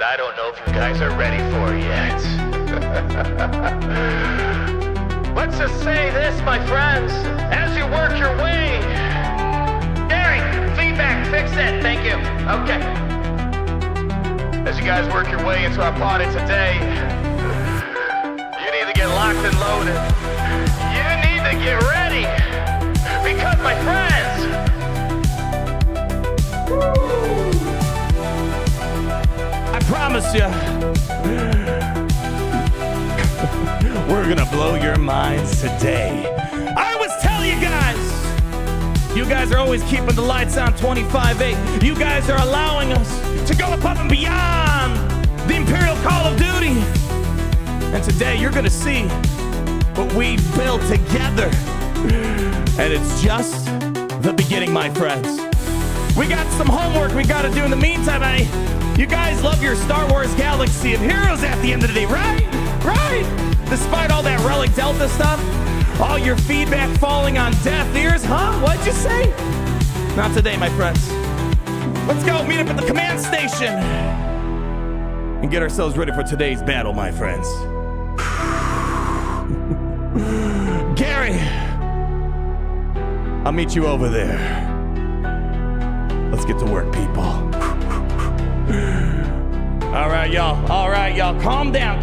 but I don't know if you guys are ready for it yet. Let's just say this, my friends, as you work your way. Gary, feedback, fix it, thank you. Okay. As you guys work your way into our party today, you need to get locked and loaded. You need to get ready, because my friends, I promise you, we're gonna blow your minds today. I always tell you guys are always keeping the lights on 25/8. You guys are allowing us to go above and beyond the Imperial Call of Duty. And today you're gonna see what we built together. And it's just the beginning, my friends. We got some homework we gotta do in the meantime. You guys love your Star Wars Galaxy of Heroes at the end of the day, right? Right? Despite all that Relic Delta stuff, all your feedback falling on deaf ears, huh? What'd you say? Not today, my friends. Let's go meet up at the command station and get ourselves ready for today's battle, my friends. Gary, I'll meet you over there. Let's get to work, people. All right, y'all. Calm down.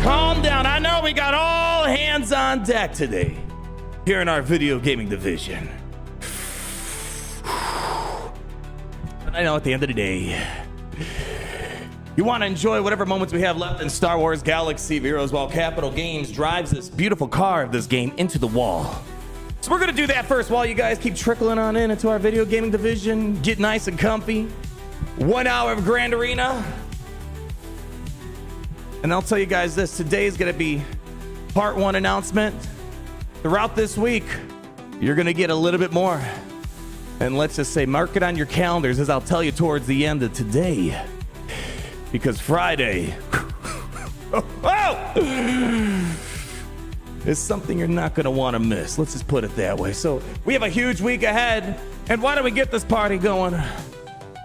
I know we got all hands on deck today here in our video gaming division. But I know at the end of the day, you want to enjoy whatever moments we have left in Star Wars Galaxy of Heroes while Capital Games drives this beautiful car of this game into the wall. So we're going to do that first while you guys keep trickling on in into our video gaming division. Get nice and comfy. 1 hour of Grand Arena. And I'll tell you guys this, today is going to be part 1 announcement. Throughout this week, you're going to get a little bit more. And let's just say, mark it on your calendars, as I'll tell you towards the end of today. Because Friday is something you're not going to want to miss. Let's just put it that way. So we have a huge week ahead. And why don't we get this party going?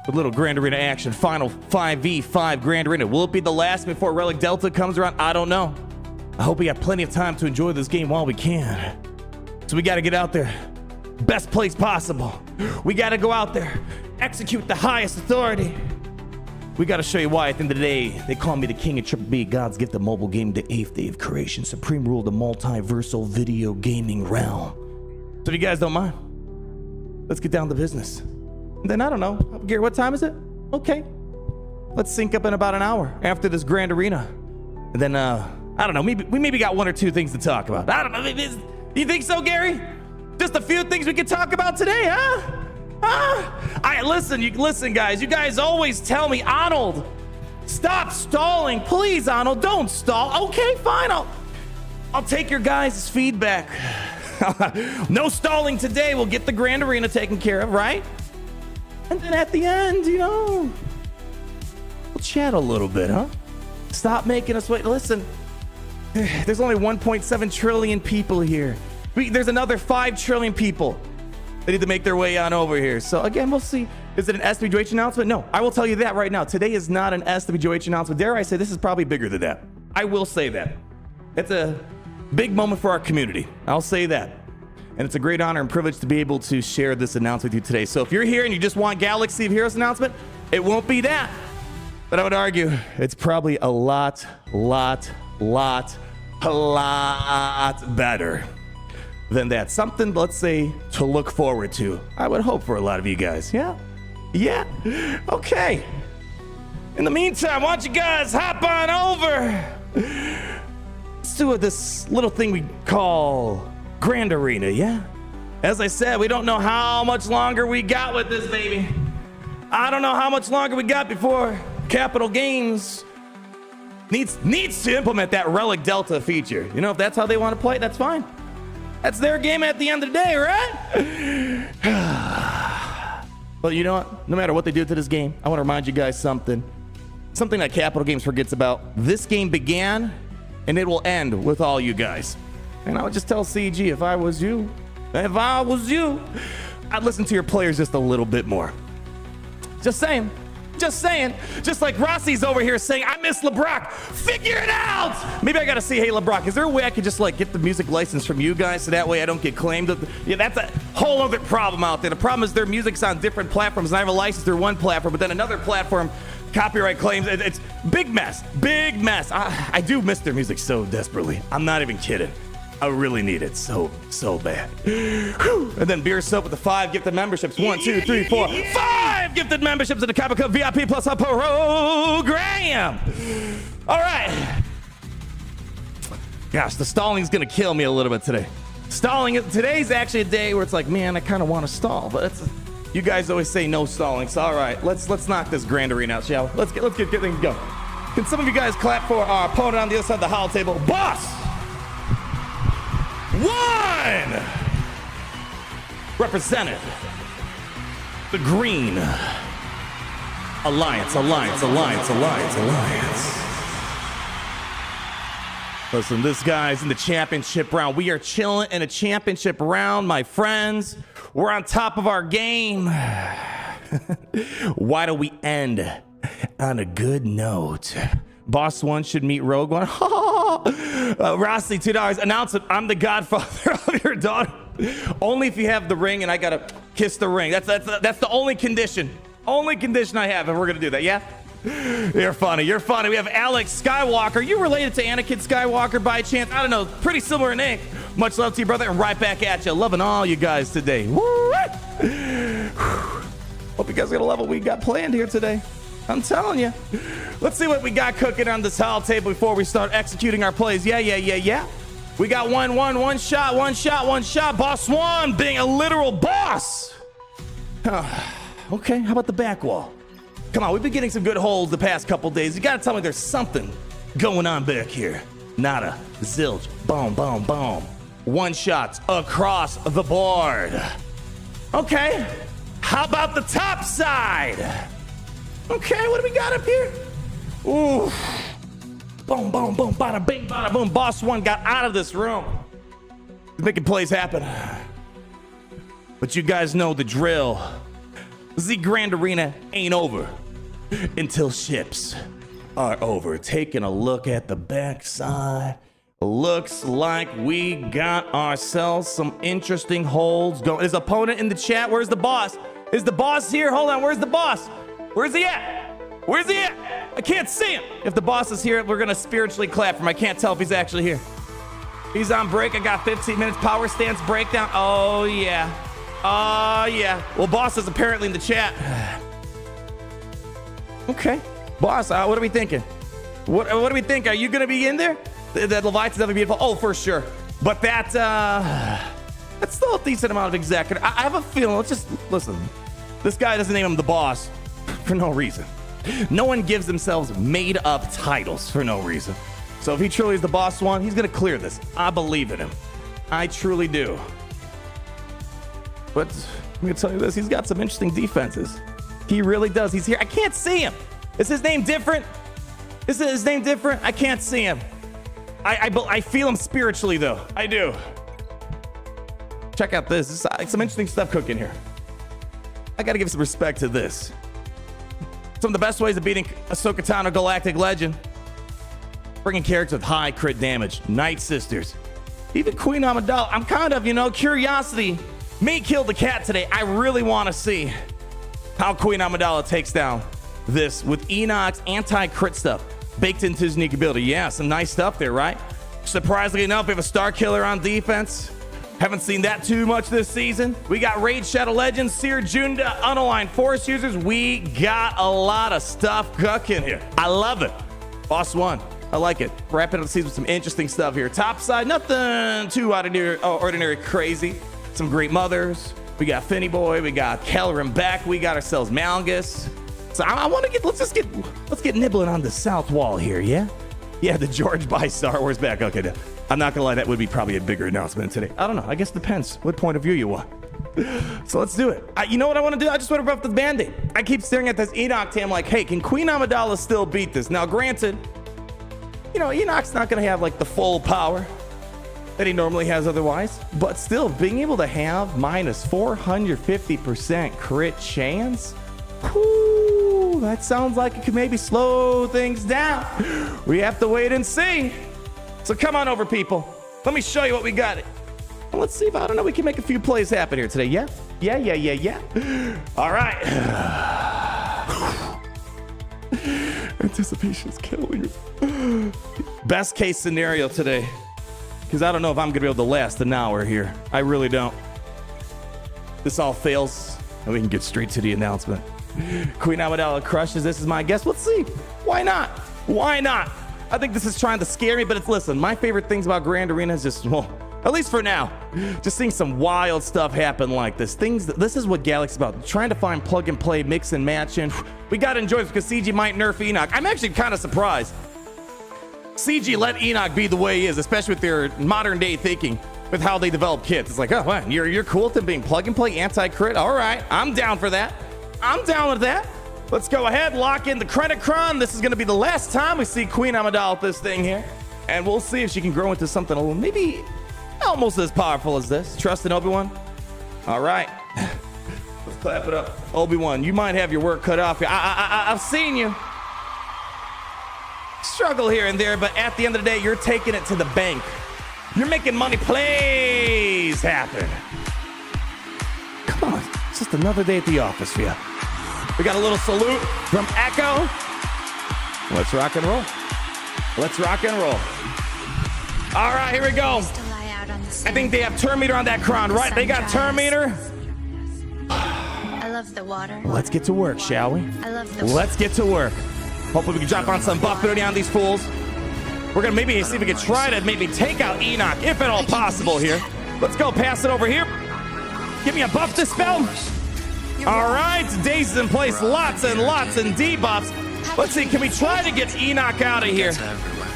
A little Grand Arena action. Final 5v5 Grand Arena. Will it be the last before Relic Delta comes around? I don't know. I hope we have plenty of time to enjoy this game while we can. So we got to get out there. Best place possible. We got to go out there. Execute the highest authority. We got to show you why at the end of the day, they call me the king of Triple B, God's gift of mobile game, the 8th day of creation, supreme rule of the multiversal video gaming realm. So if you guys don't mind, let's get down to business. And then, I don't know, Gary, what time is it? Okay. Let's sync up in about an hour after this Grand Arena. And then, I don't know, we maybe got 1 or 2 things to talk about. I don't know, you think so, Gary? Just a few things we could talk about today, huh? Listen, guys. You guys always tell me, Arnold, stop stalling. Please, Arnold, don't stall. Okay, fine. I'll take your guys' feedback. No stalling today. We'll get the Grand Arena taken care of, right? And then at the end, we'll chat a little bit, huh? Stop making us wait. Listen, there's only 1.7 trillion people here. There's another 5 trillion people. They need to make their way on over here. So again, we'll see. Is it an SWH announcement? No, I will tell you that right now. Today is not an SWH announcement. Dare I say, this is probably bigger than that. I will say that. It's a big moment for our community. I'll say that. And it's a great honor and privilege to be able to share this announcement with you today. So if you're here and you just want Galaxy of Heroes announcement, it won't be that. But I would argue it's probably a lot better than that. Something, let's say, to look forward to. I would hope for a lot of you guys. Yeah? Okay. In the meantime, why don't you guys hop on over? Let's do this little thing we call Grand Arena, yeah? As I said, we don't know how much longer we got with this, baby. I don't know how much longer we got before Capital Games needs to implement that Relic Delta feature. If that's how they want to play it, that's fine. That's their game at the end of the day, right? But you know what? No matter what they do to this game, I want to remind you guys something that Capital Games forgets about. This game began, and it will end with all you guys. And I would just tell CG, if I was you, I'd listen to your players just a little bit more. Just saying. just saying. Just like Rossi's over here saying, I miss LeBrock. Figure it out. Maybe I gotta see, hey LeBrock, is there a way I could just like get the music license from you guys so that way I don't get claimed? Yeah, that's a whole other problem out there. The problem is their music's on different platforms, and I have a license through one platform, but then another platform copyright claims. It's big mess, big mess. I do miss their music so desperately. I'm not even kidding. I really need it so bad. Whew. And then Beer Soap with the 5 gifted memberships. 1, 2, 3, 4, 5 gifted memberships in the Copper Cup VIP Plus a program. All right. Gosh, the stalling's gonna kill me a little bit today. Today's actually a day where it's like, man, I kind of want to stall, but you guys always say no stalling. So all right, let's knock this grand arena out, shall we? Let's get things going. Can some of you guys clap for our opponent on the other side of the hall table, Boss 1, represented the Green Alliance. Listen, this guy's in the championship round. We are chilling in a championship round, my friends. We're on top of our game. Why don't we end on a good note? Boss 1 should meet Rogue One. Rossi, $2. Announce it. I'm the godfather of your daughter. Only if you have the ring and I gotta kiss the ring. That's the only condition. Only condition I have if we're gonna do that, yeah? You're funny. We have Alex Skywalker. You related to Anakin Skywalker by chance? I don't know. Pretty similar name. Much love to you, brother, and right back at you. Loving all you guys today. Woo! Hope you guys got a level we got planned here today. I'm telling you. Let's see what we got cooking on this hall table before we start executing our plays. Yeah. We got one shot. Boss 1 being a literal boss. Okay, how about the back wall? Come on, we've been getting some good holds the past couple days. You gotta tell me there's something going on back here. Nada, zilch, boom. One shots across the board. Okay, how about the top side? Okay, what do we got up here? Ooh, boom, bada bing, bada boom. Boss 1 got out of this room. He's making plays happen. But you guys know the drill. The Grand Arena ain't over until ships are over. Taking a look at the backside. Looks like we got ourselves some interesting holds going. Is opponent in the chat? Where's the boss? Is the boss here? Hold on, where's the boss? Where's he at? I can't see him. If the boss is here, we're gonna spiritually clap for him. I can't tell if he's actually here. He's on break. I got 15 minutes power stance breakdown. Oh yeah. Well, boss is apparently in the chat. Okay, boss, what are we thinking? What do we think? Are you gonna be in there? That Leviathan's gonna be beautiful. Oh, for sure. But that's still a decent amount of executor. I have a feeling. Let's just listen. This guy doesn't name him the boss for no reason. No one gives themselves made-up titles for no reason. So if he truly is the boss 1, he's gonna clear this. I believe in him. I truly do. But I'm gonna tell you this, he's got some interesting defenses. He really does. He's here. I can't see him. Is his name different? I can't see him. I feel him spiritually though. I do. Check out this. This is some interesting stuff cooking here. I gotta give some respect to this. Some of the best ways of beating Ahsoka Tano Galactic Legend. Bringing characters with high crit damage. Night Sisters. Even Queen Amidala. I'm kind of, curiosity. Me killed the cat today. I really want to see how Queen Amidala takes down this with ENOC's anti-crit stuff baked into his unique ability. Yeah, some nice stuff there, right? Surprisingly enough, we have a Starkiller on defense. Haven't seen that too much this season. We got Raid Shadow Legends, Seer Junda, Unaligned Force users. We got a lot of stuff cooking here. I love it. Boss 1. I like it. Wrapping up the season with some interesting stuff here. Top side, nothing too ordinary crazy. Some great mothers. We got Finny Boy. We got Kelleran back. We got ourselves Malgus. So I want to let's get nibbling on the south wall here, yeah? Yeah, the George buy Star Wars back. Okay, I'm not gonna lie, that would be probably a bigger announcement today. I don't know. I guess it depends what point of view you want. So let's do it. You know what I want to do? I just want to rub the Band-Aid. I keep staring at this Enoch team like, hey, can Queen Amidala still beat this? Now, granted, Enoch's not gonna have like the full power that he normally has otherwise, but still being able to have minus 450% crit chance, whoo, that sounds like it could maybe slow things down. We have to wait and see. So come on over, people. Let me show you what we got. Well, let's see if, I don't know, we can make a few plays happen here today. Yeah. All right. Anticipation's killing you. Best case scenario today, because I don't know if I'm gonna be able to last an hour here. I really don't. This all fails, and we can get straight to the announcement. Queen Amidala crushes. This is my guess. Let's see. Why not? Why not? I think this is trying to scare me, but it's, listen, my favorite things about Grand Arena is just, well, at least for now, just seeing some wild stuff happen like this. This is what Galaxy's about. Trying to find plug and play, mix and match, and we gotta enjoy this because CG might nerf Enoch. I'm actually kind of surprised CG let Enoch be the way he is, especially with their modern day thinking with how they develop kits. It's like, oh, wow, you're cool with them being plug and play, anti-crit. All right, I'm down for that. I'm down with that. Let's go ahead, lock in the credit CRON. This is gonna be the last time we see Queen Amidala with this thing here, and we'll see if she can grow into something a little, maybe almost as powerful as this. Trust in Obi-Wan. All right, let's clap it up. Obi-Wan, you might have your work cut off here. I've seen you struggle here and there, but at the end of the day, you're taking it to the bank. You're making money plays happen. Come on, it's just another day at the office for you. We got a little salute from Echo. Let's rock and roll. Let's rock and roll. All right, here we go. I think they have turn meter on that CRON, right? They got turn meter. I love the water. Let's get to work, shall we? I love the Let's get to work. Hopefully we can drop on some buff ability on these fools. We're gonna maybe see if we can try to maybe take out Enoch, if at all possible here. Let's go, pass it over here. Give me a buff dispel. All right, Daze's in place, lots and lots and debuffs. Let's see, can we try to get Enoch out of here?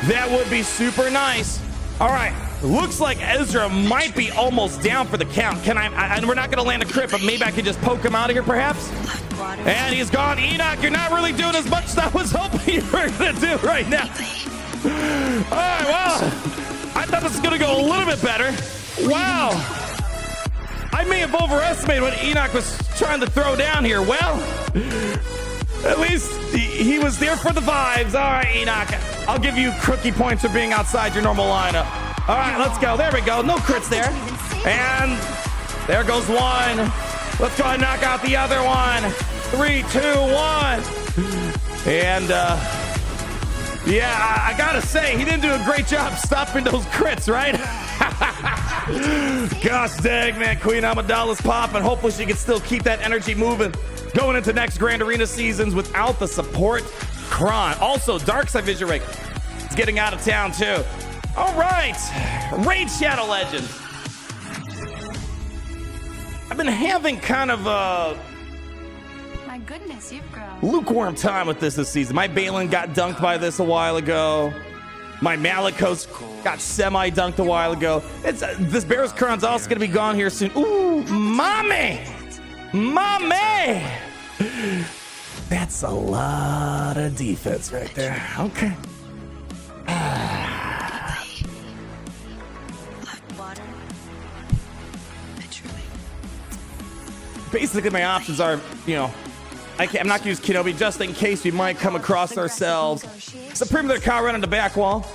That would be super nice. All right, looks like Ezra might be almost down for the count. Can I we're not gonna land a crit, but maybe I can just poke him out of here perhaps? And he's gone. Enoch, you're not really doing as much as I was hoping you were gonna do right now. All right, well, I thought this was gonna go a little bit better. Wow. I may have overestimated what Enoch was trying to throw down here. Well, at least he was there for the vibes. All right, Enoch, I'll give you cookie points for being outside your normal lineup. All right, let's go. There we go. No crits there. And there goes one. Let's go ahead and knock out the other one. 3, 2, 1. And yeah, I gotta say, he didn't do a great job stopping those crits, right? Gosh dang, man, Queen Amidala's popping. Hopefully she can still keep that energy moving going into next Grand Arena seasons without the support CRON. Also, Darkside Vision Ray is getting out of town too. All right, Raid Shadow Legends. I've been having kind of My goodness, you've grown. lukewarm time with this season. My Balin got dunked by this a while ago. My Malicos got semi-dunked a while ago. It's this Bears CRON's also gonna be gone here soon. Ooh, mommy! Mommy! That's a lot of defense right there. Okay. Water. Basically, my options are, you know, I'm not gonna use Kenobi just in case we might come across ourselves Supreme their car right on the back wall.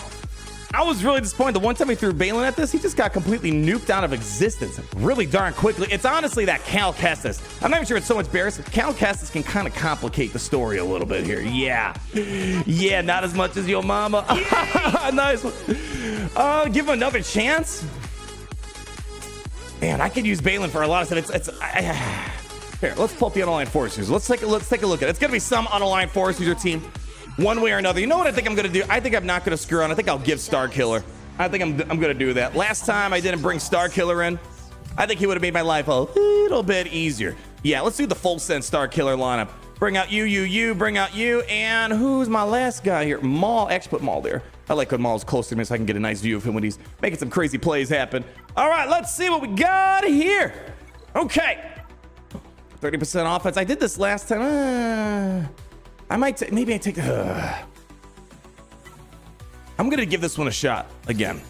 I was really disappointed. The one time we threw Balin at this, he just got completely nuked out of existence really darn quickly. It's honestly that Cal Kestis. I'm not even sure it's so much Bears. Cal Kestis can kind of complicate the story a little bit here. Yeah. Yeah, not as much as your mama. Nice one. Give him another chance. Man, I could use Balin for a lot of stuff. Here, let's pull up the unaligned force user. Let's take a look at it. It's gonna be some unaligned force user team, one way or another. You know what I think I'm gonna do? I think I'm not gonna screw around. I think I'll give Starkiller. I think I'm gonna do that. Last time I didn't bring Starkiller in, I think he would have made my life a little bit easier. Yeah, let's do the full send Starkiller lineup. Bring out you, bring out you, and who's my last guy here? Maul. Actually, put Maul there. I like when Maul's close to me so I can get a nice view of him when he's making some crazy plays happen. All right, let's see what we got here. Okay. 30% offense. I did this last time. I might maybe I take the. I'm gonna give this one a shot again.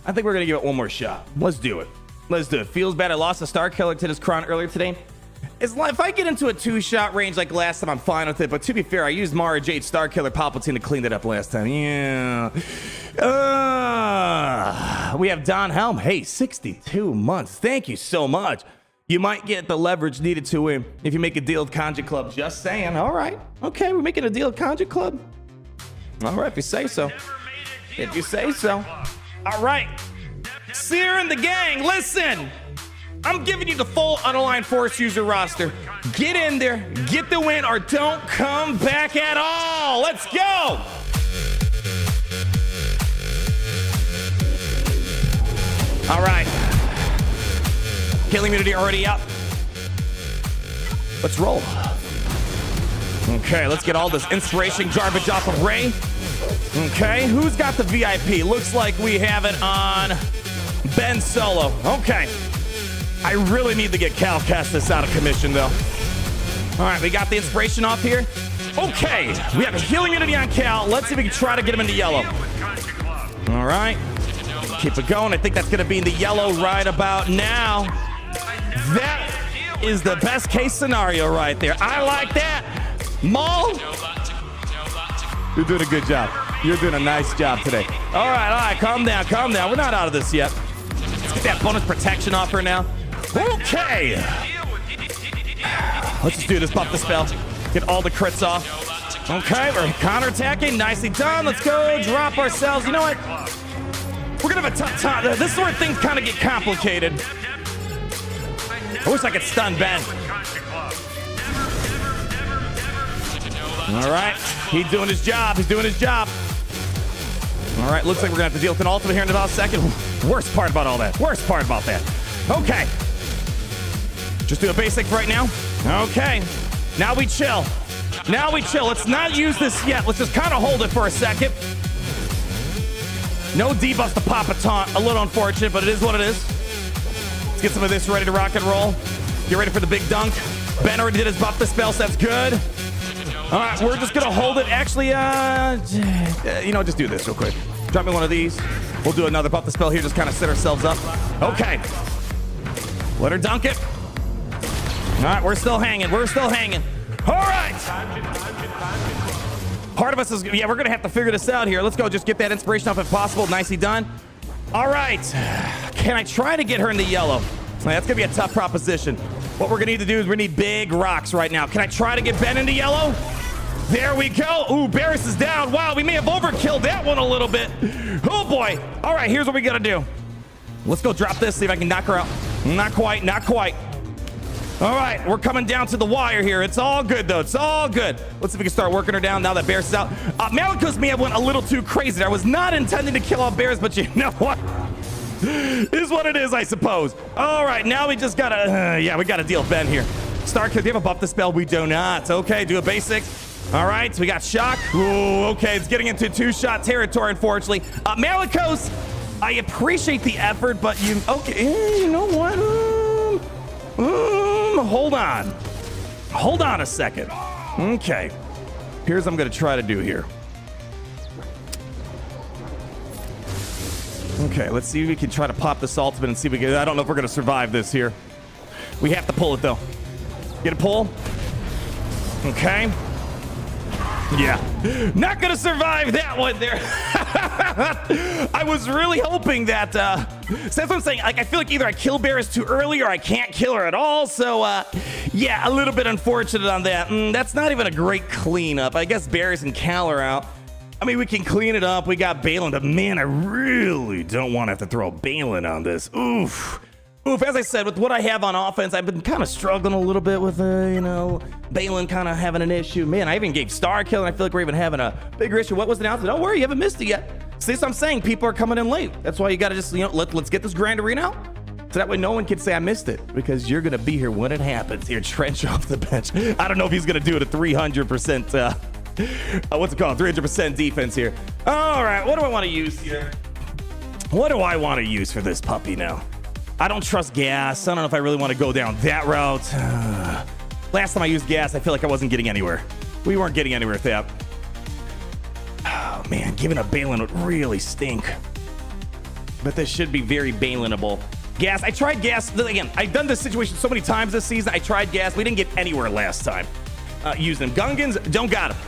I think we're gonna give it one more shot. Let's do it. Let's do it. Feels bad. I lost a Starkiller to this CRON earlier today. if I get into a 2-shot range like last time, I'm fine with it. But to be fair, I used Mara Jade, Starkiller, Palpatine to clean it up last time. Yeah. We have Don Helm. Hey, 62 months. Thank you so much. You might get the leverage needed to win if you make a deal with Conjure Club. Just saying. All right. Okay, we're making a deal with Conjure Club. All right, if you say so. If you say so. All right. CERE and the gang, listen. I'm giving you the full unaligned Force user roster. Get in there, get the win, or don't come back at all. Let's go. All right. Killing immunity already up. Let's roll. Okay, let's get all this inspiration garbage off of Ray. Okay, who's got the VIP? Looks like we have it on Ben Solo. Okay. I really need to get Cal Kestis out of commission, though. All right, we got the inspiration off here. Okay, we have a healing immunity on Cal. Let's see if we can try to get him into yellow. All right, keep it going. I think that's going to be in the yellow right about now. That is the best case scenario right there. I like that. Maul, you're doing a good job. You're doing a nice job today. All right, calm down, calm down. We're not out of this yet. Let's get that bonus protection off her now. Okay. Let's just do this, buff the spell. Get all the crits off. Okay, we're counterattacking. Nicely done. Let's go drop ourselves. You know what? We're gonna have a tough time. This is where things kind of get complicated. I wish I could stun Ben. All right, he's doing his job. He's doing his job. All right, looks like we're gonna have to deal with an ultimate here in about a second. Worst part about all that. Worst part about that. Okay. Just do a basic right now. Okay. Now we chill. Now we chill. Let's not use this yet. Let's just kind of hold it for a second. No debuffs to pop a taunt. A little unfortunate, but it is what it is. Let's get some of this ready to rock and roll. Get ready for the big dunk. Ben already did his buff the spell, so that's good. All right, we're just gonna hold it. Actually, you know, just do this real quick. Drop me one of these. We'll do another buff the spell here, just kind of set ourselves up. Okay. Let her dunk it. All right, we're still hanging. We're still hanging. All right. Part of us is, yeah, we're going to have to figure this out here. Let's go. Just get that inspiration off if possible. Nicely done. All right. Can I try to get her into yellow? That's going to be a tough proposition. What we're going to need to do is we need big rocks right now. Can I try to get Ben into yellow? There we go. Ooh, Barris is down. Wow, we may have overkilled that one a little bit. Oh, boy. All right, here's what we got to do. Let's go drop this, see if I can knock her out. Not quite, not quite. All right, we're coming down to the wire here. It's all good, though. It's all good. Let's see if we can start working her down now that Barris is out. Malicos may have went a little too crazy. I was not intending to kill off Barris, but you know what? Is what it is, I suppose. All right, now we just gotta, yeah, we gotta deal with Ben here. Stark, do you have a buff the spell? We do not. Okay, do a basic. All right, so we got shock. Ooh, okay, it's getting into 2-shot territory, unfortunately. Malicos, I appreciate the effort, but you, okay, you know what? Hold on. Hold on a second. Okay. Here's what I'm going to try to do here. Okay, let's see if we can try to pop this ultimate and see if we can. I don't know if we're going to survive this here. We have to pull it, though. Get a pull. Okay. Yeah. Not going to survive that one there. I was really hoping that, so that's what I'm saying. Like, I feel like either I kill Barris too early or I can't kill her at all. So, yeah, a little bit unfortunate on that. That's not even a great cleanup. I guess Barris and Cal are out. I mean, we can clean it up. We got Balin, but man, I really don't want to have to throw Balin on this. Oof. Oof, as I said, with what I have on offense, I've been kind of struggling a little bit with, you know, Balin kind of having an issue. Man, I even gave Starkiller, and I feel like we're even having a bigger issue. What was the announcement? Don't worry, you haven't missed it yet. See what I'm saying? People are coming in late. That's why you got to just, you know, let's get this grand arena out. So that way no one can say I missed it, because you're going to be here when it happens. Here, Trench off the bench. I don't know if he's going to do it at 300%, what's it called? 300% defense here. All right, what do I want to use here? What do I want to use for this puppy now? I don't trust gas. I don't know if I really want to go down that route. Last time I used gas, I feel like I wasn't getting anywhere. We weren't getting anywhere with that. Oh, man, giving a Balin would really stink. But this should be very Balinable. Gas. I tried gas. Again, I've done this situation so many times this season. I tried gas. We didn't get anywhere last time using them. Gungans, don't got them.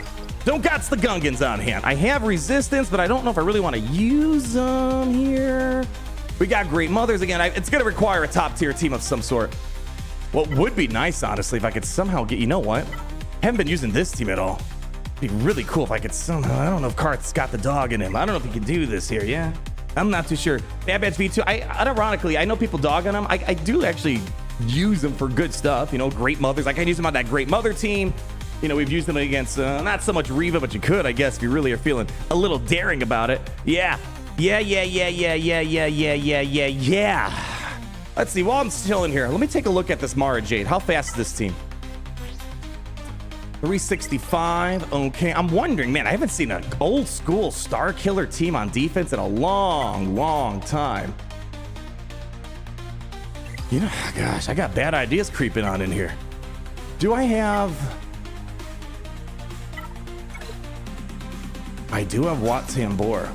Don't got the Gungans on hand. I have resistance, but I don't know if I really want to use them here. We got Great Mothers again. It's going to require a top tier team of some sort. What would be nice, honestly, if I could somehow get, you know what? I haven't been using this team at all. It'd be really cool if I could somehow, I don't know if Kart's got the dog in him. I don't know if he can do this here, yeah? I'm not too sure. Bad Batch V2, ironically, I know people dog on them. I do actually use them for good stuff, you know, Great Mothers. I can use them on that Great Mother team. You know, we've used them against not so much Reva, but you could, I guess, if you really are feeling a little daring about it. Yeah. Let's see, while I'm chilling here, let me take a look at this Mara Jade. How fast is this team? 365. Okay, I'm wondering, man, I haven't seen an old school Starkiller team on defense in a long time. You know, gosh, I got bad ideas creeping on in here. Do I have... I do have Wat Tambor.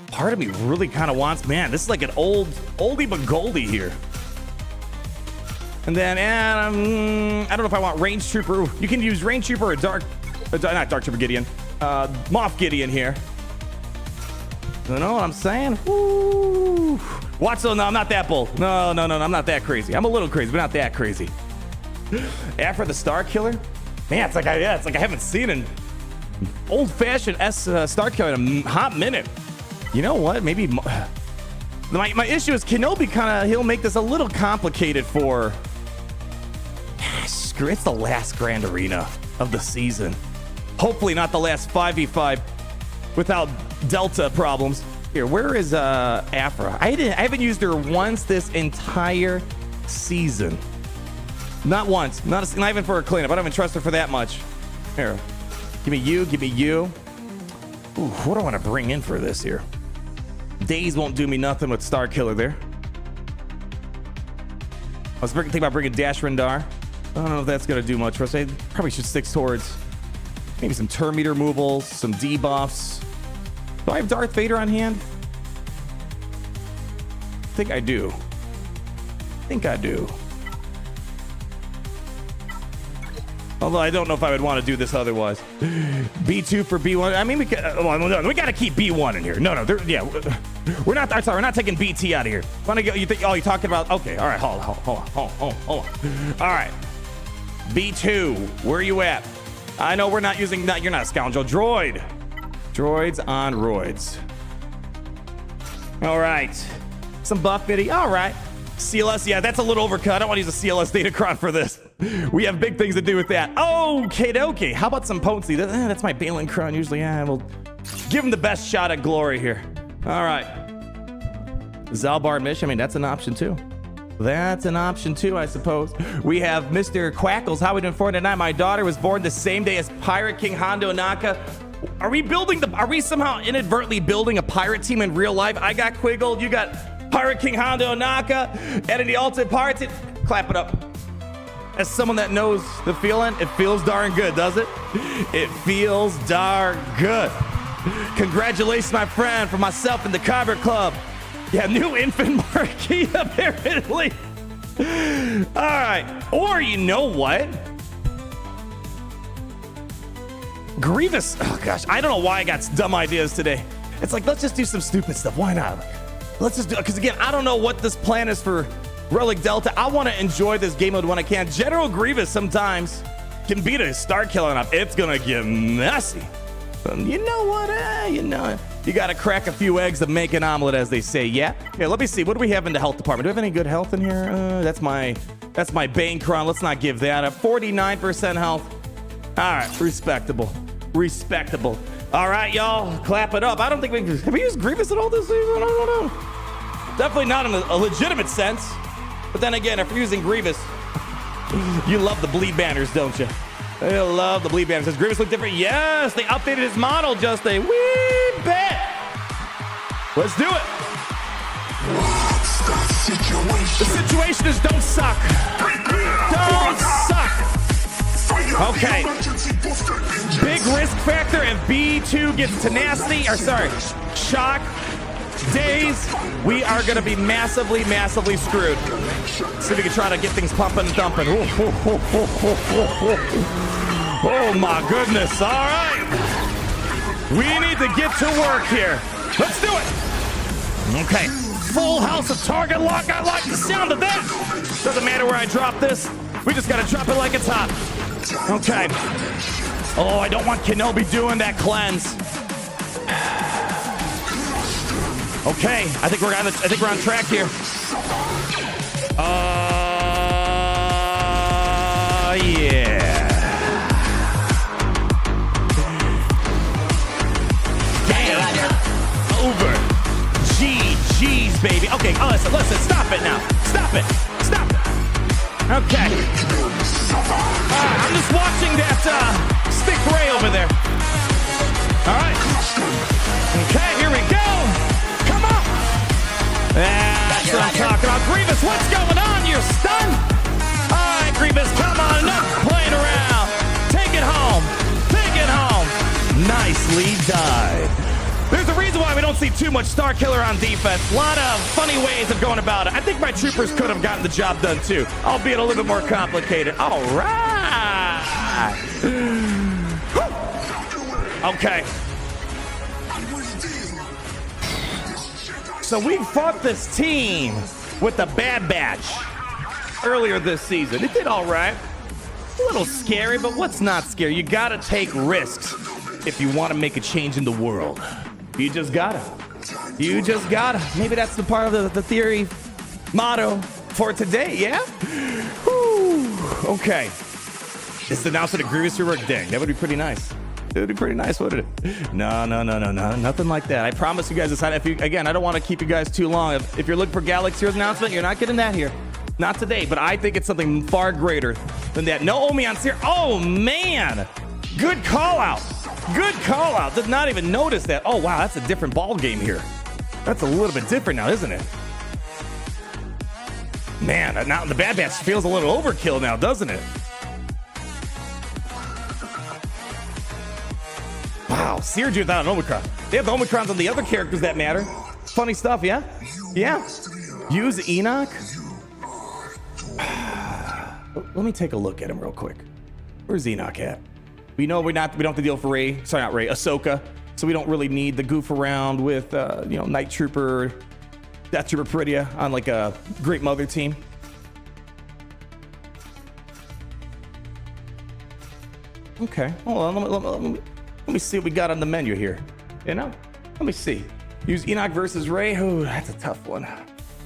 Part of me really kind of wants, man, this is like an oldie but goldie here. And then, I don't know if I want Range Trooper. You can use Range Trooper or not Dark Trooper Gideon. Moff Gideon here. You know what I'm saying? Woo. Watson, no, I'm not that bold. No, I'm not that crazy. I'm a little crazy, but not that crazy. After the Starkiller? Man, it's like I haven't seen an old-fashioned Starkiller in a hot minute. You know what? Maybe my issue is Kenobi he'll make this a little complicated for. Screw, it's the last Grand Arena of the season. Hopefully not the last 5v5 without Delta problems. Here, where is Afra? I haven't used her once this entire season. Not once. Not even for a cleanup. I don't even trust her for that much. Here. Give me you. Ooh, what do I want to bring in for this here? Days won't do me nothing with Starkiller there. I was thinking about bringing Dash Rendar. I don't know if that's going to do much for us. I probably should stick towards maybe some turn meter removals, some debuffs. Do I have Darth Vader on hand? I think I do. Although I don't know if I would want to do this otherwise. B2 for B1. I mean, we got to keep B1 in here. No, we're not. I'm sorry, we're not taking BT out of here. Want to go? You think? Oh, you're talking about? Okay, all right. Hold on. All right, B2. Where are you at? I know we're not using. You're not a scoundrel. Droids on roids. All right. Some buff bitty. All right. CLS, yeah, that's a little overcut. I don't want to use a CLS Datacron for this. We have big things to do with that. Okay. How about some potency? That's my Balin Cron. Usually, we'll give him the best shot at glory here. All right. Zalbar Mish, I mean, that's an option too. I suppose. We have Mr. Quackles. How we doing for tonight? My daughter was born the same day as Pirate King Hondo Naka. Are we somehow inadvertently building a pirate team in real life? I got Quiggled. You got Pirate King Hondo Naka, and in the Ultimate Pirates, clap it up. As someone that knows the feeling, it feels darn good, does it? It feels darn good. Congratulations, my friend, from myself and the Kyber Club. Yeah, new infant marquee, apparently. All right, or you know what? Grievous, oh gosh, I don't know why I got dumb ideas today. It's like, let's just do some stupid stuff. Why not? Let's just do it, because again, I don't know what this plan is for Relic Delta. I want to enjoy this game mode when I can. General Grievous sometimes can beat a Starkiller enough. It's going to get messy. You know what? You got to crack a few eggs to make an omelet, as they say. Yeah. Here, let me see. What do we have in the health department? Do we have any good health in here? That's my Bane Cron. Let's not give that up. 49% health. All right. Respectable. All right, y'all, clap it up. I don't think have we used Grievous at all this season? I don't know. Definitely not in a legitimate sense. But then again, if you're using Grievous, you love the bleed banners, don't you? You love the bleed banners. Does Grievous look different? Yes, they updated his model just a wee bit. Let's do it. The situation is don't suck. Don't suck. Okay. Big risk factor if B2 gets tenacity, shock. days, we are going to be massively, massively screwed. See if we can try to get things pumping and dumping. Oh my goodness. All right. We need to get to work here. Let's do it. Okay. Full house of target lock. I like the sound of that. Doesn't matter where I drop this. We just got to drop it like it's hot. Okay. Oh, I don't want Kenobi doing that cleanse. Okay, I think we're on track here. Yeah. Game over. GG's, baby. Okay, listen, stop it now. Stop it. Okay. I'm just watching that stick Ray over there. All right. Okay, here we go. Come on. That's what I'm talking about. Grievous, what's going on? You're stunned? All right, Grievous, come on. Enough playing around. Take it home. Nicely done. There's a reason why we don't see too much Starkiller on defense. A lot of funny ways of going about it. I think my troopers could have gotten the job done too, albeit a little bit more complicated. All right. Okay. So we fought this team with the Bad Batch earlier this season. It did all right. A little scary, but what's not scary? You gotta take risks if you want to make a change in the world. You just gotta. Maybe that's the part of the theory motto for today, yeah? Whew. Okay. This announcement of Grievous rework. Dang, that would be pretty nice. It would be pretty nice, wouldn't it? No, nothing like that. I promise you guys this. Again, I don't want to keep you guys too long. If you're looking for Galaxy Heroes announcement, you're not getting that here. Not today, but I think it's something far greater than that. No Omi on CERE. Oh, man. Good call out. Did not even notice that. Oh, wow, that's a different ball game here. That's a little bit different now, isn't it? Man, now the Bad Batch feels a little overkill now, doesn't it? Wow, CERE without an Omicron. They have the Omicrons on the other characters that matter. Funny stuff, yeah? Yeah. Use Enoch. Let me take a look at him real quick. Where's Enoch at? We know we don't have to deal for Ahsoka, so we don't really need the goof around with Night Trooper, Death Trooper Peridia on like a Great Mother team. Okay, hold on, let me see what we got on the menu here. Let me see. Use Enoch versus Rey. Oh, that's a tough one.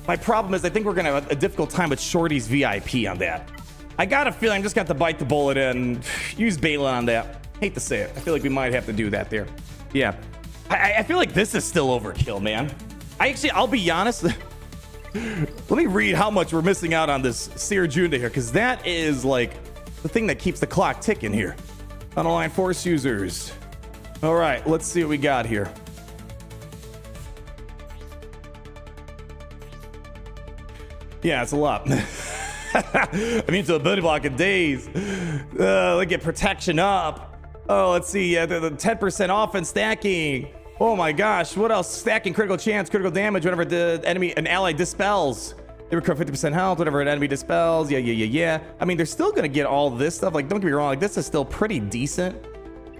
My problem is I think we're gonna have a difficult time with Shorty's VIP on that. I got a feeling I'm just got to bite the bullet and use Baylan on that. Hate to say it. I feel like we might have to do that there. Yeah. I feel like this is still overkill, man. I'll be honest. Let me read how much we're missing out on this CERE Junda here, because that is like the thing that keeps the clock ticking here. Unaligned Force users. All right, let's see what we got here. Yeah, it's a lot. I mean, to a ability block in days. Let's get protection up. Oh, let's see. The 10% offense stacking. Oh my gosh. What else? Stacking critical chance, critical damage whenever an ally dispels. They recover 50% health whenever an enemy dispels. Yeah. I mean, they're still going to get all this stuff. Like, don't get me wrong. Like, this is still pretty decent.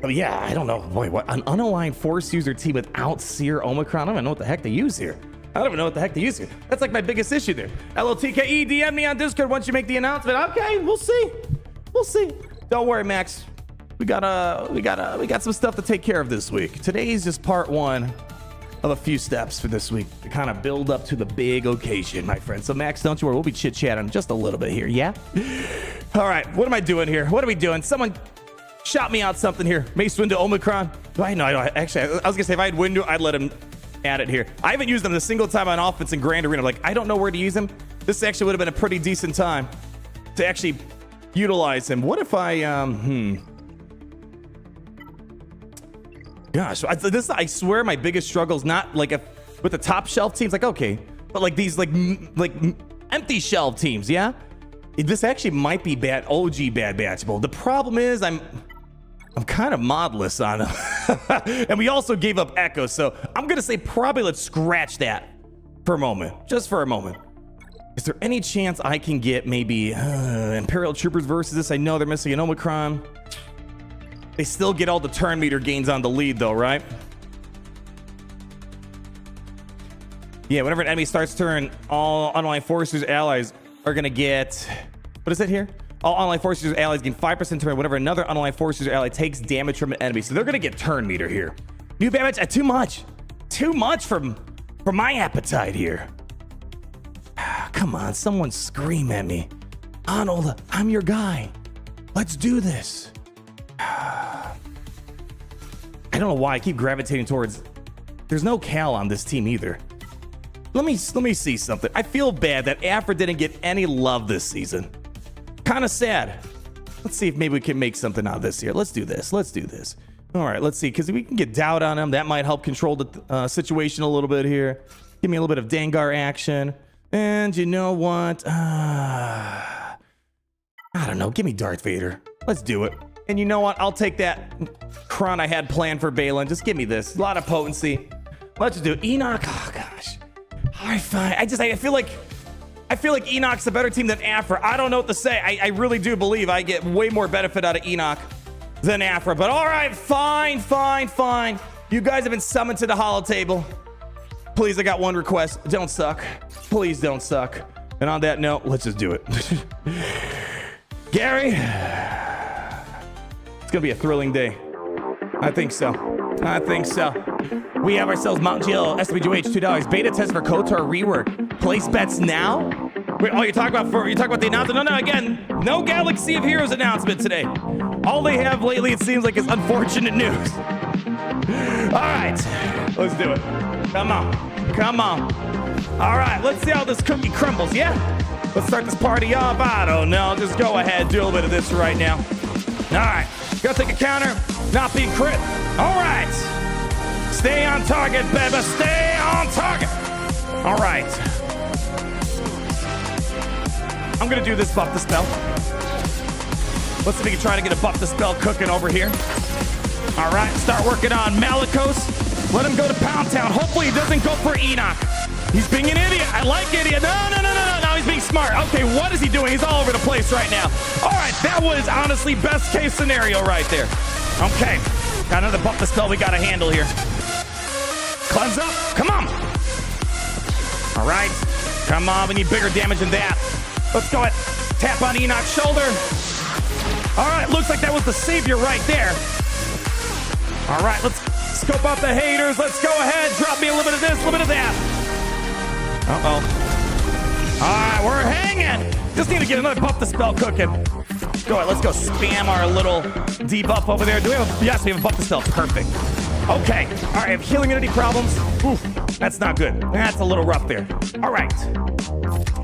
Oh, yeah. I don't know. Boy, what? An unaligned Force user team without CERE Omicron? I don't even know what the heck they use here. That's like my biggest issue there. LOTKE, DM me on Discord once you make the announcement. Okay, we'll see. Don't worry, Max. We got some stuff to take care of this week. Today's just part one of a few steps for this week to kind of build up to the big occasion, my friend. So Max, don't you worry. We'll be chit-chatting just a little bit here, yeah? All right, what am I doing here? What are we doing? Someone shout me out something here. Mace Windu Omicron. I was gonna say if I had Windu, I'd let him add it here. I haven't used them a single time on offense in Grand Arena. Like, I don't know where to use him. This actually would have been a pretty decent time to actually utilize him. What if I, Gosh, I swear my biggest struggle is not like with the top shelf teams, like, okay, but like these like empty shelf teams, yeah? This actually might be OG Bad Batchable. The problem is I'm kind of modless on And we also gave up Echo, so I'm gonna say probably let's scratch that for a moment, just for a moment. Is there any chance I can get maybe Imperial Troopers versus this? I know they're missing an Omicron. They still get all the turn meter gains on the lead though, right? Yeah, whenever an enemy starts turn, all online forces allies are gonna get, what is it here? All online forces allies gain 5% turn whenever another online forces ally takes damage from an enemy. So they're gonna get turn meter here. New damage, too much. Too much for my appetite here. Come on, someone scream at me. Arnold, I'm your guy. Let's do this. I don't know why I keep gravitating towards, there's no Cal on this team either. Let me see something. I feel bad that Afra didn't get any love this season. Kind of sad. Let's see if maybe we can make something out of this here. Let's do this. Let's do this. All right, let's see, because we can get doubt on him. That might help control the situation a little bit here. Give me a little bit of Dengar action. And you know what? I don't know. Give me Darth Vader. Let's do it. And you know what? I'll take that CRON I had planned for Balin. Just give me this. A lot of potency. Let's do it. Enoch. Oh gosh. All right, fine. I feel like Enoch's a better team than Afra. I don't know what to say. I really do believe I get way more benefit out of Enoch than Afra. But all right, fine. You guys have been summoned to the holo table. Please, I got one request. Don't suck. Please don't suck. And on that note, let's just do it. Gary, it's gonna be a thrilling day. I think so. We have ourselves Mount Jill, SWH, $2. Beta test for KOTOR rework. Place bets now? Wait, oh, you're talking about the announcement? No, again, no Galaxy of Heroes announcement today. All they have lately, it seems like, is unfortunate news. All right, let's do it. Come on. All right, let's see how this cookie crumbles, yeah? Let's start this party off. I don't know, just go ahead, do a little bit of this right now. All right, gotta take a counter, not being crit. All right, stay on target, baby, stay on target. All right. I'm gonna do this buff the spell. Let's see if we can try to get a buff the spell cooking over here. All right, start working on Malicos. Let him go to Pound Town. Hopefully he doesn't go for Enoch. He's being an idiot. I like idiot. No. Now he's being smart. Okay, what is he doing? He's all over the place right now. All right, that was honestly best case scenario right there. Okay, got another buff the spell we gotta handle here. Cleanse up, come on. All right, come on, we need bigger damage than that. Let's go ahead, tap on Enoch's shoulder. All right, looks like that was the savior right there. All right, let's scope out the haters. Let's go ahead, drop me a little bit of this, a little bit of that. All right, we're hanging. Just need to get another buff the spell cooking. Go ahead, let's go spam our little debuff over there. Do we have yes, we have a buff the spell. Perfect. Okay. All right, I have healing immunity problems. Oof, that's not good. That's a little rough there. All right.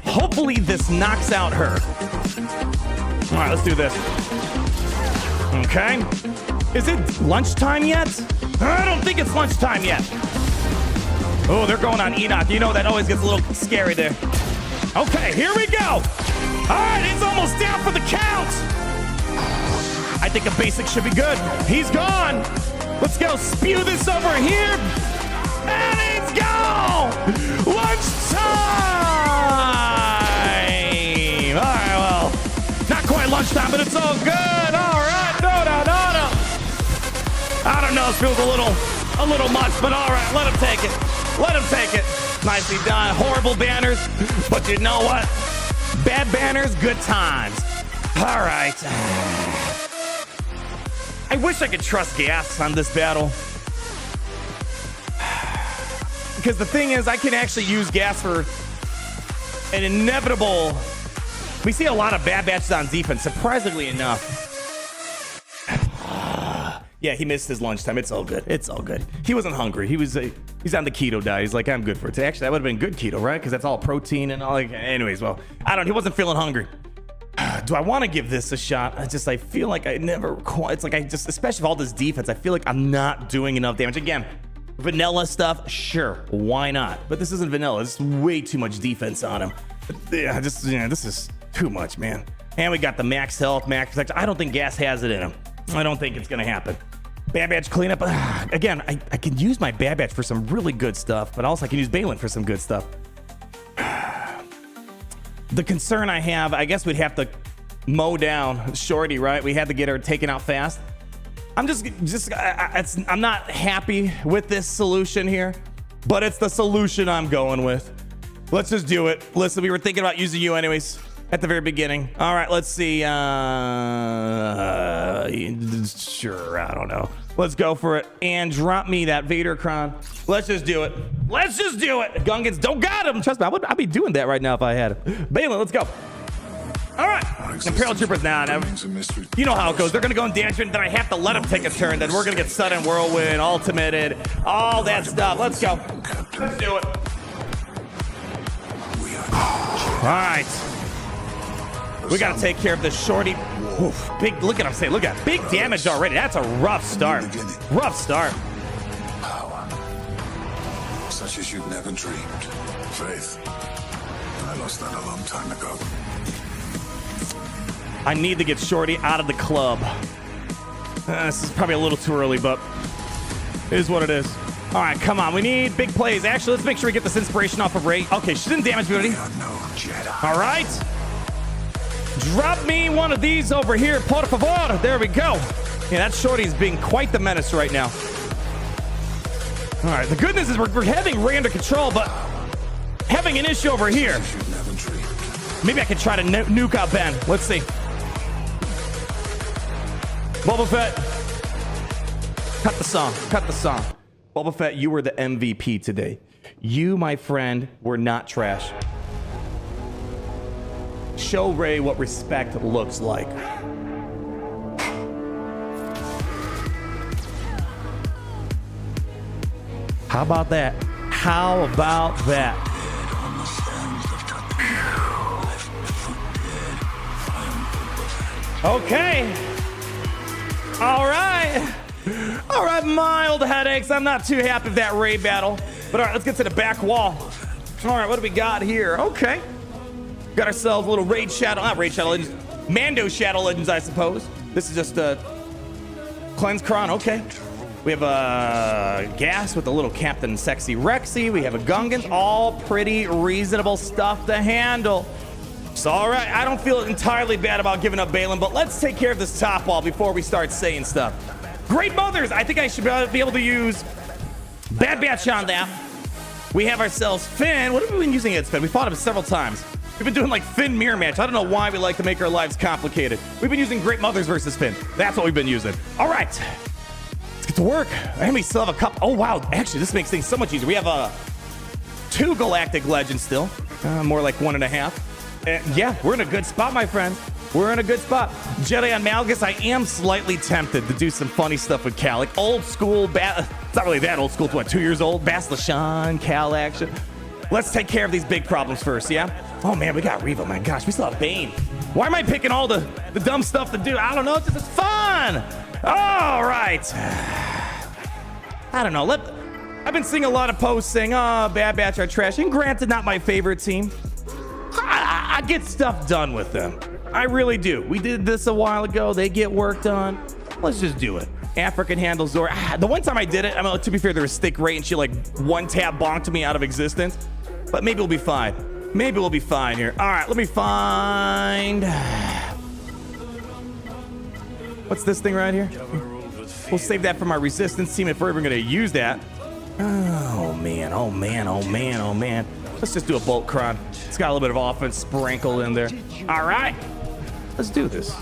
Hopefully this knocks out her. All right, let's do this. Okay. Is it lunchtime yet? I don't think it's lunchtime yet. Oh, they're going on Enoch. You know that always gets a little scary there. Okay, here we go. All right, it's almost down for the count. I think a basic should be good. He's gone. Let's go spew this over here. And it's gone. Lunchtime. All right, well, not quite lunchtime, but it's all good. All right, no. I don't know, it feels a little much, but all right, let him take it. Nicely done. Horrible banners, but you know what? Bad banners, good times. All right. I wish I could trust gas on this battle. Because the thing is, I can actually use gas for an inevitable... We see a lot of bad batches on defense, surprisingly enough. Yeah, he missed his lunchtime. It's all good. He wasn't hungry. He's on the keto diet. He's like, I'm good for it today. Actually, that would have been good keto, right? Because that's all protein and all. Like, anyways, well, he wasn't feeling hungry. Do I want to give this a shot? I feel like I never quite. It's like especially with all this defense, I feel like I'm not doing enough damage. Again, vanilla stuff, sure, why not? But this isn't vanilla. It's way too much defense on him. Yeah, this is too much, man. And we got the max health, max protection. I don't think gas has it in him. I don't think it's gonna happen. Bad Batch cleanup. Again, I can use my Bad Batch for some really good stuff, but also I can use Balin for some good stuff. The concern I have, I guess we'd have to mow down Shorty, right? We had to get her taken out fast. I'm I'm not happy with this solution here, but it's the solution I'm going with. Let's just do it. Listen, we were thinking about using you anyways at the very beginning. All right, let's see. Sure, I don't know. Let's go for it and drop me that Vader Cron. Let's just do it. Let's just do it. Gungans don't got him. Trust me, I'd be doing that right now if I had him. Balin, let's go. All right. Imperial Troopers now. You know how it goes. They're going to go in danger, and then I have to let them take a turn. Then we're going to get sudden whirlwind, ultimated, all that stuff. Let's go. Let's do it. All right. We got to take care of this Shorty. Oof, big, look at him say, look at big damage already. That's a rough start. Rough start. Power. Such as you've never dreamed. Faith. I lost that a long time ago. I need to get Shorty out of the club. This is probably a little too early, but it is what it is. All right, come on. We need big plays. Actually, let's make sure we get this inspiration off of Ray. Okay, she didn't damage me already. All right. Drop me one of these over here, por favor. There we go. Yeah, that Shorty's being quite the menace right now. All right, the good news is we're having Ray under control, but having an issue over here. Maybe I could try to nuke out Ben. Let's see. Boba Fett. Cut the song. Cut the song. Boba Fett, you were the MVP today. You, my friend, were not trash. Show Ray what respect looks like. How about that? How about that? Okay. All right. All right, mild headaches. I'm not too happy with that Ray battle. But all right, let's get to the back wall. All right, what do we got here? Okay. Got ourselves a little Raid Shadow, not Raid Shadow Legends, Mando Shadow Legends, I suppose. This is just a Cleanse Cron, okay. We have a Gas with a little Captain Sexy Rexy. We have a Gungans, all pretty reasonable stuff to handle. So, all right, I don't feel entirely bad about giving up Balin, but let's take care of this top wall before we start saying stuff. Great Mothers, I think I should be able to use Bad Batch on that. We have ourselves Finn. What have we been using against Finn? We fought him several times. We've been doing like Finn mirror match. I don't know why we like to make our lives complicated. We've been using Great Mothers versus Finn. That's what we've been using. All right, let's get to work. And we still have a couple. Oh, wow. Actually, this makes things so much easier. We have 2 Galactic Legends still. More like 1.5. Yeah, we're in a good spot, my friends. We're in a good spot. Jedi on Malgus, I am slightly tempted to do some funny stuff with Cal. Like old school, it's not really that old school. It's what, 2 years old? Bas Lashan, Cal action. Let's take care of these big problems first, yeah? Oh, man, we got Reva. My gosh, we still have Bane. Why am I picking all the dumb stuff to do? I don't know. It's just fun. All right. I don't know. I've been seeing a lot of posts saying, oh, Bad Batch are trash. And granted, not my favorite team. I get stuff done with them. I really do. We did this a while ago. They get work done. Let's just do it. African handle Zora. The one time I did it, I mean, to be fair, there was Stick Ray and she like one tap bonked me out of existence. But maybe we'll be fine. Maybe we'll be fine here. All right, let me find... What's this thing right here? We'll save that for my resistance team if we're ever going to use that. Oh, man. Oh, man. Oh, man. Oh, man. Let's just do a Bolt Cron. It's got a little bit of offense sprinkled in there. All right. Let's do this.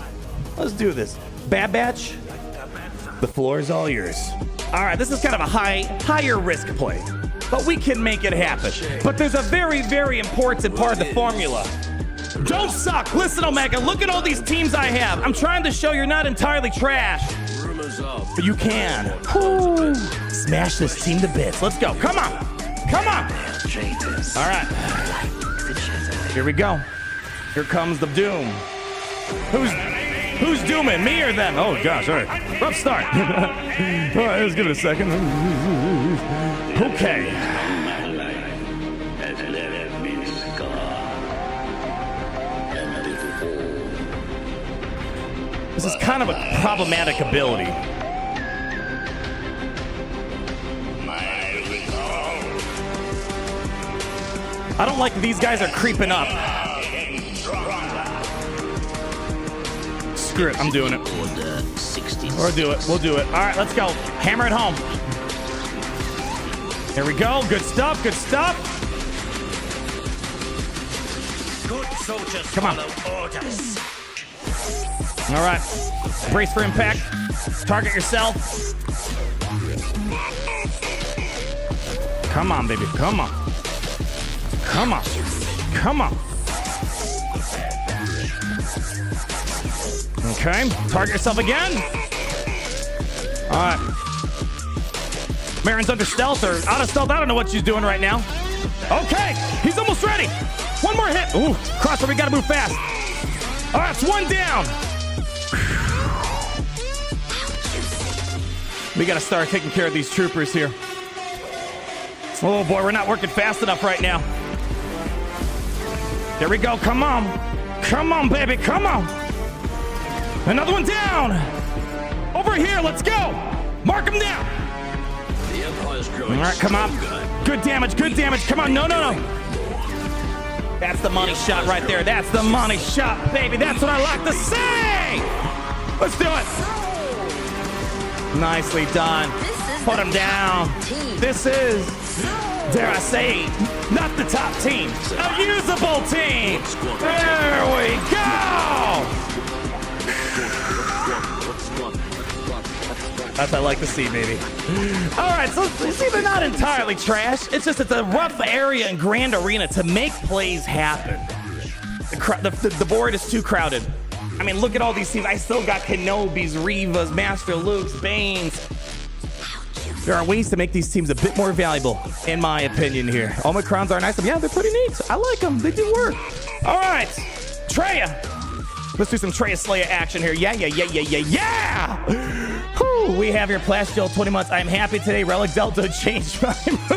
Let's do this. Bad Batch, the floor is all yours. All right, this is kind of a higher risk play, but we can make it happen. But there's a very, very important part of the formula. Don't suck. Listen, Omega, look at all these teams I have. I'm trying to show you're not entirely trash, but you can. Woo. Smash this team to bits. Let's go. Come on. Come on. All right. Here we go. Here comes the doom. Who's dooming, me or them? Oh gosh, all right. Rough start. All right, let's give it a second. Okay. This is kind of a problematic ability. I don't like these guys are creeping up. Screw it, I'm doing it. Or do it, we'll do it. All right, let's go. Hammer it home. There we go. Good stuff, good stuff. Good soldiers Come on. follow orders. All right, brace for impact. Target yourself. Come on, baby, come on. Come on, come on. Okay, target yourself again. All right. Marin's under stealth or out of stealth. I don't know what she's doing right now. Okay, he's almost ready. One more hit. Ooh, crosser, we gotta move fast. All right, it's one down. We gotta start taking care of these troopers here. Oh boy, we're not working fast enough right now. There we go, come on. Come on, baby, come on. Another one down. Over here, let's go. Mark him down. The Empire's All growing. right, come on. Good damage, good damage. Come on, no, no, no. That's the money shot right there. That's the money shot, baby. That's what I like to say. Let's do it. Nicely done. Put him down. This is, dare I say, not the top team. A usable team. There we go. That's what I like to see, baby. All right, so you see, they're not entirely trash. It's just it's a rough area and grand arena to make plays happen. The board is too crowded. I mean, look at all these teams. I still got Kenobis, Rivas, Master Lukes, Banes. There are ways to make these teams a bit more valuable, in my opinion here. Omicrons are nice. Yeah, they're pretty neat. I like them. They do work. All right, TRAYA. Let's do some TRAYA Slayer action here. Yeah, yeah, yeah, yeah, yeah, yeah. Whew, we have your Plasteel 20 months. I'm happy today. Relic Delta changed my move.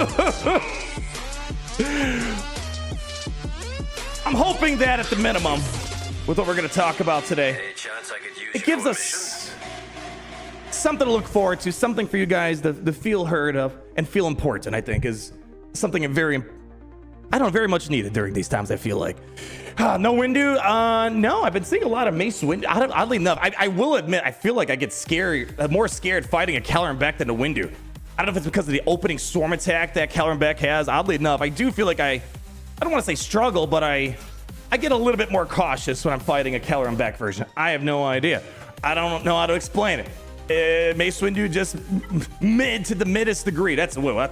I'm hoping that at the minimum, with what we're going to talk about today, it gives us something to look forward to, something for you guys to feel heard of and feel important, I think, is something very much needed during these times, I feel like. No Windu? No, I've been seeing a lot of Mace Windu. Oddly enough, I will admit, I feel like I get more scared fighting a KELLERAN Beck than a Windu. I don't know if it's because of the opening storm attack that KELLERAN Beck has. Oddly enough, I do feel like I don't want to say struggle, but I get a little bit more cautious when I'm fighting a KELLERAN Beck version. I have no idea. I don't know how to explain it. Mace Windu just mid to the middest degree. That's why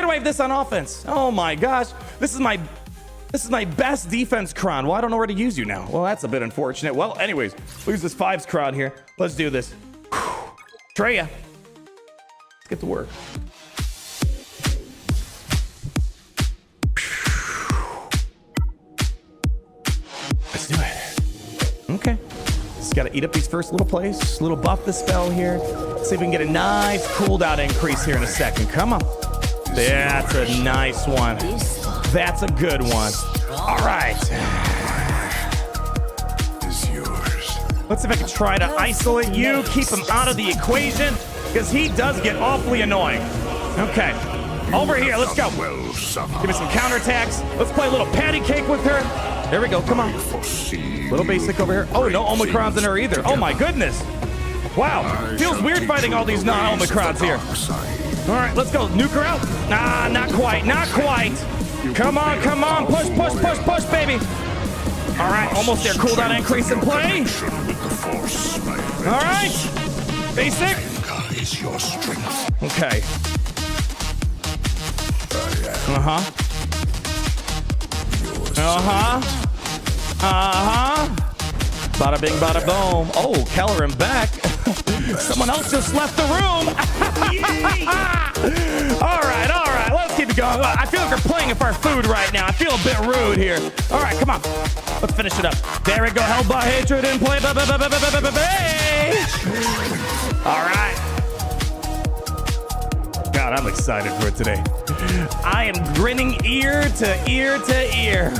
do I have this on offense? Oh my gosh, this is my best defense CRON. Well, I don't know where to use you now. Well, that's a bit unfortunate. Well, anyways, we'll use this 5's CRON here. Let's do this. TRAYA, let's get to work. Let's do it. Okay. Just gotta eat up these first little plays. Little buff the spell here. See if we can get a nice cooldown increase here in a second. Come on. That's a nice one. That's a good one. All right. Is yours. Let's see if I can try to isolate you, keep him out of the equation, because he does get awfully annoying. Okay. Over here, let's go. Give me some counterattacks. Let's play a little patty cake with her. There we go. Come on. Little basic over here. Oh, no Omicrons in her either. Oh, my goodness. Wow. Feels weird fighting all these non-Omicrons here. All right, let's go. Nuke her out. Nah, not quite. Not quite. Come on, come on. Push, push, push, push, baby. All right, almost there. Cooldown increase in play. All right. Basic. Okay. Uh-huh. Uh-huh. Uh-huh. Bada bing, bada boom. Oh, KELLERAN back. Someone else just left the room. All right, let's keep it going. I feel like we're playing for our food right now. I feel a bit rude here. All right, come on. Let's finish it up. There we go. Held by hatred and play. All right. God, I'm excited for it today. I am grinning ear to ear to ear.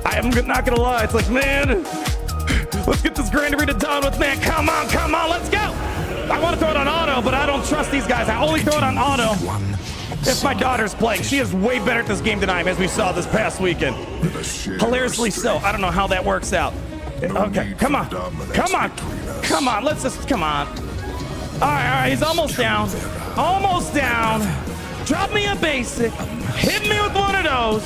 I am not gonna lie. It's like, man, let's get this grand arena done with, man. Come on, let's go. I want to throw it on auto, but I don't trust these guys. I only throw it on auto if my daughter's playing. She is way better at this game than I am, as we saw this past weekend. Hilariously so. I don't know how that works out. Okay, come on. Come on. Come on. Let's just, come on. All right. He's almost down. Almost down. Drop me a basic. Hit me with one of those.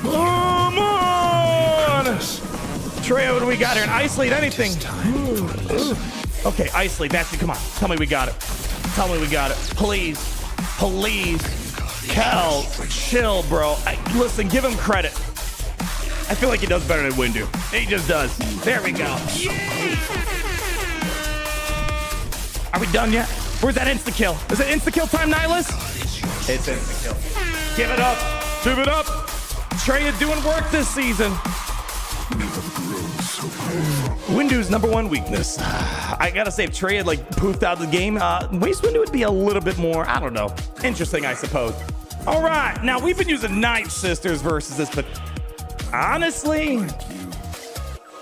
Come on. TRAYA, what do we got here? An ice lead, anything. Okay, ice lead. That's it. Come on. Tell me we got it. Tell me we got it. Please. Please. Kel, chill, bro. Listen, give him credit. I feel like he does better than Windu. He just does. There we go. Yay! Are we done yet? Where's that insta-kill? Is it insta-kill time, Nihilus? It's insta-kill. Give it up. Give it up. TRAYA doing work this season. Windu's #1 weakness. I gotta say, if TRAYA had like poofed out the game, Waste Windu would be a little bit more, I don't know, interesting, I suppose. All right, now we've been using Night Sisters versus this, but honestly,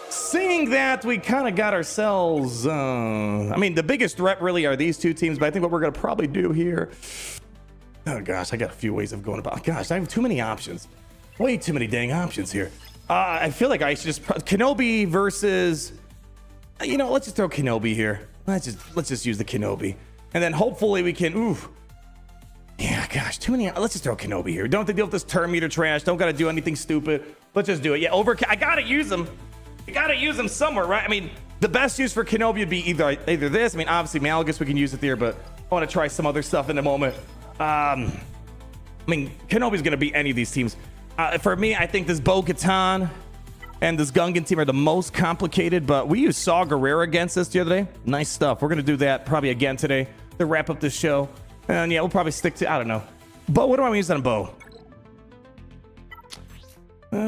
seeing that we kind of got ourselves, I mean, the biggest threat really are these two teams, but I think what we're gonna probably do here, oh gosh, I got a few ways of going about. Gosh, I have too many options. Way too many dang options here. I feel like I should just Kenobi versus, you know, let's just throw Kenobi here. Let's just use the Kenobi, and then hopefully we can. Ooh, yeah, gosh, too many. Let's just throw Kenobi here. Don't have to deal with this turn meter trash. Don't gotta do anything stupid. Let's just do it. Yeah, I gotta use them. You gotta use them somewhere, right? I mean, the best use for Kenobi would be either this. I mean, obviously Malicos we can use it there, but I want to try some other stuff in a moment. I mean, Kenobi's gonna beat any of these teams. For me, I think this Bo-Katan and this Gungan team are the most complicated, but we used Saw Gerrera against us the other day. Nice stuff. We're going to do that probably again today to wrap up this show. And yeah, we'll probably stick to, I don't know. Bo, what do I use on Bo? We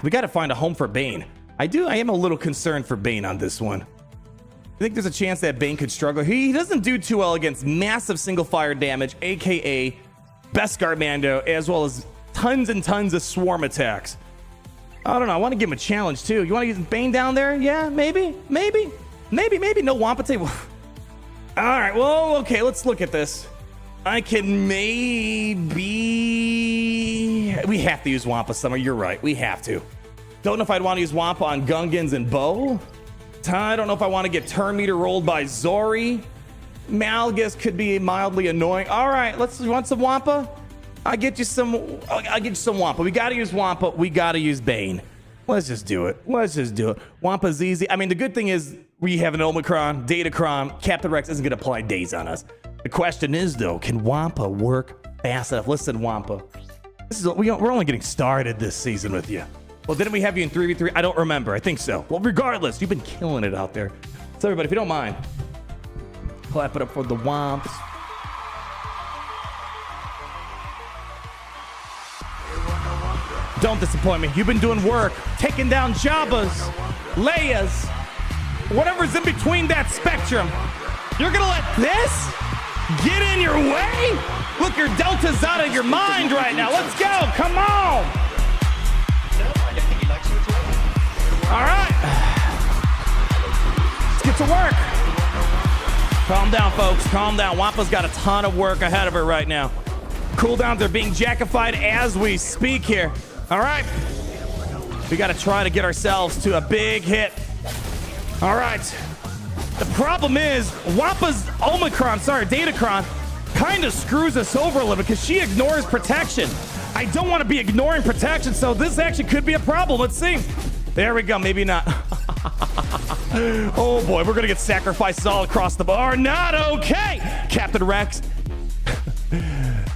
got to find a home for Bane. I am a little concerned for Bane on this one. I think there's a chance that Bane could struggle. He doesn't do too well against massive single fire damage, aka Beskar Mando, as well as tons and tons of swarm attacks. I don't know. I want to give him a challenge too. You want to use Bane down there? Yeah, maybe. No Wampa table. All right. Well, okay. Let's look at this. I can maybe. We have to use Wampa somewhere. You're right. We have to. Don't know if I'd want to use Wampa on Gungans and Bo. I don't know if I want to get turn meter rolled by Zori. Malgus could be mildly annoying. All right, you want some Wampa? I'll get you some Wampa. We got to use Wampa. We got to use Bane. Let's just do it. Wampa's easy. I mean, the good thing is we have an Omicron, Datacron. Captain Rex isn't going to apply days on us. The question is, though, can Wampa work fast enough? Listen, Wampa. We're only getting started this season with you. Well, didn't we have you in 3v3? I don't remember. I think so. Well, regardless, you've been killing it out there. So, everybody, if you don't mind, clap it up for the Wamps. Don't disappoint me. You've been doing work, taking down Jabbas, Leias, whatever's in between that spectrum. You're gonna let this get in your way? Look, your Delta's out of your mind right now. Let's go. Come on. All right. Let's get to work. Calm down, folks. Calm down. Wampa's got a ton of work ahead of her right now. Cooldowns are being jackified as we speak here. All right. We got to try to get ourselves to a big hit. All right. The problem is Wampa's Datacron kind of screws us over a little because she ignores protection. I don't want to be ignoring protection, so this actually could be a problem. Let's see. There we go. Maybe not. Oh boy, we're gonna get sacrifices all across the board. Not okay, Captain Rex.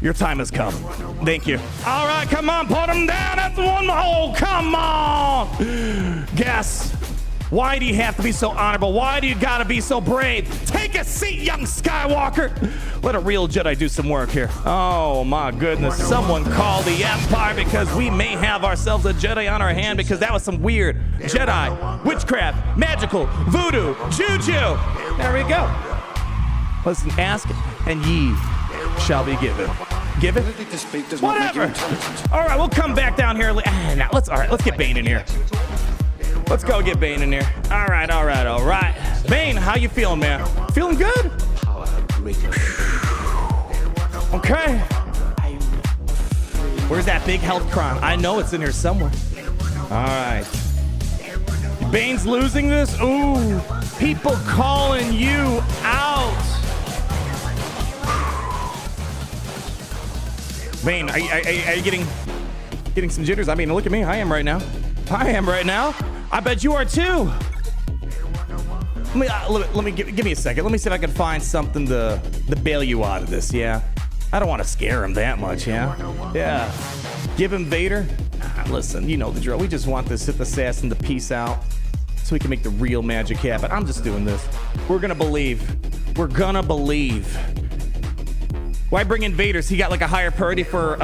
Your time has come. Thank you. All right, come on, put him down. That's one. Oh, come on. Guess. Why do you have to be so honorable? Why do you gotta be so brave? Take a seat, young Skywalker. Let a real Jedi do some work here. Oh my goodness. Someone call the Empire because we may have ourselves a Jedi on our hand because that was some weird Jedi, witchcraft, magical, voodoo, juju. There we go. Listen, ask and ye shall be given. Give it? Whatever. All right, we'll come back down here. Now, let's get Bane in here. Let's go get Bane in here. All right, all right, all right. Bane, how you feeling, man? Feeling good? Okay. Where's that big health CRON? I know it's in here somewhere. All right. Bane's losing this? Ooh, people calling you out. Bane, are you getting some jitters? I mean, look at me. I am right now. I am right now. I bet you are too. Let me give me a second. Let me see if I can find something to bail you out of this. Yeah, I don't want to scare him that much. Yeah, yeah. Give him Vader. Listen, you know the drill. We just want this Sith assassin to peace out, so we can make the real magic happen. I'm just doing this. We're gonna believe. We're gonna believe. Why bring in Vader's? He got like a higher priority for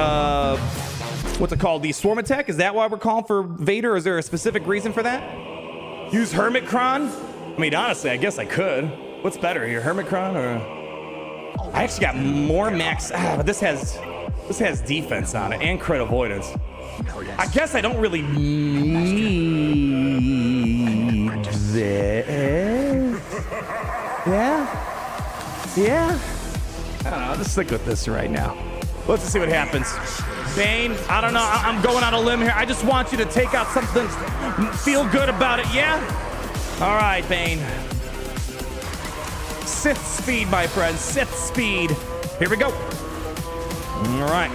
what's it called? The swarm attack? Is that why we're calling for Vader? Is there a specific reason for that? Use Hermit CRON? I mean, honestly, I guess I could. What's better here, Hermit CRON or? I actually got more max, but this has defense on it and crit avoidance. I guess I don't really need this. Yeah? Yeah? I don't know, I'll just stick with this right now. Let's just see what happens. Bane, I don't know, I'm going on a limb here. I just want you to take out something, feel good about it, yeah? All right, Bane. Sith speed, my friend, Sith speed. Here we go. All right.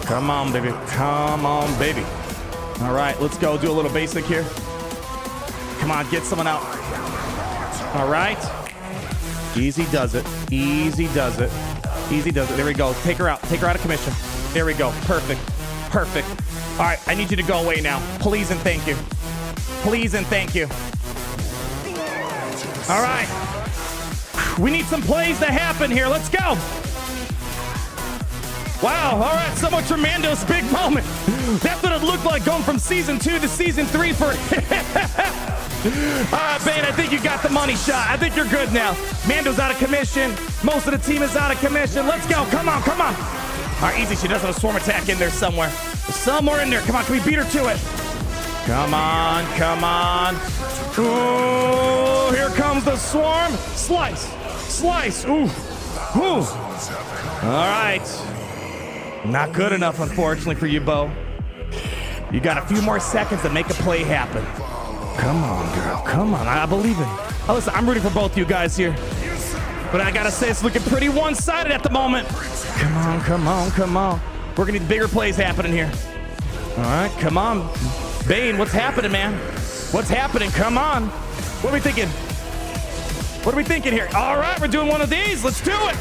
Come on, baby. Come on, baby. All right, let's go do a little basic here. Come on, get someone out. All right. Easy does it. Easy does it. Easy does it. There we go. Take her out. Take her out of commission. There we go. Perfect. Perfect. All right, I need you to go away now. Please and thank you. Please and thank you. All right. We need some plays to happen here. Let's go. Wow, all right, somewhat tremendous big moment. That's what it looked like going from season 2 to season 3 for... All right, Bane, I think you got the money shot. I think you're good now. Mando's out of commission. Most of the team is out of commission. Let's go, come on, come on. All right, easy, she does have a swarm attack in there somewhere. Somewhere in there, come on, can we beat her to it? Come on, come on. Ooh, here comes the swarm. Slice, slice, ooh, ooh. All right. Not good enough, unfortunately, for you, Bo. You got a few more seconds to make a play happen. Come on, girl. Come on. I believe in you. Oh, listen, I'm rooting for both you guys here. But I gotta say, it's looking pretty one-sided at the moment. Come on, come on, come on. We're gonna need bigger plays happening here. All right, come on. Bane, what's happening, man? What's happening? Come on. What are we thinking? What are we thinking here? All right, we're doing one of these. Let's do it.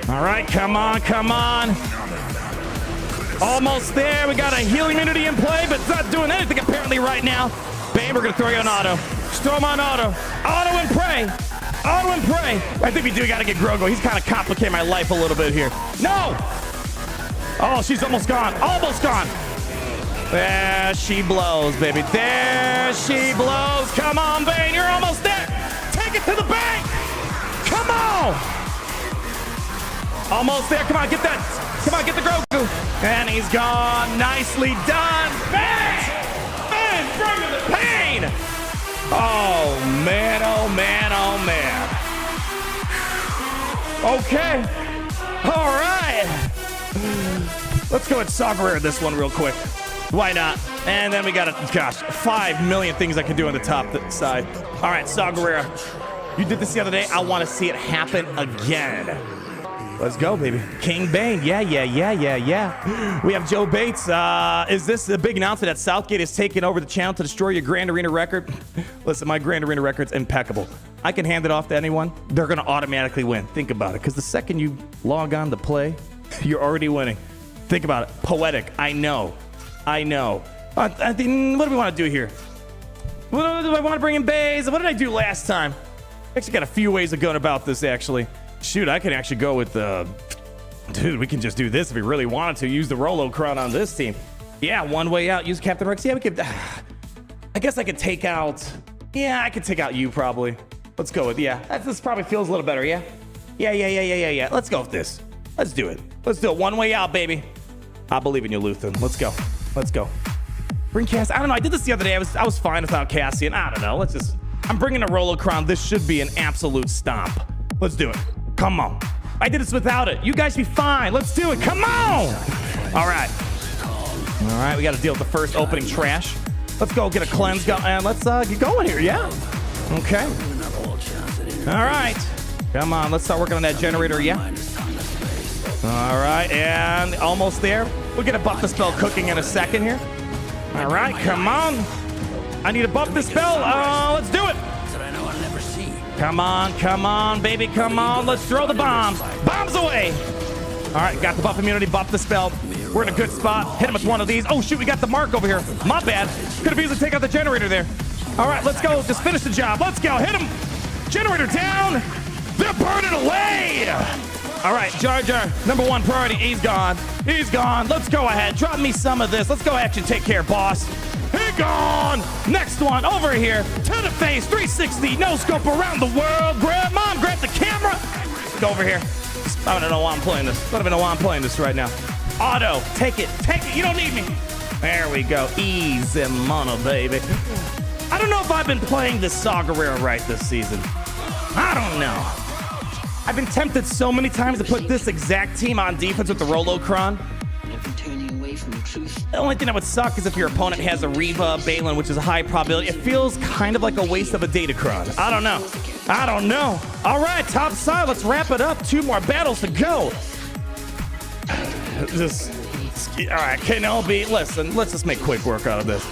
All right, come on, come on. Almost there. We got a healing immunity in play, but it's not doing anything apparently right now. Bane, we're gonna throw you on auto. Just throw him on auto. Auto and pray. Auto and pray. I think we do gotta get Grogu. He's kind of complicating my life a little bit here. No! Oh, she's almost gone. Almost gone. There she blows, baby. There she blows. Come on, Bane. You're almost there. Take it to the bank. Come on. Almost there. Come on, get that. Come on, get the Grogu. And he's gone. Nicely done. Bang! Bang! Bring her the pain. Oh, man. Oh, man. Oh, man. Okay. All right. Let's go and Saw Gerrera this one real quick. Why not? And then we got, gosh, 5 million things I can do on the top side. All right, Saw Gerrera. You did this the other day. I want to see it happen again. Let's go, baby. King Bane. Yeah. We have Joe Bates. Is this a big announcement that Southgate is taking over the channel to destroy your Grand Arena record? Listen, my Grand Arena record's impeccable. I can hand it off to anyone. They're going to automatically win. Think about it. Because the second you log on to play, you're already winning. Think about it. Poetic. I know. I think, what do we want to do here? Do I want to bring in Baze? What did I do last time? Actually got a few ways of going about this, actually. Shoot, I can actually go with dude, we can just do this if we really wanted to. Use the Rolo Crown on this team. Yeah, one way out. Use Captain Rex. Yeah, we could. I guess I could take out. Yeah, I could take out you probably. Let's go with, yeah. This probably feels a little better, yeah? Yeah. Let's go with this. Let's do it. Let's do it. One way out, baby. I believe in you, Luthen. Let's go. Let's go. Bring Cassian. I don't know. I did this the other day. I was fine without Cassian. I don't know. Let's just. I'm bringing a Rolocron. This should be an absolute stomp. Let's do it. Come on. I did this without it. You guys be fine. Let's do it. Come on. All right. All right. We got to deal with the first opening trash. Let's go get a cleanse go and let's get going here. Yeah. Okay. All right. Come on. Let's start working on that generator. Yeah. All right. And almost there. We'll get a buff the spell cooking in a second here. All right. Come on. I need to buff the spell. Let's do it. Come on, baby, come on. Let's throw the bombs. Bombs away. All right, got the buff immunity, buff the spell. We're in a good spot. Hit him with one of these. Oh, shoot, we got the mark over here. My bad. Could have easily taken out the generator there. All right, let's go. Just finish the job. Let's go. Hit him. Generator down. They're burning away. All right, Jar Jar, number one priority. He's gone. He's gone. Let's go ahead. Drop me some of this. Let's go ahead and take care, boss. He gone. Next one over here to the face. 360 no scope around the world. Grab the camera. Go over here. I don't know why I'm playing this. I don't even know why I'm playing this right now. Auto, take it. You don't need me. There we go. Easy mono, baby. I don't know if I've been playing this Sagarera right this season. I don't know. I've been tempted so many times to put this exact team on defense with the Rolocron. The only thing that would suck is if your opponent has a Reva, Balin, which is a high probability. It feels kind of like a waste of a Datacron. I don't know. All right, top side. Let's wrap it up. 2 more battles to go. All right, Kenobi. Listen, let's just make quick work out of this.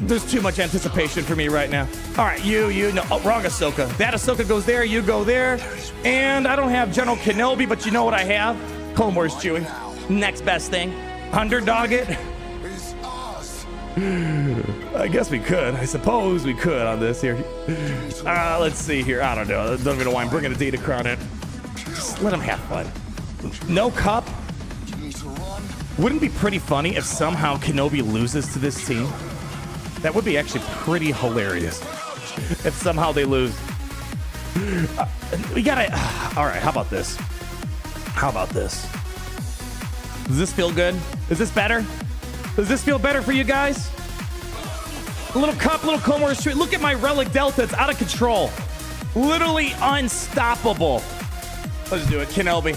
There's too much anticipation for me right now. All right, you. No, oh, wrong Ahsoka. That Ahsoka goes there. You go there. And I don't have General Kenobi, but you know what I have? Clone Wars Chewie. Next best thing. Underdog it. I guess we could. I suppose we could on this here. Let's see here. I don't know. I don't even know why I'm bringing a Datacron in. Just let him have fun. No cup. Wouldn't it be pretty funny if somehow Kenobi loses to this team? That would be actually pretty hilarious. If somehow they lose. We gotta... All right, how about this? Does this feel good? Is this better? Does this feel better for you guys? A little cup, little Clone Wars Street. Look at my Relic Delta. It's out of control. Literally unstoppable. Let's do it, Kenobi.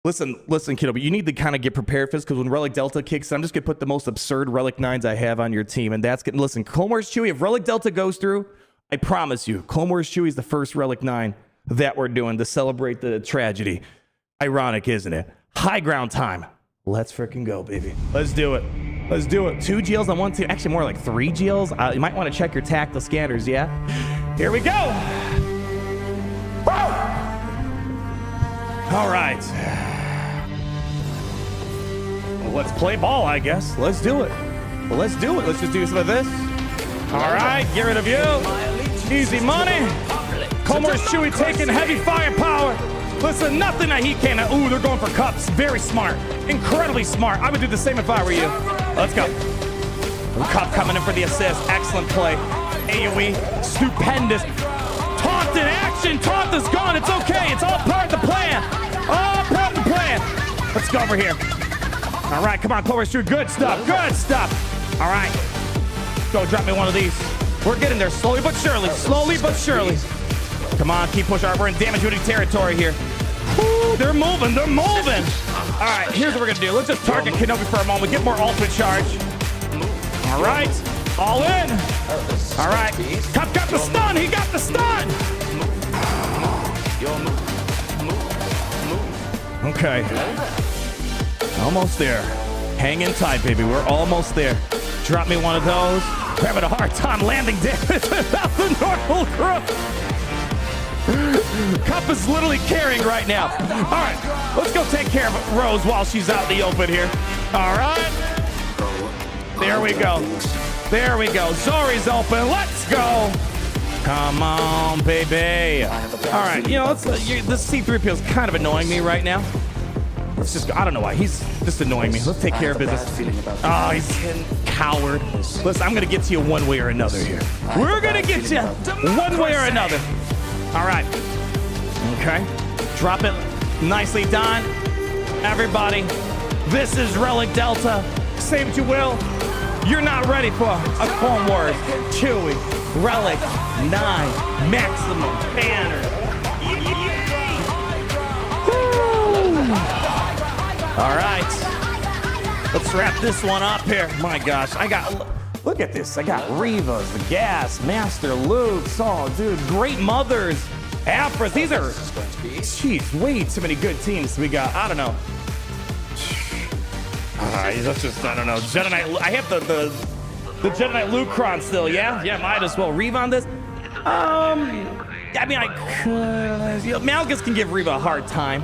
Listen, Kenobi. You need to kind of get prepared for this because when Relic Delta kicks in, I'm just going to put the most absurd Relic 9s I have on your team. And that's getting... Listen, Clone Wars Chewie, if Relic Delta goes through, I promise you, Clone Wars Chewie is the first Relic 9 that we're doing to celebrate the tragedy. Ironic, isn't it? High ground time. Let's freaking go, baby. Let's do it. 2 GLs on 1 team. Actually, more like 3 GLs. You might want to check your tactile scanners, yeah? Here we go. Woo! All right. Well, let's play ball, I guess. Let's do it. Let's just do some of this. All right, get rid of you. Easy money. Clone Wars Chewie taking heavy firepower. Listen, nothing that he can't... Ooh, they're going for cups. Very smart. Incredibly smart. I would do the same if I were you. Let's go. Cup coming in for the assist. Excellent play. AoE. Stupendous. Taunt in action. Taunt is gone. It's okay. It's all part of the plan. All part of the plan. Let's go over here. All right, come on, Clone Wars. Good stuff. All right. Go, drop me one of these. We're getting there slowly but surely. Come on, keep pushing. We're in damage unity territory here. Ooh, they're moving. All right, here's what we're gonna do. Let's just target Kenobi for a moment. Get more ultimate charge. All right, all in. All right, Cup got the stun. He got the stun. Okay, almost there. Hang in tight, baby. We're almost there. Drop me one of those. We're having a hard time landing damage without the normal growth. Cup is literally carrying right now. All right, let's go take care of Rose while she's out in the open here. All right. There we go. Zori's open. Let's go. Come on, baby. All right, you know, this C3PO is kind of annoying me right now. Let's just, I don't know why. He's just annoying me. Let's take care of business. Oh, he's a coward. Listen, I'm going to get to you one way or another here. We're going to get you one way or another. All right. Okay. Drop it. Nicely done. Everybody, this is Relic Delta. Say what you will. You're not ready for a Clone Wars, Chewie, Relic, 9, Maximum, Banner. All right, let's wrap this one up here. My gosh, look at this. I got Rivas, the Gas, Master Luke's. Oh, dude, great mothers, Afras. These are, jeez, way too many good teams we got. I don't know. That's just, I don't know. Jedi Knight, I have the Jedi Knight Luke Cron still, yeah? Yeah, might as well. Reva on this? I mean, I could. You know, Malgus can give Reva a hard time.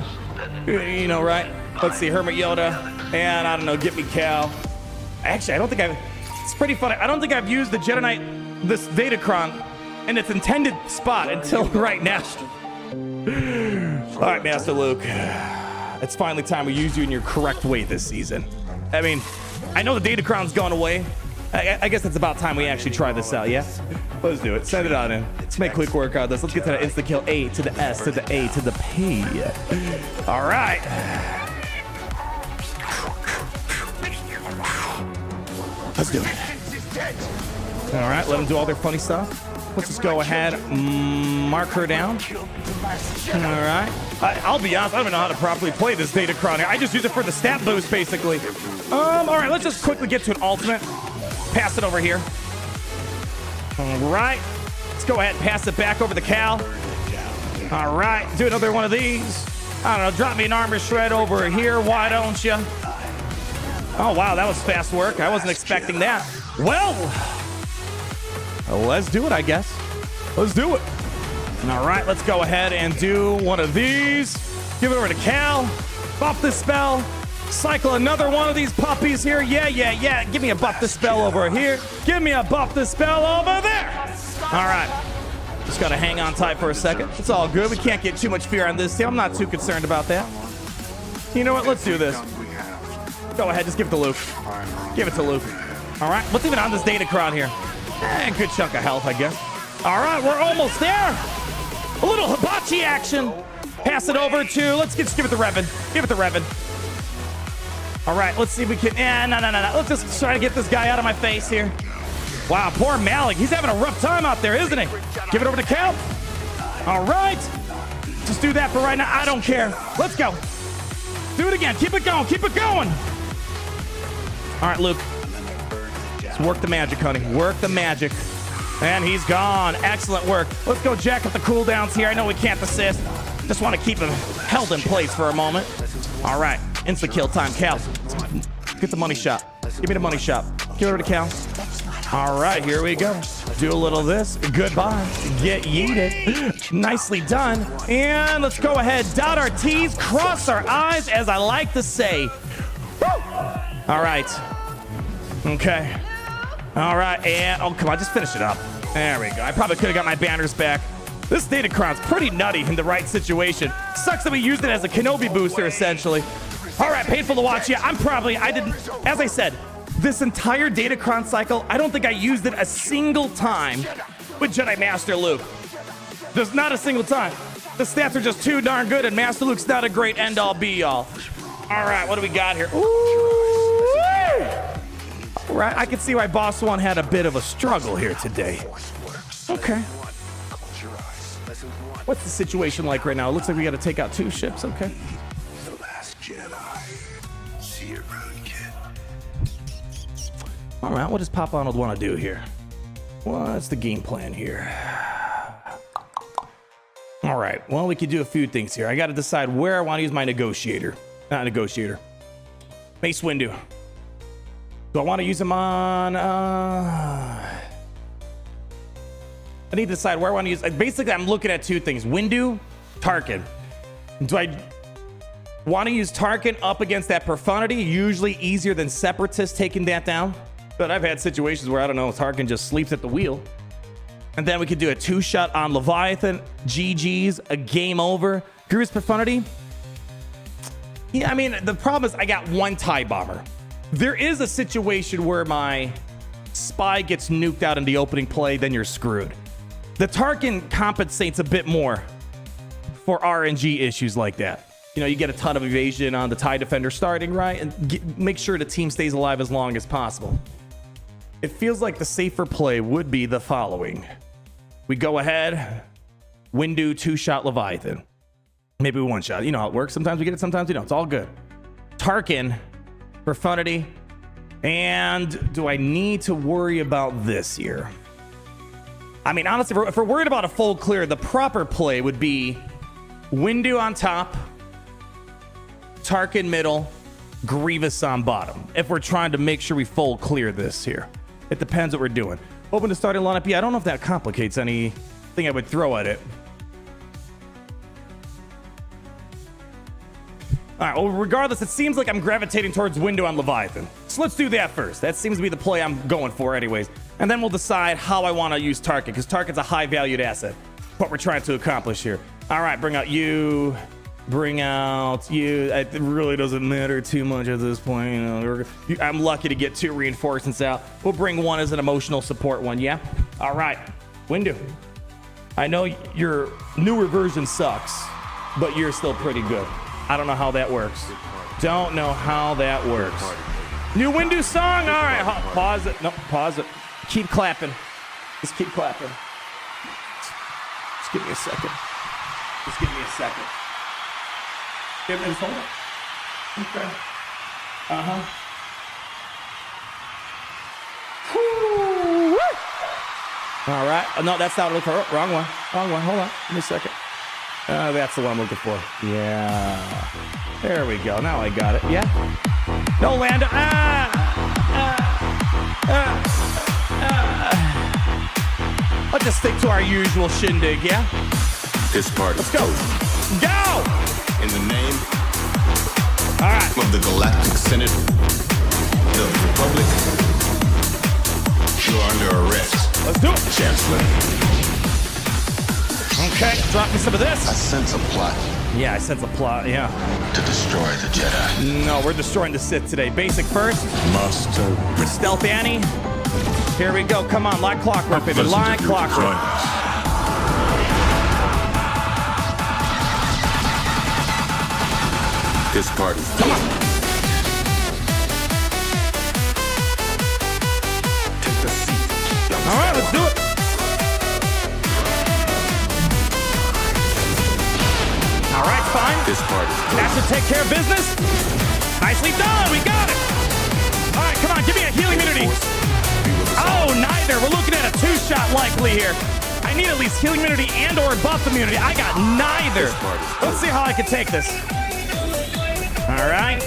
You know, right? Let's see, Hermit Yoda. And I don't know, get me Cal. Actually, I don't think it's pretty funny. I don't think I've used the Jedi Knight, this Datacron, in its intended spot until right now. All right, Master Luke. It's finally time we use you in your correct way this season. I mean, I know the Datacron's gone away. I guess it's about time we actually try this out, yeah? Let's do it. Send it on in. Let's make quick work out of this. Let's get to that insta-kill. A to the S to the A to the P. All right. Let's do it. All right, let them do all their funny stuff. Let's just go ahead, mark her down. All right. I'll be honest, I don't know how to properly play this Datacron here. I just use it for the stat boost, basically. All right, let's just quickly get to an ultimate. Pass it over here. All right. Let's go ahead and pass it back over the Cal. All right, do another one of these. I don't know, drop me an armor shred over here. Why don't you? Oh, wow, that was fast work. I wasn't expecting that. Well, let's do it, I guess. Let's do it. All right, let's go ahead and do one of these. Give it over to Cal. Buff the spell. Cycle another one of these puppies here. Yeah. Give me a buff the spell over here. Give me a buff the spell over there. All right. Just got to hang on tight for a second. It's all good. We can't get too much fear on this team. I'm not too concerned about that. You know what? Let's do this. Go ahead. Just give it to Luke. Give it to Luke. All right. What's even on this Datacron here? Good chunk of health, I guess. All right. We're almost there. A little hibachi action. Pass it over to, let's give it to Revan. Give it to Revan. All right, let's see if we can, no. Let's just try to get this guy out of my face here. Wow, poor Malik. He's having a rough time out there, isn't he? Give it over to Cal. All right. Just do that for right now. I don't care. Let's go. Do it again. Keep it going. Keep it going. All right, Luke. Let's work the magic, honey. Work the magic. And he's gone. Excellent work. Let's go jack up the cooldowns here. I know we can't assist. Just want to keep him held in place for a moment. All right. Insta-kill time, Cal. Get the money shot. Give me the money shot. Give it over to Cal. All right, here we go. Do a little of this. Goodbye. Get yeeted. Nicely done. And let's go ahead. Dot our T's, cross our I's, as I like to say. Woo! All right. Okay. All right, and oh, come on, just finish it up. There we go. I probably could have got my banners back. This Datacron's pretty nutty in the right situation. Sucks that we used it as a Kenobi booster, essentially. All right, painful to watch. Yeah, I didn't, as I said, this entire Datacron cycle, I don't think I used it a single time with Jedi Master Luke. There's not a single time. The stats are just too darn good, and Master Luke's not a great end-all, be-all. All right, what do we got here? Ooh! All right, I can see why Boss One had a bit of a struggle here today. Okay. What's the situation like right now? It looks like we got to take out 2 ships. Okay. The Last Jedi. CERE kid. All right, what does Pop Arnold want to do here? What's the game plan here? All right, well, we could do a few things here. I got to decide where I want to use my negotiator. Not negotiator. Mace Windu. Do I want to use him on... I need to decide where I want to use. Basically, I'm looking at 2 things. Windu, Tarkin. Do I want to use Tarkin up against that Profundity? Usually easier than Separatists taking that down. But I've had situations where, I don't know, Tarkin just sleeps at the wheel. And then we could do a 2-shot on Leviathan. GG's, a game over. Grievous Profundity. Yeah, I mean, the problem is I got 1 TIE bomber. There is a situation where my spy gets nuked out in the opening play, then you're screwed. The Tarkin compensates a bit more for RNG issues like that. You know, you get a ton of evasion on the TIE Defender starting, right? And make sure the team stays alive as long as possible. it feels like the safer play would be the following. We go ahead, Windu 2-shot Leviathan. Maybe 1-shot. You know how it works. Sometimes we get it, sometimes we don't. It's all good. Tarkin, Profundity. And do I need to worry about this here? I mean, honestly, if we're worried about a full clear, the proper play would be Windu on top, Tarkin middle, Grievous on bottom. If we're trying to make sure we full clear this here. It depends what we're doing. Open the starting lineup. Yeah, I don't know if that complicates anything I would throw at it. All right, well, regardless, it seems like I'm gravitating towards Windu on Leviathan. So let's do that first. That seems to be the play I'm going for anyways. And then we'll decide how I want to use Tarkin, because Tarkin's a high-valued asset. What we're trying to accomplish here. All right, bring out you. Bring out you. It really doesn't matter too much at this point. You know, I'm lucky to get 2 reinforcements out. We'll bring 1 as an emotional support one, yeah? All right, Windu. I know your newer version sucks, but you're still pretty good. I don't know how that works. Don't know how that works. New Windu song? All right, pause it. No, pause it. Keep clapping. Just keep clapping. Just give me a second. Just give me a second. Give me, just hold it. Okay. Uh-huh. Woo! All right. Oh, no, that's not what I'm looking for. Wrong one. Wrong one. Hold on. Give me a second. That's the one I'm looking for. Yeah. There we go. Now I got it. Yeah. No, Lando. Let's just stick to our usual shindig, yeah? This party. Let's go. Go! In the name All right. of the Galactic Senate, the Republic, you're under arrest. Let's do it. Chancellor. Okay, drop me some of I this. sense a plot Yeah, I sense a plot, yeah. to destroy the Jedi. No, we're destroying the Sith today. Basic first. Master. Stealth Annie. Here we go. Come on, like clockwork, baby. Like clockwork. This party. Come on. Take a seat. All right, let's do it. All right, fine. This party. That should take care of business. Nicely done. We got it. All right, come on. Give me a healing immunity. Oh, neither. We're looking at a 2-shot likely here. I need at least healing immunity and or buff immunity. I got neither. Let's see how I can take this. All right.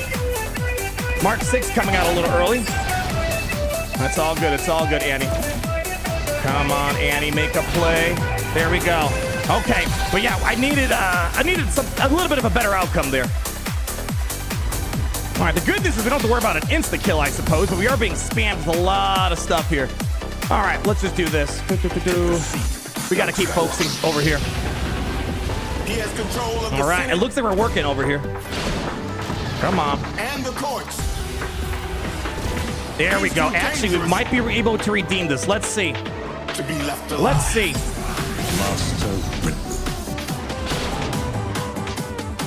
Mark 6 coming out a little early. That's all good. It's all good, Annie. Come on, Annie. Make a play. There we go. Okay, but yeah, I needed a little bit of a better outcome there. All right, the good news is we don't have to worry about an insta-kill, I suppose, but we are being spammed with a lot of stuff here. All right, let's just do this. We got to keep focusing over here. He has control of All right, it looks like we're working over here. Come on. and the courts. There we go. Actually, we might be able to redeem this. Let's see. To be left alive. Let's see. Master.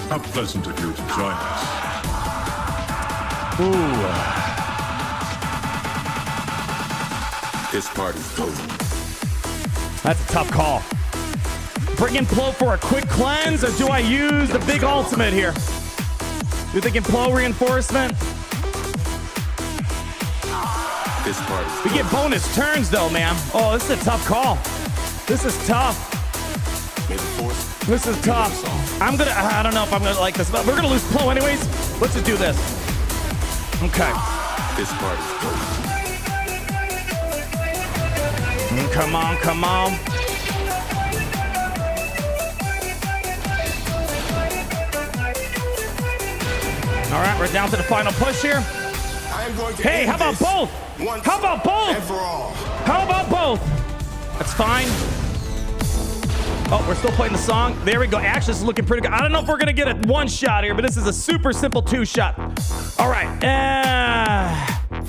How pleasant of you to join us. Ooh. This party's over. That's a tough call. Bring in Plo for a quick cleanse, or do I use the big ultimate here? You thinking Plo reinforcement? This party's We get bonus turns though, man. Oh, this is a tough call. This is tough. May the force. This is tough. I don't know if I'm gonna like this, but we're gonna lose Plo anyways. Let's just do this. Okay. This party's over. Come on, come on. All right, we're down to the final push here. I am going to Hey, end how about this both? once How about both? and for all. How about both? That's fine. Oh, we're still playing the song. There we go. Actually, this is looking pretty good. I don't know if we're going to get a 1-shot here, but this is a super simple 2-shot. All right.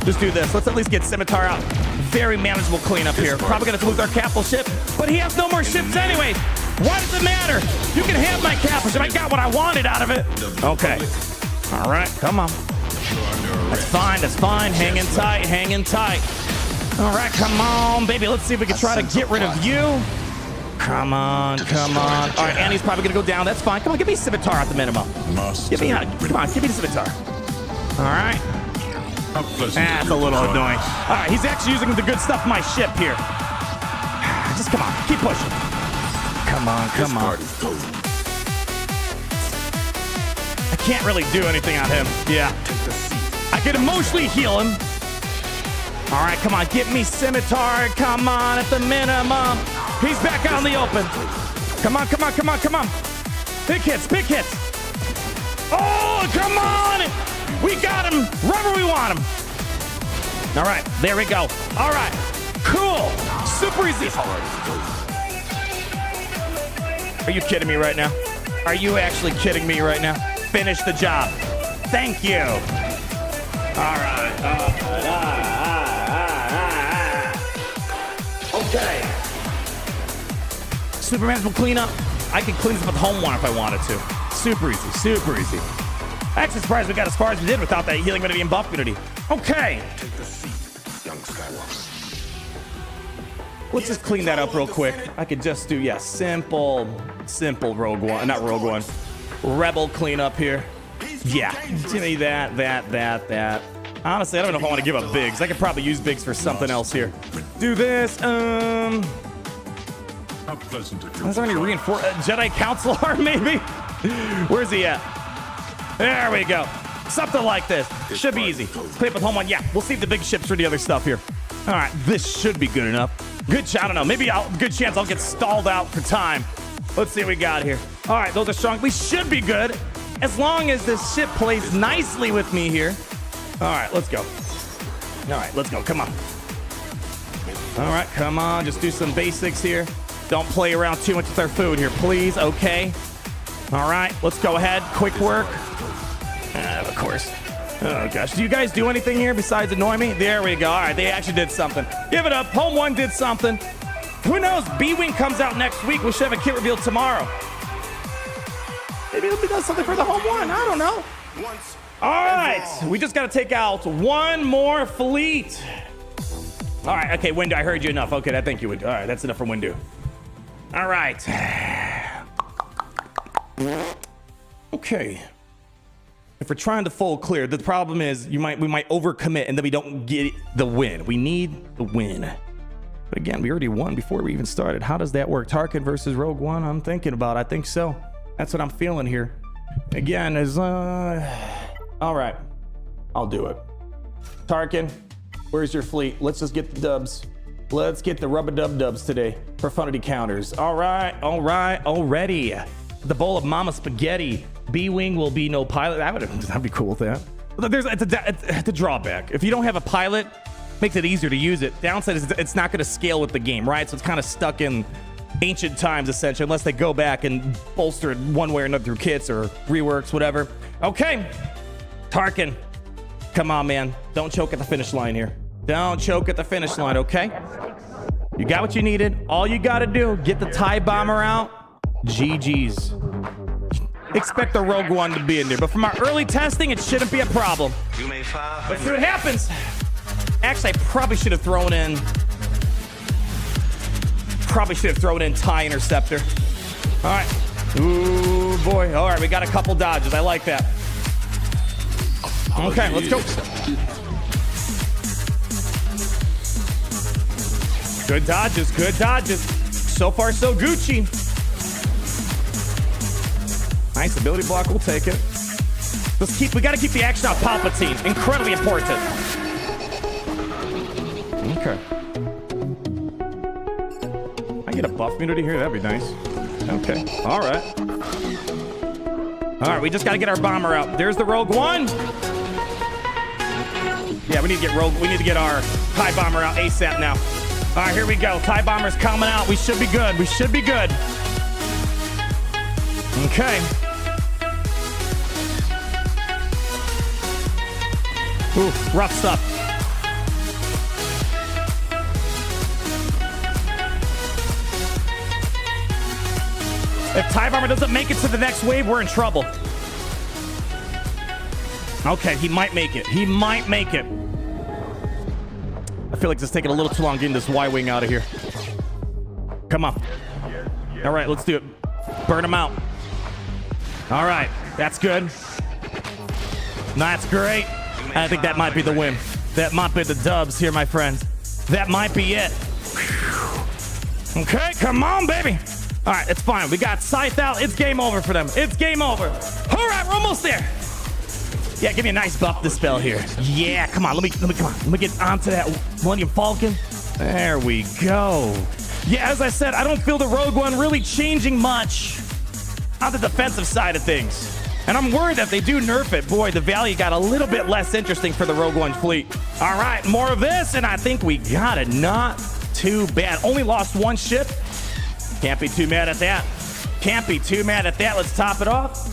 Just do this. Let's at least get Scimitar out. Very manageable cleanup here. Probably going to lose our capital ship, but he has no more ships anyways. Why does it matter? You can have my capital ship. I got what I wanted out of it. Okay. All right. Come on. That's fine. That's fine. Hanging tight. Hanging tight. All right, come on, baby. Let's see if we can try to get rid of you. Come on, come on. All right, Annie's probably gonna go down. That's fine. Come on, give me Scimitar at the minimum. Give me, come on, give me the Scimitar. All right. That's a little annoying. All right, he's actually using the good stuff in my ship here. Just come on, keep pushing. Come on, come on. I can't really do anything on him. Yeah. I can emotionally heal him. All right, come on, get me Scimitar. Come on, at the minimum. He's back out in the open. Come on, come on, come on, come on. Big hits, big hits. Oh, come on. We got him right where we want him. All right, there we go. All right, cool. Super easy. Are you kidding me right now? Are you actually kidding me right now? Finish the job. Thank you. All right. Okay. Superman's will clean up. I can clean this up with home one if I wanted to. Super easy, super easy. Actually surprised we got as far as we did without that healing immunity and buff immunity. Okay. Take the seat, young Skywalker. Let's just clean that up real quick. I could just do, yeah, simple Rogue One, not Rogue One. Rebel cleanup here. Yeah, give me that. Honestly, I don't know if I want to give up Biggs. I could probably use Biggs for something else here. Do this, How pleasant of you is to there any join reinforce Jedi Counselor, maybe? Where's he at? There we go. Something like this. Should be easy. Clean up with home one. Yeah, we'll see if the big ships for the other stuff here. All right, this should be good enough. Good shot. I don't know. Maybe good chance I'll get stalled out for time. Let's see what we got here. All right, those are strong. We should be good as long as this ship plays nicely with me here. All right, let's go. All right, let's go. Come on. All right, come on. Just do some basics here. Don't play around too much with our food here, please. Okay. All right, let's go ahead. Quick work. Of course. Oh, gosh. Do you guys do anything here besides annoy me? There we go. All right, they actually did something. Give it up. Home one did something. Who knows? B-Wing comes out next week. We should have a kit reveal tomorrow. Maybe it'll be done something for the home one. I don't know. All right. We just got to take out one more fleet. All right. Okay, Windu, I heard you enough. Okay, I think you would. All right, that's enough for Windu. All right. Okay. If we're trying to full clear, the problem is we might overcommit and then we don't get the win. We need the win. But again, we already won before we even started. How does that work? Tarkin versus Rogue One? I'm thinking about it. I think so. That's what I'm feeling here. Again, is all right. I'll do it. Tarkin, where's your fleet? Let's just get the dubs. Let's get the rub-a-dub-dubs today. Profundity counters. All right, already. The bowl of mama spaghetti. B-Wing will be no pilot. That'd be cool with that. It's a drawback. If you don't have a pilot, makes it easier to use it. Downside is it's not going to scale with the game, right? So it's kind of stuck in ancient times, essentially, unless they go back and bolster it one way or another through kits or reworks, whatever. Okay. Tarkin. Come on, man. Don't choke at the finish line here. Don't choke at the finish line, okay? You got what you needed. All you got to do, get the TIE bomber out. GG's. Expect the Rogue One to be in there, but from our early testing, it shouldn't be a problem. Let's see what happens. Actually, I probably should have thrown in TIE Interceptor. All right. Ooh, boy. All right, we got a couple dodges. I like that. Okay, let's go. Good dodges, good dodges. So far, so Gucci. Nice ability block, we'll take it. We gotta keep the action off Palpatine. Incredibly important. Okay. I get a buff immunity here, that'd be nice. Okay, all right. All right, we just gotta get our bomber out. There's the Rogue One. Yeah, we need to get our TIE bomber out ASAP now. All right, here we go. TIE bomber's coming out. We should be good. We should be good. Okay. Ooh, rough stuff. If TIE bomber doesn't make it to the next wave, we're in trouble. Okay, he might make it. He might make it. feel like it's taking a little too long getting this Y-Wing out of here. Come on. All right, let's do it. Burn him out. All right, that's good. That's great. I think that might be the win. That might be the dubs here, my friends. That might be it. Okay, come on, baby. All right, it's fine. We got Scythe out. It's game over for them. It's game over. All right, we're almost there. Yeah, give me a nice buff dispel here. Yeah, come on. Let me get onto that Millennium Falcon. There we go. Yeah, as I said, I don't feel the Rogue One really changing much on the defensive side of things. And I'm worried that they do nerf it. Boy, the value got a little bit less interesting for the Rogue One fleet. All right, more of this, and I think we got it. Not too bad. Only lost one ship. Can't be too mad at that. Can't be too mad at that. Let's top it off.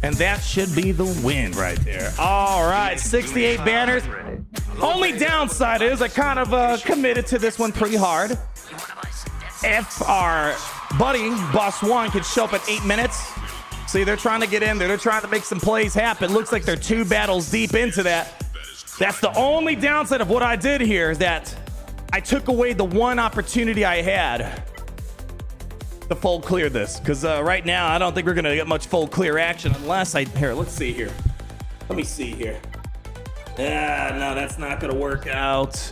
And that should be the win right there. All right, 68 banners. Only downside is I kind of committed to this one pretty hard. If our buddy, Boss One, could show up at 8 minutes. See, they're trying to get in there. They're trying to make some plays happen. Looks like they're 2 battles deep into that. That's the only downside of what I did here, is that I took away the one opportunity I had to full clear this. Because right now, I don't think we're going to get much full clear action unless here, let's see here. Let me see here. No, that's not going to work out.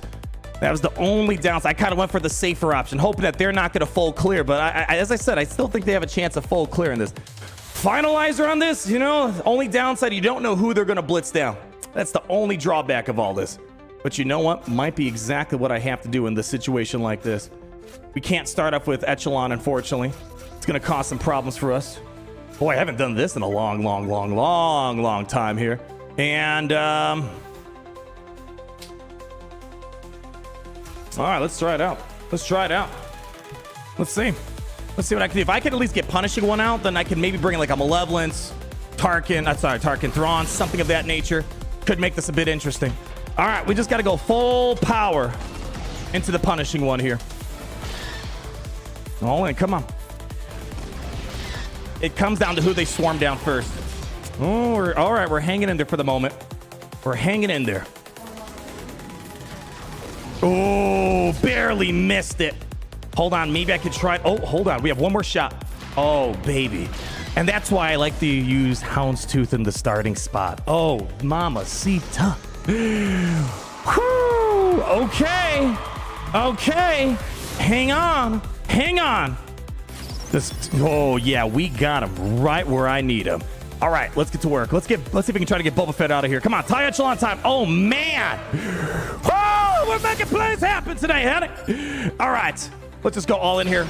That was the only downside. I kind of went for the safer option, hoping that they're not going to full clear. But as I said, I still think they have a chance of full clear in this. Finalizer on this, you know, only downside, you don't know who they're going to blitz down. That's the only drawback of all this. But you know what? Might be exactly what I have to do in this situation like this. We can't start off with Echelon, unfortunately. It's going to cause some problems for us. Boy, I haven't done this in a long time here. And, all right, let's try it out. Let's try it out. Let's see. Let's see what I can do. If I can at least get Punishing One out, then I can maybe bring like a Malevolence, Tarkin, Thrawn, something of that nature. Could make this a bit interesting. All right, we just got to go full power into the Punishing One here. Oh, and come on. It comes down to who they swarm down first. Oh, all right, we're hanging in there for the moment. We're hanging in there. Oh, barely missed it. Hold on, maybe I could try it. Oh, hold on, we have one more shot. Oh, baby. And that's why I like to use Houndstooth in the starting spot. Oh, mamacita. Whew, okay. Okay, hang on. Hang on. Oh, yeah, we got him right where I need him. All right, let's get to work. Let's see if we can try to get Boba Fett out of here. Come on, tie Echelon time. Oh, man. Oh, we're making plays happen today, honey. All right, let's just go all in here.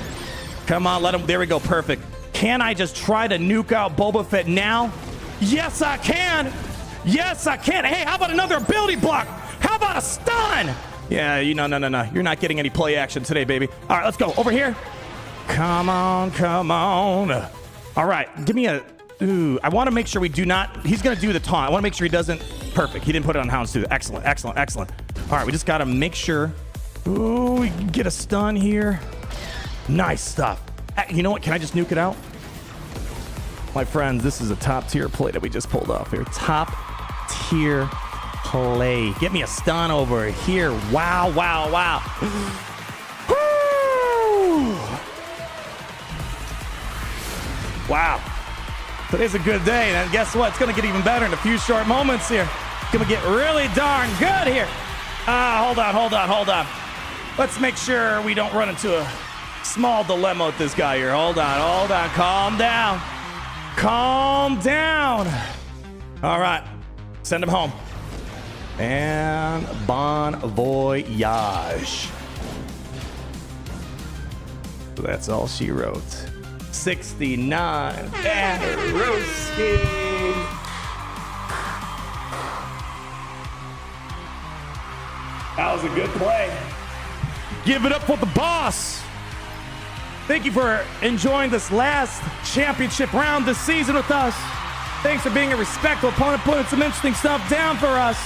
Come on, let him. There we go, perfect. Can I just try to nuke out Boba Fett now? Yes, I can. Yes, I can. Hey, how about another ability block? How about a stun? Yeah, no. You're not getting any play action today, baby. All right, let's go. Over here. Come on, come on. All right, give me a... Ooh, I want to make sure we do not... He's going to do the taunt. I want to make sure he doesn't... Perfect. He didn't put it on Houndstooth. Excellent, excellent, excellent. All right, we just got to make sure... Ooh, we can get a stun here. Nice stuff. You know what? Can I just nuke it out? My friends, this is a top-tier play that we just pulled off here. Top-tier play. Get me a stun over here. Wow, wow, wow. Woo! Wow. Today's a good day, and guess what? It's going to get even better in a few short moments here. It's going to get really darn good here. Hold on. Let's make sure we don't run into a small dilemma with this guy here. Hold on. Calm down. Calm down. All right. Send him home. And bon voyage. That's all she wrote. 69 Bannerowski. That was a good play. Give it up for the boss. Thank you for enjoying this last championship round this season with us. Thanks for being a respectful opponent, putting some interesting stuff down for us.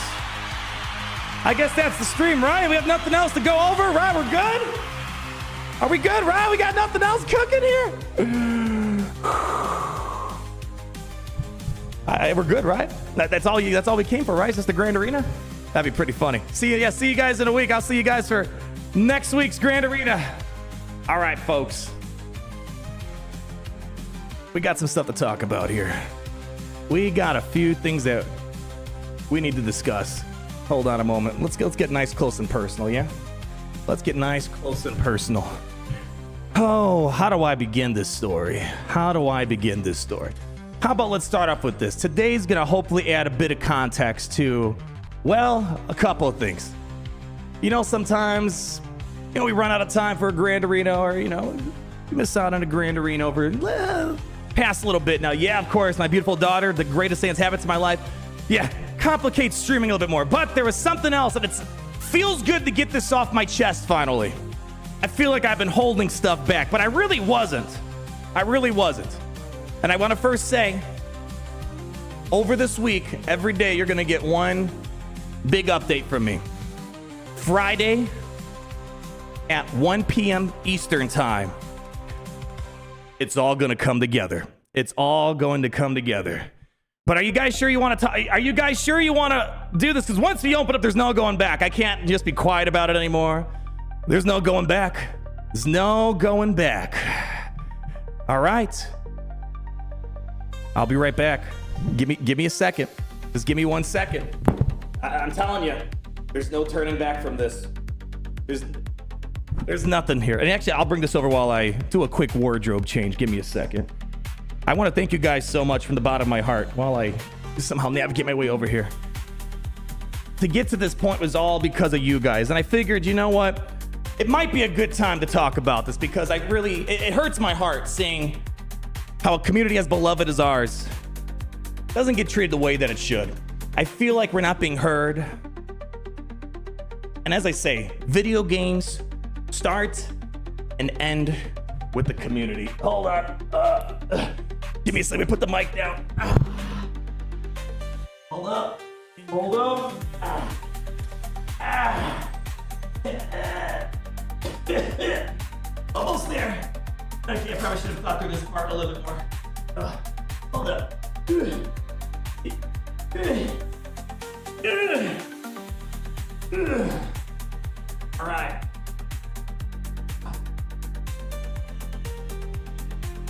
I guess that's the stream, right? We have nothing else to go over, right? We're good? Are we good, right? We got nothing else cooking here? We're good, right? That's all we came for, right? It's just the Grand Arena? That'd be pretty funny. See you guys in a week. I'll see you guys for next week's Grand Arena. All right, folks. We got some stuff to talk about here. We got a few things that we need to discuss. Hold on a moment. Let's get nice, close, and personal, yeah? Let's get nice, close, and personal. Oh, how do I begin this story? How about let's start off with this. Today's gonna hopefully add a bit of context to, well, a couple of things. You know, sometimes, we run out of time for a Grand Arena, or, we miss out on a Grand Arena over past a little bit. Now, yeah, of course, my beautiful daughter, the greatest thing that's happened to my life, complicates streaming a little bit more. But there was something else, and it feels good to get this off my chest finally. I feel like I've been holding stuff back, but I really wasn't. And I want to first say, over this week, every day you're going to get one big update from me. Friday at 1 p.m. Eastern time. It's all going to come together. But are you guys sure you want to talk? Are you guys sure you want to do this? Because once we open up, there's no going back. I can't just be quiet about it anymore. There's no going back. All right. I'll be right back. Give me a second. Just give me 1 second. I'm telling you, there's no turning back from this. There's nothing here. And actually, I'll bring this over while I do a quick wardrobe change. Give me a second. I want to thank you guys so much from the bottom of my heart while I somehow navigate my way over here. To get to this point was all because of you guys. And I figured, you know what? It might be a good time to talk about this because it hurts my heart seeing how a community as beloved as ours doesn't get treated the way that it should. I feel like we're not being heard. And as I say, video games start and end with the community. Hold on. Give me a second. Put the mic down. Hold up. Almost there. Okay, I probably should have thought through this part a little bit more. Hold up. All right.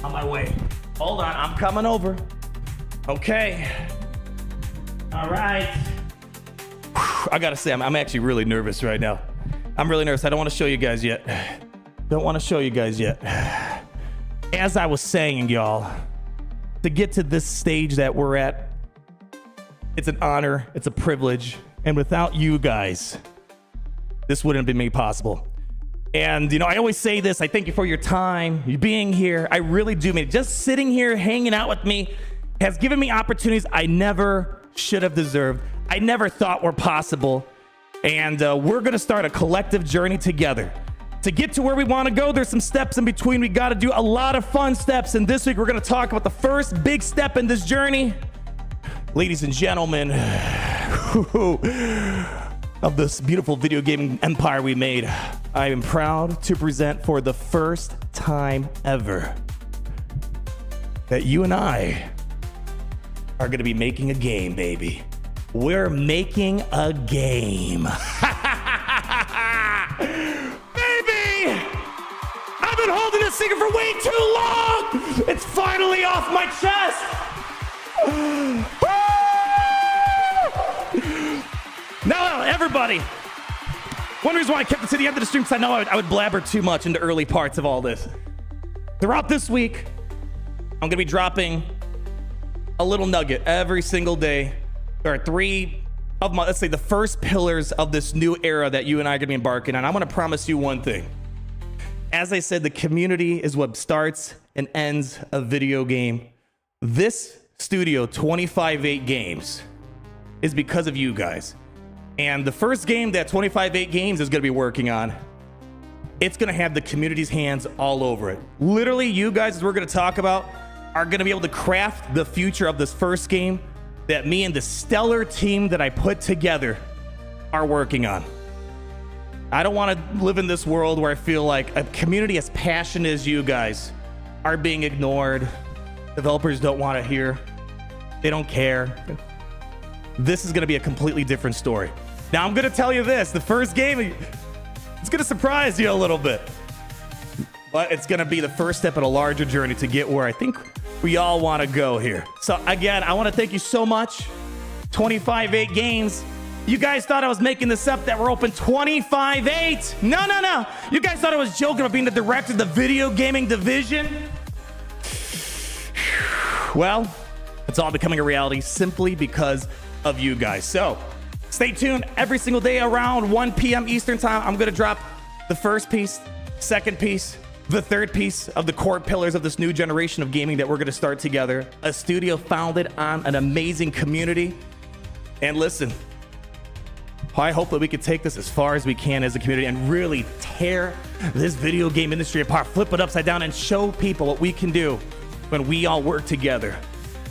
On my way. Hold on, I'm coming over. Okay. All right. I gotta say, I'm actually really nervous right now. I'm really nervous. I don't want to show you guys yet. As I was saying, y'all, to get to this stage that we're at, it's an honor, it's a privilege, and without you guys, this wouldn't have been made possible. And, I always say this, I thank you for your time, you being here. I really do mean it. Just sitting here, hanging out with me, has given me opportunities I never should have deserved. I never thought were possible. And we're going to start a collective journey together. To get to where we want to go, there's some steps in between. We got to do a lot of fun steps. And this week, we're going to talk about the first big step in this journey. Ladies and gentlemen, of this beautiful video gaming empire we made, I am proud to present for the first time ever that you and I are going to be making a game, baby. We're making a game. Baby! I've been holding this secret for way too long! It's finally off my chest! Now, everybody, one reason why I kept it to the end of the stream, because I know I would blabber too much in the early parts of all this. Throughout this week, I'm going to be dropping a little nugget every single day. There are 3 of my, let's say, the first pillars of this new era that you and I are going to be embarking on. I want to promise you one thing. As I said, the community is what starts and ends a video game. This studio, 25/8 Games, is because of you guys. And the first game that 25/8 Games is going to be working on, it's going to have the community's hands all over it. Literally, you guys, as we're going to talk about, are going to be able to craft the future of this first game that me and the stellar team that I put together are working on. I don't want to live in this world where I feel like a community as passionate as you guys are being ignored. Developers don't want to hear. They don't care. This is going to be a completely different story. Now, I'm going to tell you this. The first game, it's going to surprise you a little bit. But it's going to be the first step in a larger journey to get where I think we all want to go here. So, again, I want to thank you so much. 25-8 games. You guys thought I was making this up that we're open 25-8. No, no, no. You guys thought I was joking about being the director of the video gaming division. Well, it's all becoming a reality simply because of you guys. So stay tuned every single day around 1 p.m. Eastern time. I'm going to drop the first piece, second piece, the third piece of the core pillars of this new generation of gaming that we're going to start together. A studio founded on an amazing community. And listen, I hope that we can take this as far as we can as a community and really tear this video game industry apart, flip it upside down, and show people what we can do when we all work together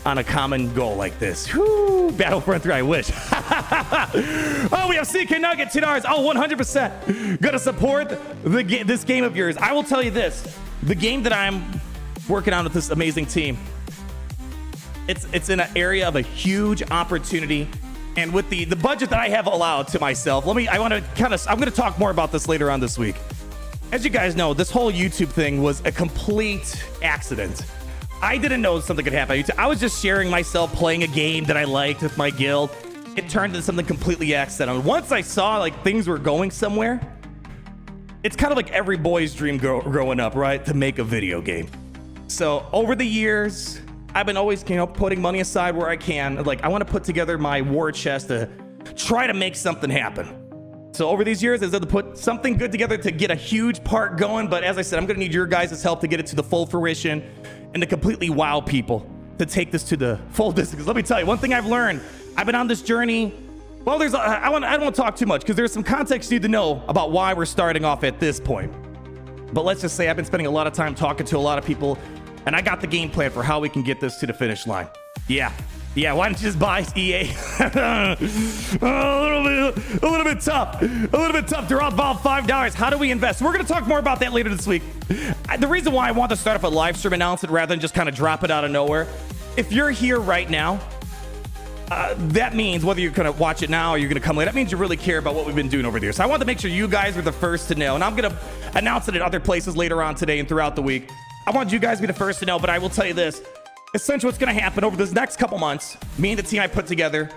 on a common goal like this. Whoo, Battlefront 3, I wish. Oh, we have CK Nugget, $10. Oh, 100% gonna support this game of yours. I will tell you this, the game that I'm working on with this amazing team, it's in an area of a huge opportunity. And with the budget that I have allowed to myself, I'm going to talk more about this later on this week. As you guys know, this whole YouTube thing was a complete accident. I didn't know something could happen on YouTube. I was just sharing myself playing a game that I liked with my guild. It turned into something completely accidental. Once I saw like things were going somewhere, it's kind of like every boy's dream growing up, right? To make a video game. So over the years, I've been always, putting money aside where I can. Like, I want to put together my war chest to try to make something happen. So over these years, I had to put something good together to get a huge part going. But as I said, I'm going to need your guys' help to get it to the full fruition and to completely wow people to take this to the full distance. Because let me tell you, one thing I've learned, I've been on this journey. Well, I don't want to talk too much because there's some context you need to know about why we're starting off at this point. But let's just say I've been spending a lot of time talking to a lot of people, and I got the game plan for how we can get this to the finish line. Yeah, why don't you just buy EA? a little bit tough. They're all about $5. How do we invest? We're going to talk more about that later this week. The reason why I want to start off a live stream announcement rather than just kind of drop it out of nowhere, if you're here right now, that means whether you're going to watch it now or you're going to come later, that means you really care about what we've been doing over there. So I want to make sure you guys are the first to know, and I'm going to announce it at other places later on today and throughout the week. I want you guys to be the first to know, but I will tell you this. Essentially, what's going to happen over this next couple months, me and the team I put together,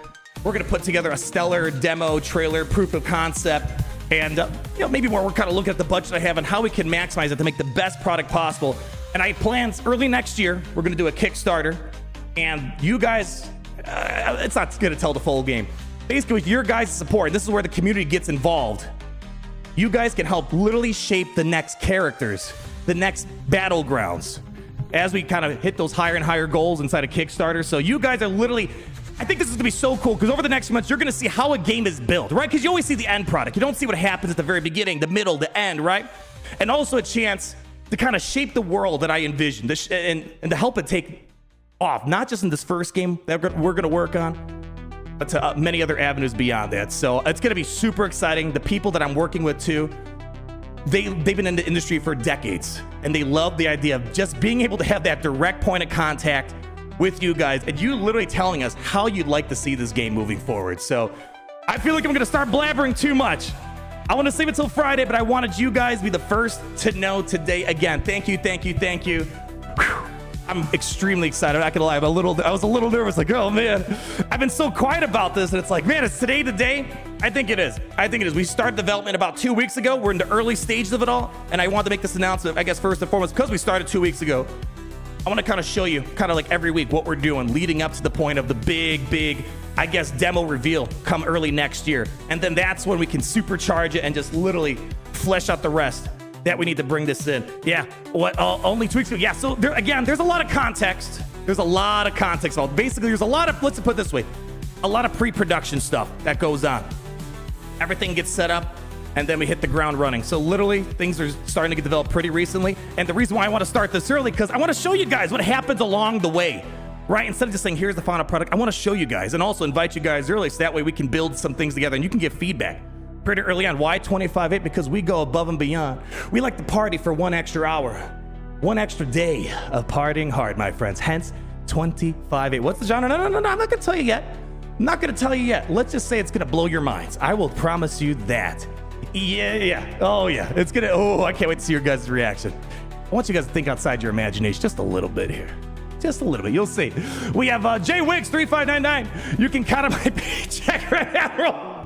we're going to put together a stellar demo, trailer, proof of concept, and maybe more we're kind of looking at the budget I have and how we can maximize it to make the best product possible. And I have plans early next year, we're going to do a Kickstarter, and you guys, it's not going to tell the full game. Basically, with your guys' support, this is where the community gets involved. You guys can help literally shape the next characters, the next battlegrounds, as we kind of hit those higher and higher goals inside of Kickstarter. So you guys are literally, I think this is gonna be so cool because over the next few months, you're gonna see how a game is built, right? Because you always see the end product. You don't see what happens at the very beginning, the middle, the end, right? And also a chance to kind of shape the world that I envisioned and to help it take off, not just in this first game that we're gonna work on, but to many other avenues beyond that. So it's gonna be super exciting. The people that I'm working with too, they've been in the industry for decades, and they love the idea of just being able to have that direct point of contact with you guys, and you literally telling us how you'd like to see this game moving forward. So I feel like I'm gonna start blabbering too much. I want to save it till Friday, but I wanted you guys to be the first to know today. Again, thank you. Whew. I'm extremely excited. I'm not gonna lie, I was a little nervous, like, oh man, I've been so quiet about this, and it's like, man, is today the day? I think it is. We started development about 2 weeks ago. We're in the early stages of it all, and I wanted to make this announcement, I guess, first and foremost, because we started 2 weeks ago. I want to kind of show you, kind of like every week, what we're doing leading up to the point of the big, I guess, demo reveal come early next year. And then that's when we can supercharge it and just literally flesh out the rest that we need to bring this in. Yeah, only 2 weeks ago. Yeah, so there's a lot of context. Basically, there's a lot of, let's put it this way, a lot of pre-production stuff that goes on. Everything gets set up, and then we hit the ground running. So literally, things are starting to get developed pretty recently. And the reason why I want to start this early, because I want to show you guys what happens along the way, right? Instead of just saying, here's the final product, I want to show you guys and also invite you guys early so that way we can build some things together and you can give feedback pretty early on. Why 25/8? Because we go above and beyond. We like to party for 1 extra hour, 1 extra day of partying hard, my friends. Hence 25/8. What's the genre? No, I'm not gonna tell you yet. I'm not gonna tell you yet. Let's just say it's gonna blow your minds. I will promise you that. Yeah. Oh yeah, it's gonna, oh, I can't wait to see your guys' reaction. I want you guys to think outside your imagination just a little bit here. Just a little bit, you'll see. We have JWiggs3599. You can count on my paycheck right now.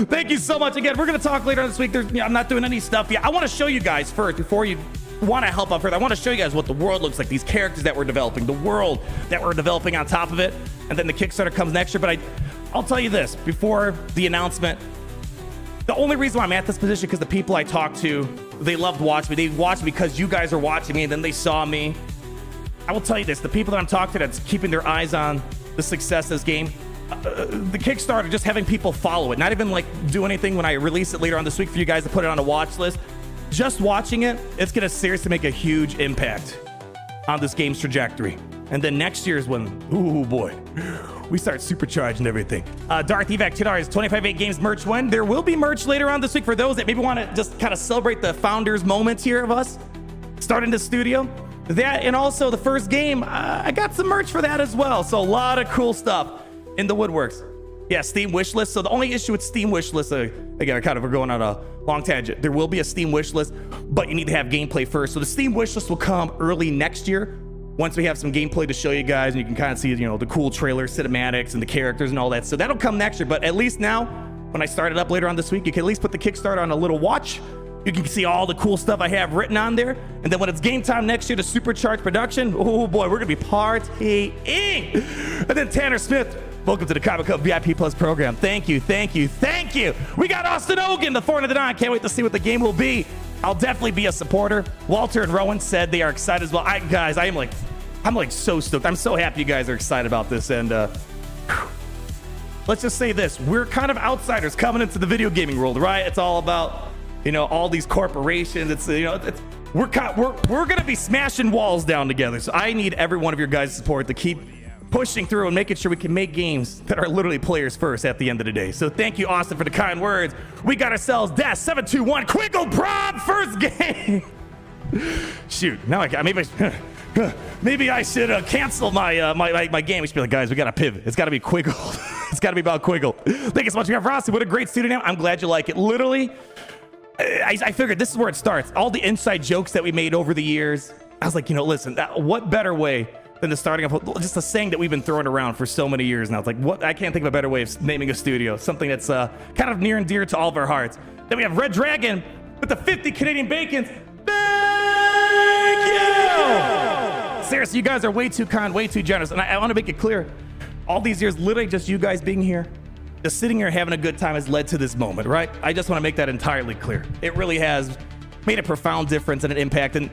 Thank you so much again. We're gonna talk later this week. I'm not doing any stuff yet. I wanna show you guys first, before you wanna help out further, I wanna show you guys what the world looks like, these characters that we're developing, the world that we're developing on top of it, and then the Kickstarter comes next year. But I'll tell you this, before the announcement, the only reason why I'm at this position, because the people I talk to, they loved watching me. They watched me because you guys are watching me, and then they saw me. I will tell you this, the people that I'm talking to that's keeping their eyes on the success of this game, the Kickstarter, just having people follow it, not even like do anything when I release it later on this week for you guys to put it on a watch list. Just watching it, it's gonna seriously make a huge impact on this game's trajectory. And then next year is when, ooh boy, we start supercharging everything. Darth Evac, $2, 25 games merch when? There will be merch later on this week for those that maybe want to just kind of celebrate the founders moment here of us starting the studio. That, and also the first game, I got some merch for that as well. So a lot of cool stuff in the woodworks. Yeah, Steam wishlist. So the only issue with Steam wishlist, again, we're going on a long tangent. There will be a Steam wishlist, but you need to have gameplay first. So the Steam wishlist will come early next year, once we have some gameplay to show you guys, and you can kind of see, you know, the cool trailer cinematics and the characters and all that. So that'll come next year. But at least now, when I start it up later on this week, you can at least put the Kickstarter on a little watch. You can see all the cool stuff I have written on there. And then when it's game time next year to supercharge production, oh boy, we're gonna be partying. And then Tanner Smith, welcome to the Comic Cup VIP Plus program. Thank you. We got Austin Ogan, the 409. Can't wait to see what the game will be. I'll definitely be a supporter. Walter and Rowan said they are excited as well. Guys, I'm like so stoked. I'm so happy you guys are excited about this. And let's just say this, we're kind of outsiders coming into the video gaming world, right? It's all about, you know, all these corporations. It's, you know, we're gonna be smashing walls down together. So I need every one of your guys' support to keep pushing through and making sure we can make games that are literally players first at the end of the day. So thank you, Austin, for the kind words. We got ourselves Das721 Quiggle Prom first game. Shoot, now maybe I should cancel my game. We should be like, guys, we gotta pivot. It's gotta be Quiggle. It's gotta be about Quiggle. Thank you so much, Frosty. What a great studio name. I'm glad you like it. Literally, I figured this is where it starts. All the inside jokes that we made over the years. I was like, you know, listen, what better way than the starting of just a saying that we've been throwing around for so many years now. It's like, what? I can't think of a better way of naming a studio. Something that's kind of near and dear to all of our hearts. Then we have Red Dragon with the 50 Canadian bacons. Thank you! Seriously, you guys are way too kind, way too generous. And I want to make it clear, all these years, literally just you guys being here, just sitting here having a good time has led to this moment, right? I just want to make that entirely clear. It really has made a profound difference and an impact. And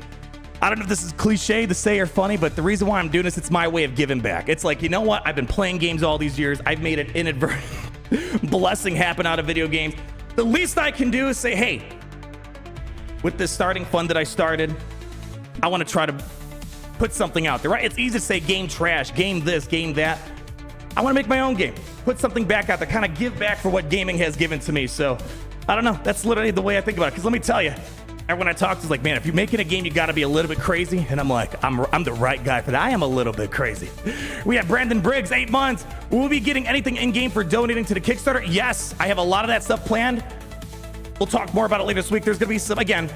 I don't know if this is cliche to say or funny, but the reason why I'm doing this, it's my way of giving back. It's like, you know what? I've been playing games all these years. I've made an inadvertent blessing happen out of video games. The least I can do is say, hey, with this starting fund that I started, I want to try to put something out there, right? It's easy to say game trash, game this, game that. I want to make my own game, put something back out there, kind of give back for what gaming has given to me. So I don't know. That's literally the way I think about it. Because let me tell you, everyone I talk to is like, man, if you're making a game, you got to be a little bit crazy. And I'm like, I'm the right guy for that. I am a little bit crazy. We have Brandon Briggs, 8 months. Will we be getting anything in-game for donating to the Kickstarter? Yes, I have a lot of that stuff planned. We'll talk more about it later this week. There's going to be some, again,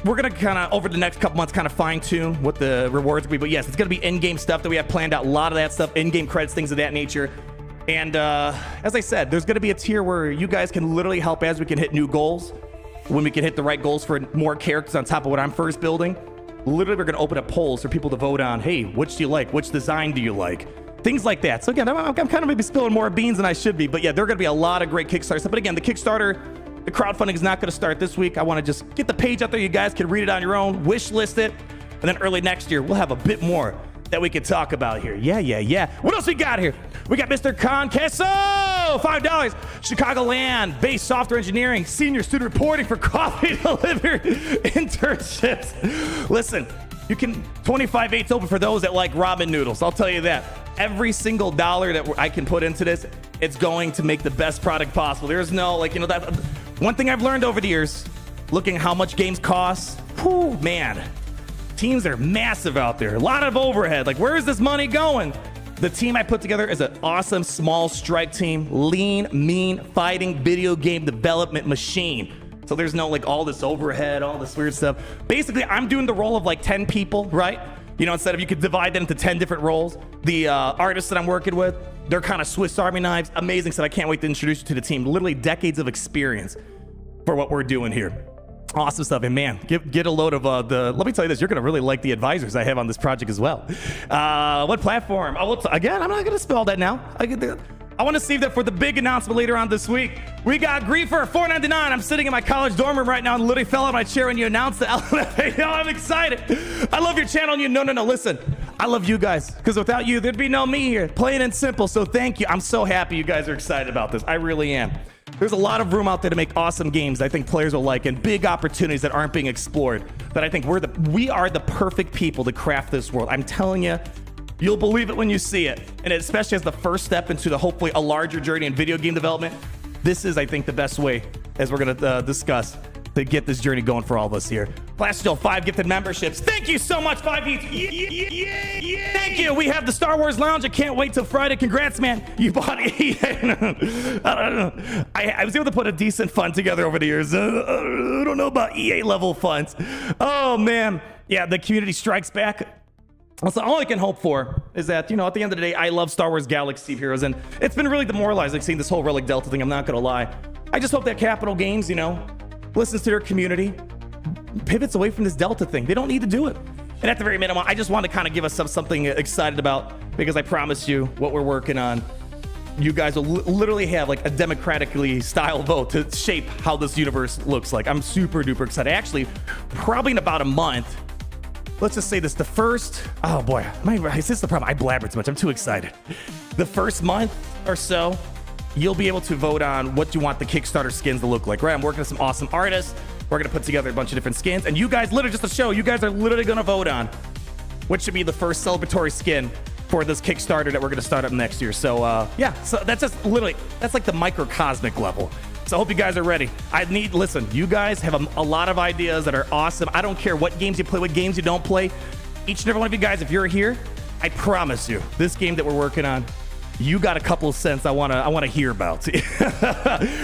we're going to kind of, over the next couple months, kind of fine-tune what the rewards will be. But yes, it's going to be in-game stuff that we have planned out. A lot of that stuff, in-game credits, things of that nature. And as I said, there's going to be a tier where you guys can literally help as we can hit new goals. When we can hit the right goals for more characters on top of what I'm first building, literally we're going to open up polls for people to vote on, hey, which do you like? Which design do you like? Things like that. So again, I'm kind of maybe spilling more beans than I should be, but yeah, there are going to be a lot of great Kickstarter stuff. But again, the Kickstarter, the crowdfunding is not going to start this week. I want to just get the page out there. You guys can read it on your own, wish list it, and then early next year, we'll have a bit more that we can talk about here. Yeah. What else we got here? We got Mr. Conqueso, $5. Chicagoland, base software engineering, senior student reporting for coffee delivery internships. Listen, you can 25/8 open for those that like ramen noodles. I'll tell you that. Every single dollar that I can put into this, it's going to make the best product possible. There's no, like, you know, that one thing I've learned over the years, looking how much games cost, whew, man, teams are massive out there. A lot of overhead. Like, where is this money going? The team I put together is an awesome small strike team, lean, mean, fighting video game development machine. So there's no like all this overhead, all this weird stuff. Basically, I'm doing the role of like 10 people, right? You know, instead of you could divide them into 10 different roles. The artists that I'm working with, they're kind of Swiss Army knives. Amazing stuff. I can't wait to introduce you to the team. Literally decades of experience for what we're doing here. Awesome stuff. And man, get a load of let me tell you this, you're going to really like the advisors I have on this project as well. What platform? Again, I'm not going to spell that now. I want to save that for the big announcement later on this week. We got Griever, $4.99. I'm sitting in my college dorm room right now and literally fell out of my chair when you announced the LMFA. I'm excited. I love your channel. And you, no, listen. I love you guys because without you, there'd be no me here. Plain and simple. So thank you. I'm so happy you guys are excited about this. I really am. There's a lot of room out there to make awesome games I think players will like and big opportunities that aren't being explored that I think we are the perfect people to craft this world. I'm telling you, you'll believe it when you see it. And especially as the first step into the hopefully a larger journey in video game development, this is, I think, the best way, as we're going to discuss, to get this journey going for all of us here. Flash still 5 gifted memberships. Thank you so much, 5 each. Yeah. Thank you. We have the Star Wars Lounge. I can't wait till Friday. Congrats, man. You bought EA. I don't know. I was able to put a decent fund together over the years. I don't know about EA level funds. Oh, man. Yeah, the community strikes back. So all I can hope for is that, you know, at the end of the day, I love Star Wars Galaxy of Heroes, and it's been really demoralizing seeing this whole Relic Delta thing. I'm not going to lie. I just hope that Capital Games, you know, listens to their community, pivots away from this Delta thing. They don't need to do it. And at the very minimum, I just want to kind of give us something excited about, because I promise you what we're working on, you guys will literally have like a democratically style vote to shape how this universe looks like. I'm super duper excited. Actually, probably in about a month, let's just say this, the first, oh boy, is this the problem? I blabber too much. I'm too excited. The first month or so, you'll be able to vote on what you want the Kickstarter skins to look like, right? I'm working with some awesome artists. We're going to put together a bunch of different skins. And you guys, literally just to show, you guys are literally going to vote on what should be the first celebratory skin for this Kickstarter that we're going to start up next year. So yeah, so that's just literally, that's like the microcosmic level. So I hope you guys are ready. Listen, you guys have a lot of ideas that are awesome. I don't care what games you play, what games you don't play. Each and every one of you guys, if you're here, I promise you, this game that we're working on, you got a couple of cents I wanna hear about.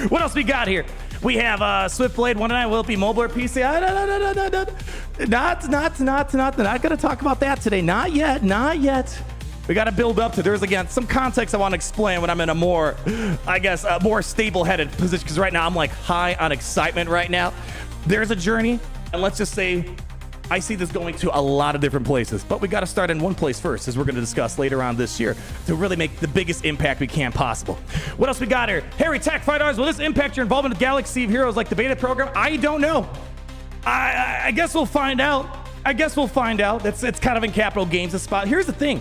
What else we got here? We have Swiftblade 1.9. Will it be mobile or PC? Not gonna talk about that today. Not yet. We got to build up to. There's again some context I want to explain when I'm in a more, I guess, a more stable-headed position. Because right now I'm like high on excitement right now. There's a journey, and let's just say I see this going to a lot of different places. But we got to start in one place first, as we're going to discuss later on this year, to really make the biggest impact we can possible. What else we got here? Harry Tech $5. Will this impact your involvement with Galaxy of Heroes like the beta program? I don't know. I guess we'll find out. It's kind of in Capital Games' spot. Here's the thing.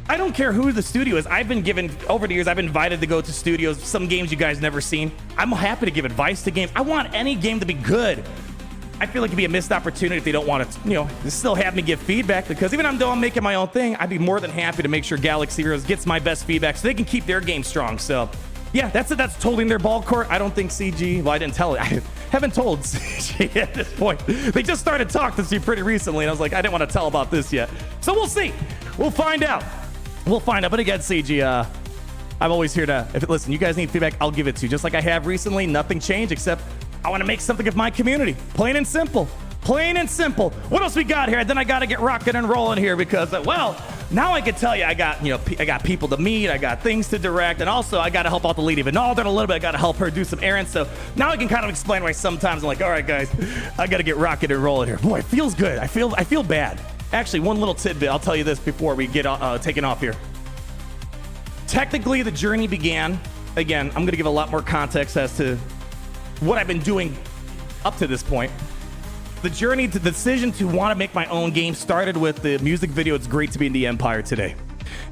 I don't care who the studio is. I've been given, over the years, I've been invited to go to studios, some games you guys never seen. I'm happy to give advice to games. I want any game to be good. I feel like it'd be a missed opportunity if they don't want to, you know, still have me give feedback, because even though I'm making my own thing, I'd be more than happy to make sure Galaxy Heroes gets my best feedback so they can keep their game strong. So yeah, that's it. That's totally in their ball court. I don't think CG, well, I didn't tell it. I haven't told CG at this point. They just started talking to you pretty recently, and I was like, I didn't want to tell about this yet. So we'll see. We'll find out. But again, CG, I'm always here to, listen, you guys need feedback, I'll give it to you. Just like I have recently, nothing changed, except I want to make something of my community. Plain and simple. What else we got here? Then I got to get rocking and rolling here because, well, now I can tell you I got people to meet, I got things to direct, and also I got to help out the Lady Vinalda a little bit. I got to help her do some errands. So now I can kind of explain why sometimes I'm like, all right, guys, I got to get rocking and rolling here. Boy, it feels good. I feel bad. Actually, one little tidbit. I'll tell you this before we get taken off here. Technically, the journey began. Again, I'm going to give a lot more context as to what I've been doing up to this point. The journey, the decision to want to make my own game started with the music video, It's Great to Be in the Empire Today.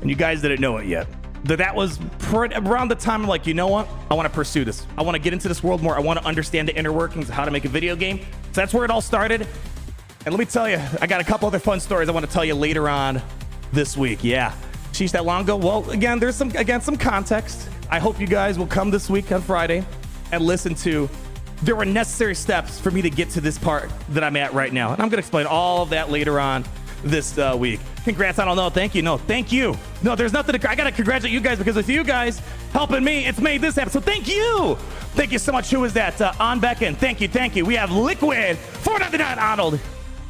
And you guys didn't know it yet. That was around the time I'm like, you know what? I want to pursue this. I want to get into this world more. I want to understand the inner workings of how to make a video game. So that's where it all started. And let me tell you, I got a couple other fun stories I want to tell you later on this week. Yeah. Sheesh, that long ago. Well, again, there's some context. I hope you guys will come this week on Friday and listen to. There were necessary steps for me to get to this part that I'm at right now. And I'm going to explain all of that later on this week. Congrats. I don't know. Thank you. No, thank you. No, there's nothing to, I got to congratulate you guys because with you guys helping me, it's made this happen. So thank you. Thank you so much. Who is that? On Beckon. Thank you. Thank you. We have Liquid 499 Arnold.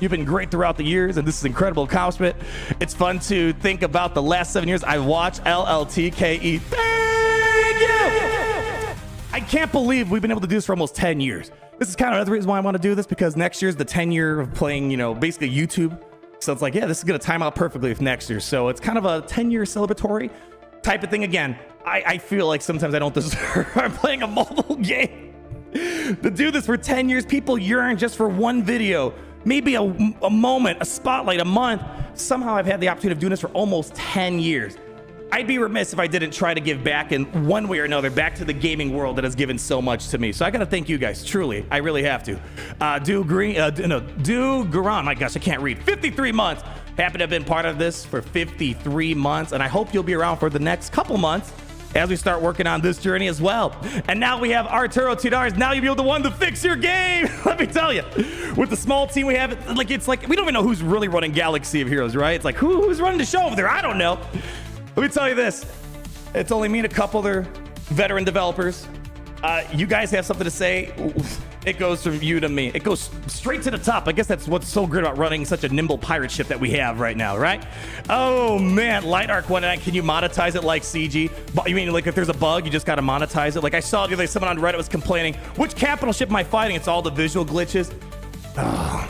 You've been great throughout the years, and this is an incredible accomplishment. It's fun to think about the last 7 years. I watched LLTKE. Thank you. I can't believe we've been able to do this for almost 10 years. This is kind of another reason why I want to do this, because next year's the 10-year of playing, you know, basically YouTube. So it's like, yeah, this is going to time out perfectly with next year. So it's kind of a 10-year celebratory type of thing. Again, I feel like sometimes I don't deserve I'm playing a mobile game. To do this for 10 years, people yearn just for one video, maybe a moment, a spotlight, a month. Somehow I've had the opportunity of doing this for almost 10 years. I'd be remiss if I didn't try to give back in one way or another back to the gaming world that has given so much to me. So I got to thank you guys, truly. I really have to. Do Garan, my gosh, I can't read. 53 months. Happy to have been part of this for 53 months. And I hope you'll be around for the next couple months as we start working on this journey as well. And now we have Arturo $2. Now you'll be able to one to fix your game. Let me tell you, with the small team we have, it's like we don't even know who's really running Galaxy of Heroes, right? It's like who's running the show over there? I don't know. Let me tell you this. It's only me and a couple other veteran developers. You guys have something to say. It goes from you to me. It goes straight to the top. I guess that's what's so great about running such a nimble pirate ship that we have right now, right? Oh man, Light Arc 1, can you monetize it like CG? You mean like if there's a bug, you just gotta monetize it? Like I saw the other day, someone on Reddit was complaining, which capital ship am I fighting? It's all the visual glitches. I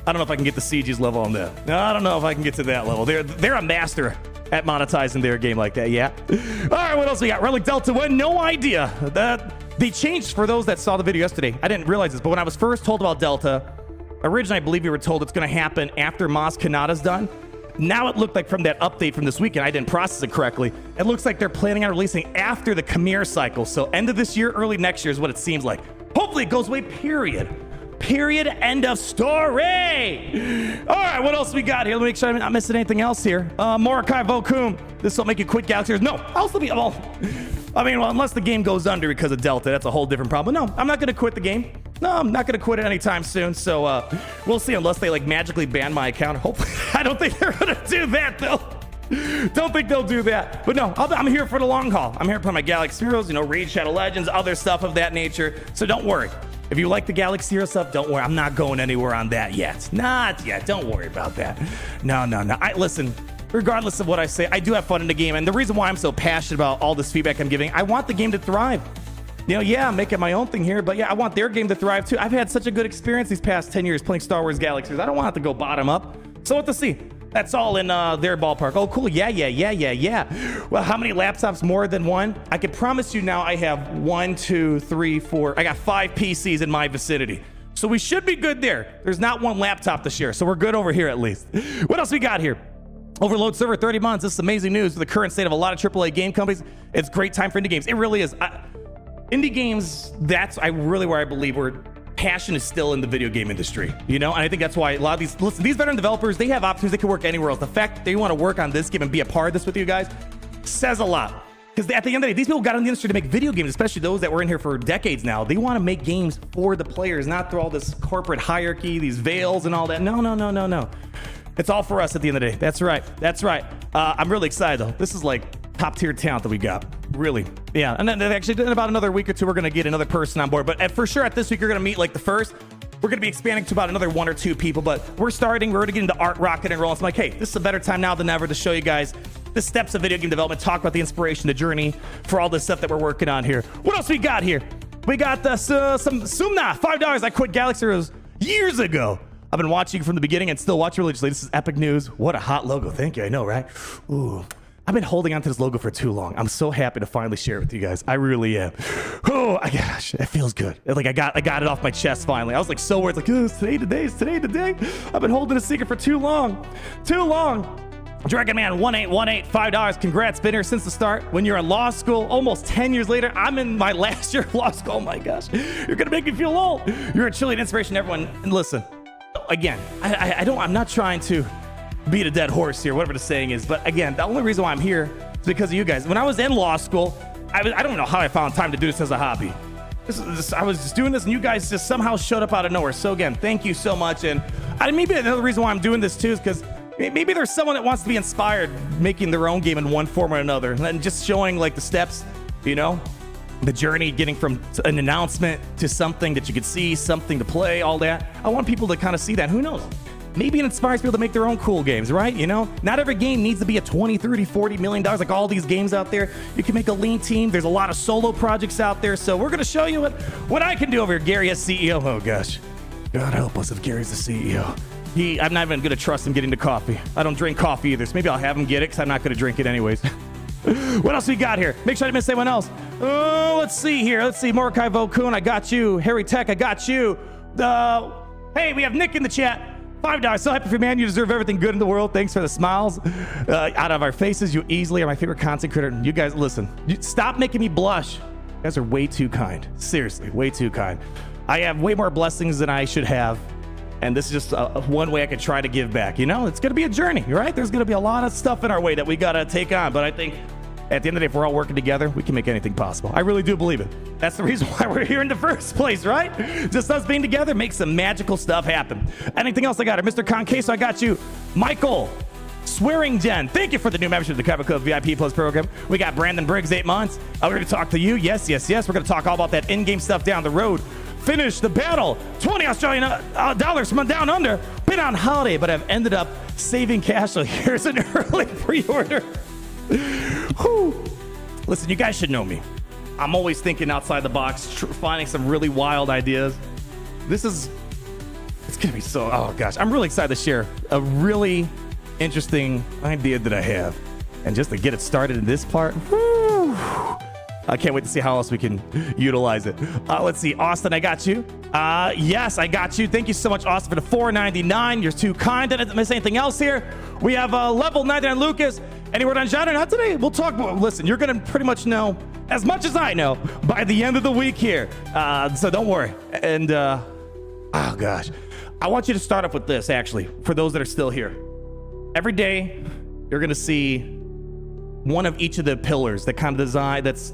don't know if I can get the CG's level on that. No, I don't know if I can get to that level. They're a master at monetizing their game like that, yeah. All right, what else we got? Relic Delta 1, no idea. That they changed, for those that saw the video yesterday. I didn't realize this, but when I was first told about Delta, originally I believe we were told it's going to happen after Maz Kanata's done. Now it looked like from that update from this weekend, I didn't process it correctly. It looks like they're planning on releasing after the Khmer cycle. So end of this year, early next year is what it seems like. Hopefully it goes away, period. Period. End of story. All right, what else we got here? Let me make sure I'm not missing anything else here. Morokai Vokum. This will make you quit Galaxy. No, I'll still be. Well, I mean, unless the game goes under because of Delta, that's a whole different problem. No, I'm not going to quit the game. No, I'm not going to quit it anytime soon. So we'll see, unless they like magically ban my account. Hopefully, I don't think they're going to do that though. Don't think they'll do that. But no, I'm here for the long haul. I'm here to play my Galaxy Heroes, Raid Shadow Legends, other stuff of that nature. So don't worry. If you like the Galaxy Hero stuff, don't worry. I'm not going anywhere on that yet. Not yet. Don't worry about that. No. Listen, regardless of what I say, I do have fun in the game. And the reason why I'm so passionate about all this feedback I'm giving, I want the game to thrive. Yeah, I'm making my own thing here, but yeah, I want their game to thrive too. I've had such a good experience these past 10 years playing Star Wars Galaxies. I don't want it to go bottom up. So what to see? That's all in their ballpark. Oh, cool. Yeah. Well, how many laptops? More than one? I can promise you now I have 1, 2, 3, 4. I got 5 PCs in my vicinity. So we should be good there. There's not one laptop to share. So we're good over here at least. What else we got here? Overload server 30 months. This is amazing news for the current state of a lot of AAA game companies. It's great time for indie games. It really is. Indie games, that's really where I believe we're passion is still in the video game industry, and I think that's why a lot of these veteran developers, they have options. They can work anywhere else. The fact that they want to work on this game and be a part of this with you guys says a lot, because at the end of the day, these people got in the industry to make video games, especially those that were in here for decades now. They want to make games for the players, not through all this corporate hierarchy, these veils and all that. No. It's all for us at the end of the day. That's right. I'm really excited though. This is like top tier talent that we got. Really. Yeah. And then actually in about another week or two, we're going to get another person on board. But for sure at this week, you're going to meet like the first. We're going to be expanding to about another 1 or 2 people, but we're already getting the art rocket and rolling. So I'm like, hey, this is a better time now than ever to show you guys the steps of video game development, talk about the inspiration, the journey for all this stuff that we're working on here. What else we got here? We got some Sumna, $5. I quit Galaxy Heroes years ago. I've been watching from the beginning and still watch religiously. This is epic news. What a hot logo. Thank you. I know, right? Ooh. I've been holding on to this logo for too long. I'm so happy to finally share it with you guys. I really am. Oh, gosh, it feels good. Like I got it off my chest finally. I was like so worried, like, oh, it's today today. I've been holding a secret for too long. Dragon Man 1818, $5. Congrats, been here since the start. When you're in law school, almost 10 years later, I'm in my last year of law school. Oh my gosh, you're gonna make me feel old. You're a Chilean inspiration to everyone. And listen, again, I'm not trying to beat a dead horse here, whatever the saying is. But again, the only reason why I'm here is because of you guys. When I was in law school, I don't know how I found time to do this as a hobby. I was just doing this and you guys just somehow showed up out of nowhere. So again, thank you so much. And maybe another reason why I'm doing this too is because Maybe there's someone that wants to be inspired making their own game in one form or another, and just showing like the steps, you know, the journey, getting from an announcement to something that you could see, something to play, all that. I want people to kind of see that. Who knows? Maybe it inspires people to make their own cool games, right? You know, not every game needs to be a 20, 30, 40 million dollars like all these games out there. You can make a lean team. There's a lot of solo projects out there. So we're going to show you what I can do over here. Gary as CEO. Oh gosh, God help us if Gary's the CEO. I'm not even going to trust him getting the coffee. I don't drink coffee either, so maybe I'll have him get it because I'm not going to drink it anyways. What else we got here? Make sure I didn't miss anyone else. Let's see here. Let's see. Mordecai Vokun, I got you. Harry Tech, I got you. Hey, we have Nick in the chat. $5. So happy for you, man. You deserve everything good in the world. Thanks for the smiles out of our faces. You easily are my favorite content creator. You guys, listen. Stop making me blush. You guys are way too kind. Seriously, way too kind. I have way more blessings than I should have. And this is just one way I could try to give back. You know, it's going to be a journey, right? There's going to be a lot of stuff in our way that we got to take on. But I think at the end of the day, if we're all working together, we can make anything possible. I really do believe it. That's the reason why we're here in the first place, right? Just us being together makes some magical stuff happen. Anything else I got? Mr. Conqueso, I got you. Michael Swearingen, thank you for the new membership to the Cover Club VIP Plus program. We got Brandon Briggs, 8 months. We're going to talk to you. Yes. We're going to talk all about that in-game stuff down the road. Finish the battle. 20 Australian dollars from down under. Been on holiday, but I've ended up saving cash. So here's an early pre-order. Whew. Listen, you guys should know me. I'm always thinking outside the box, finding some really wild ideas. It's gonna be so, oh gosh. I'm really excited to share a really interesting idea that I have. And just to get it started in this part, whew, I can't wait to see how else we can utilize it. Let's see, Austin, I got you. Yes, I got you. Thank you so much, Austin, for the $4.99. You're too kind. I didn't miss anything else here. We have level 99 Lucas. Any word on John or not today? We'll talk. Listen, you're going to pretty much know as much as I know by the end of the week here. So don't worry. And, oh gosh. I want you to start off with this, actually, for those that are still here. Every day, you're going to see one of each of the pillars that kind of design that's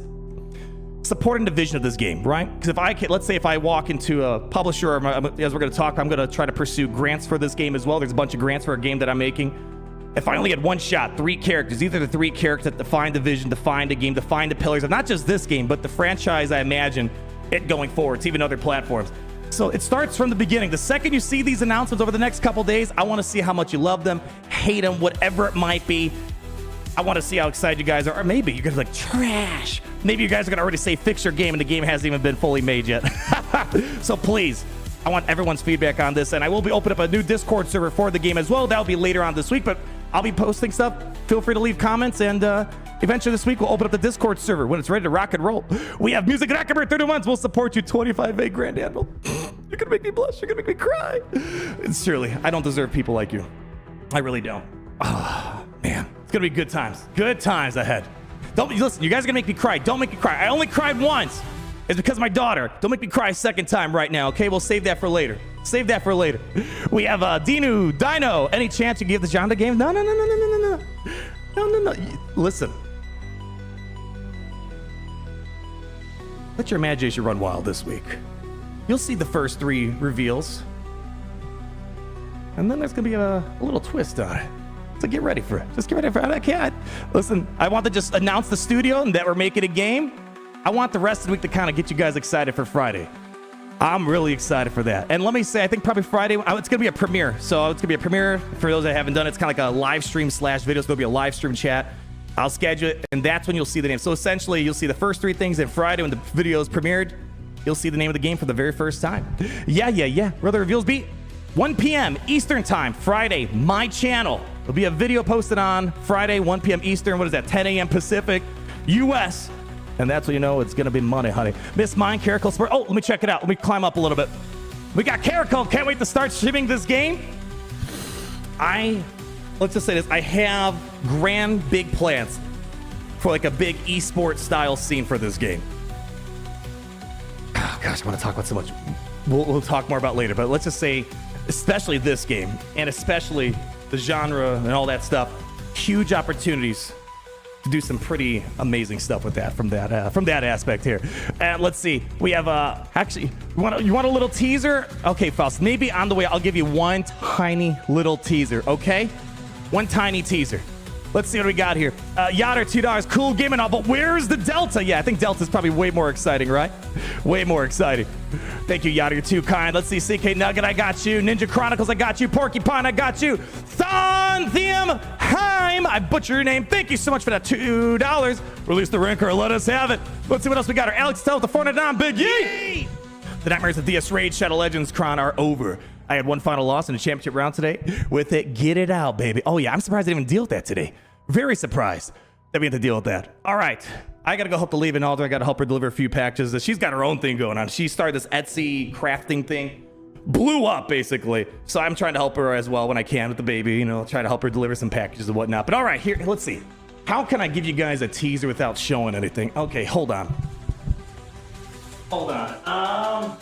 supporting the vision of this game, right? Because let's say if I walk into a publisher, as we're going to talk, I'm going to try to pursue grants for this game as well. There's a bunch of grants for a game that I'm making. If I only had one shot, 3 characters, either the 3 characters that define the vision, define the game, define the pillars of not just this game, but the franchise, I imagine it going forward to even other platforms. So it starts from the beginning. The second you see these announcements over the next couple days, I want to see how much you love them, hate them, whatever it might be. I want to see how excited you guys are. Or maybe you're going to be like, trash. Maybe you guys are going to already say fix your game and the game hasn't even been fully made yet. So please, I want everyone's feedback on this. And I will be opening up a new Discord server for the game as well. That'll be later on this week, but I'll be posting stuff. Feel free to leave comments. And eventually this week, we'll open up the Discord server when it's ready to rock and roll. We have Music Rackaber 30 months. We'll support you 25A Grand Admiral. You're going to make me blush. You're going to make me cry. Surely, I don't deserve people like you. I really don't. Oh, man. It's going to be good times. Good times ahead. Listen, you guys are going to make me cry. Don't make me cry. I only cried once. It's because of my daughter. Don't make me cry a second time right now, okay? We'll save that for later. Save that for later. We have Dino. Any chance you give the John the game? No. Listen. Let your imagination run wild this week. You'll see the first 3 reveals. And then there's going to be a little twist on it. So get ready for it. Just get ready for it. I can't. Listen, I want to just announce the studio and that we're making a game. I want the rest of the week to kind of get you guys excited for Friday. I'm really excited for that. And let me say, I think probably Friday, it's going to be a premiere. So it's going to be a premiere for those that haven't done it. It's kind of like a live stream / video. It's going to be a live stream chat. I'll schedule it, and that's when you'll see the name. So essentially, you'll see the first 3 things, and Friday when the video is premiered, you'll see the name of the game for the very first time. Yeah. Where the reveals be? 1 p.m. Eastern time, Friday, my channel. There'll be a video posted on Friday, 1 p.m. Eastern. What is that? 10 a.m. Pacific, U.S. And that's when you know it's going to be money, honey. Miss Mine, Caracal Sport. Oh, let me check it out. Let me climb up a little bit. We got Caracal. Can't wait to start shipping this game. Let's just say this. I have grand, big plans for like a big esports style scene for this game. Oh, gosh, I want to talk about so much. We'll talk more about later, but let's just say, especially this game, and especially the genre and all that stuff, huge opportunities to do some pretty amazing stuff with that from that aspect here. And let's see, we have actually, you want a little teaser? Okay, Faust, maybe on the way I'll give you one tiny little teaser, okay? One tiny teaser. Let's see what we got here. Yotter, $2. Cool game and all, but where's the Delta? Yeah, I think Delta's probably way more exciting, right? Way more exciting. Thank you, Yotter. You're too kind. Let's see. CK Nugget, I got you. Ninja Chronicles, I got you. Porcupine, I got you. Thanthium Heim, I butchered your name. Thank you so much for that $2. Release the rancor. Let us have it. Let's see what else we got here. Alex Tell with the 409. Big Yee. The nightmares of DS Raid Shadow Legends CRON are over. I had one final loss in the championship round today. With it, get it out, baby. Oh, yeah, I'm surprised I didn't even deal with that today. Very surprised that we had to deal with that. All right, I got to go help the Leaving Alder. I got to help her deliver a few packages. She's got her own thing going on. She started this Etsy crafting thing. Blew up, basically. So I'm trying to help her as well when I can with the baby. You know, try to help her deliver some packages and whatnot. But all right, here, let's see. How can I give you guys a teaser without showing anything? Okay, hold on. Hold on.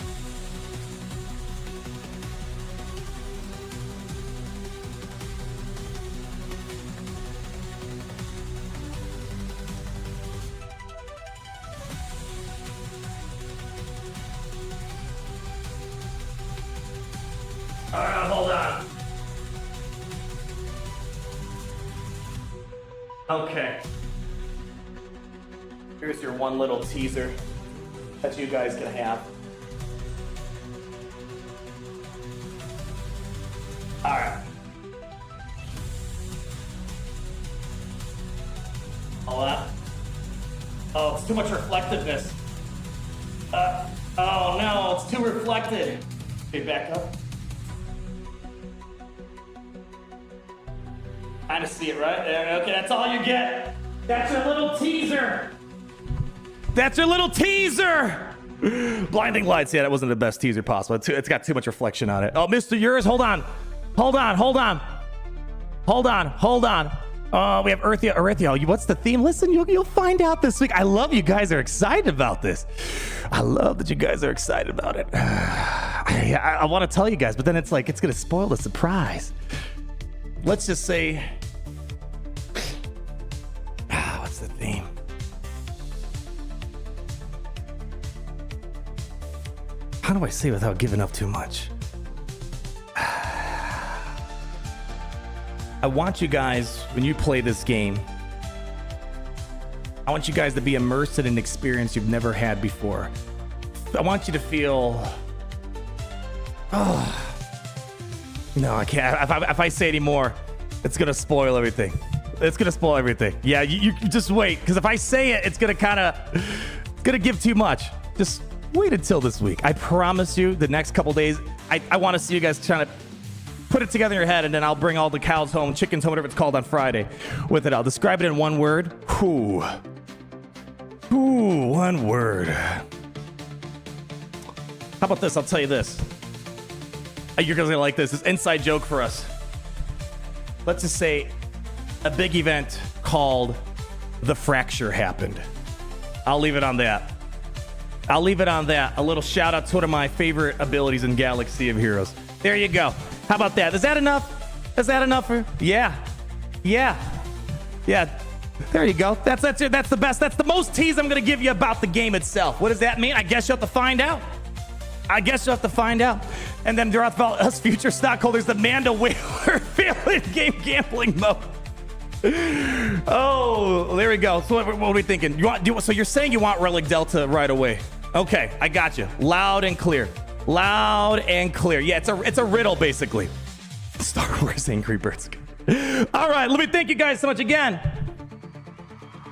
All right, hold on. Okay. Here's your one little teaser that you guys can have. All right. Hold on. Oh, it's too much reflectiveness. Oh no, it's too reflected. Okay, back up. Kind of see it, right? There, okay, that's all you get. That's your little teaser. That's your little teaser. Blinding lights. Yeah, that wasn't the best teaser possible. It's got too much reflection on it. Oh, Mr. Yours, hold on. Hold on. Oh, we have Earthia. What's the theme? Listen, you'll find out this week. I love you guys are excited about this. I love that you guys are excited about it. I want to tell you guys, but then it's like, it's going to spoil the surprise. Let's just say, what's the theme? How do I say without giving up too much? I want you guys, when you play this game, I want you guys to be immersed in an experience you've never had before. I want you to feel, no, I can't. If I say any more, it's gonna spoil everything. Yeah, you just wait, because if I say it, it's gonna give too much. Just wait until this week. I promise you, the next couple days, I want to see you guys trying to put it together in your head, and then I'll bring all the cows home, chickens home, whatever it's called on Friday. With it, I'll describe it in one word. Ooh, one word. How about this? I'll tell you this. You're gonna like this. It's an inside joke for us. Let's just say a big event called The Fracture happened. I'll leave it on that. A little shout out to one of my favorite abilities in Galaxy of Heroes. There you go. How about that? Is that enough? Yeah. There you go. That's it. That's the best. That's the most tease I'm gonna give you about the game itself. What does that mean? I guess you'll have to find out. And then throughout us future stockholders, the Manda Whaler failing game gambling mode. Oh, there we go. So what are we thinking? So you're saying you want Relic Delta right away? Okay, I got you. Loud and clear. Yeah, it's a riddle basically. Star Wars Angry Birds. All right, let me thank you guys so much again.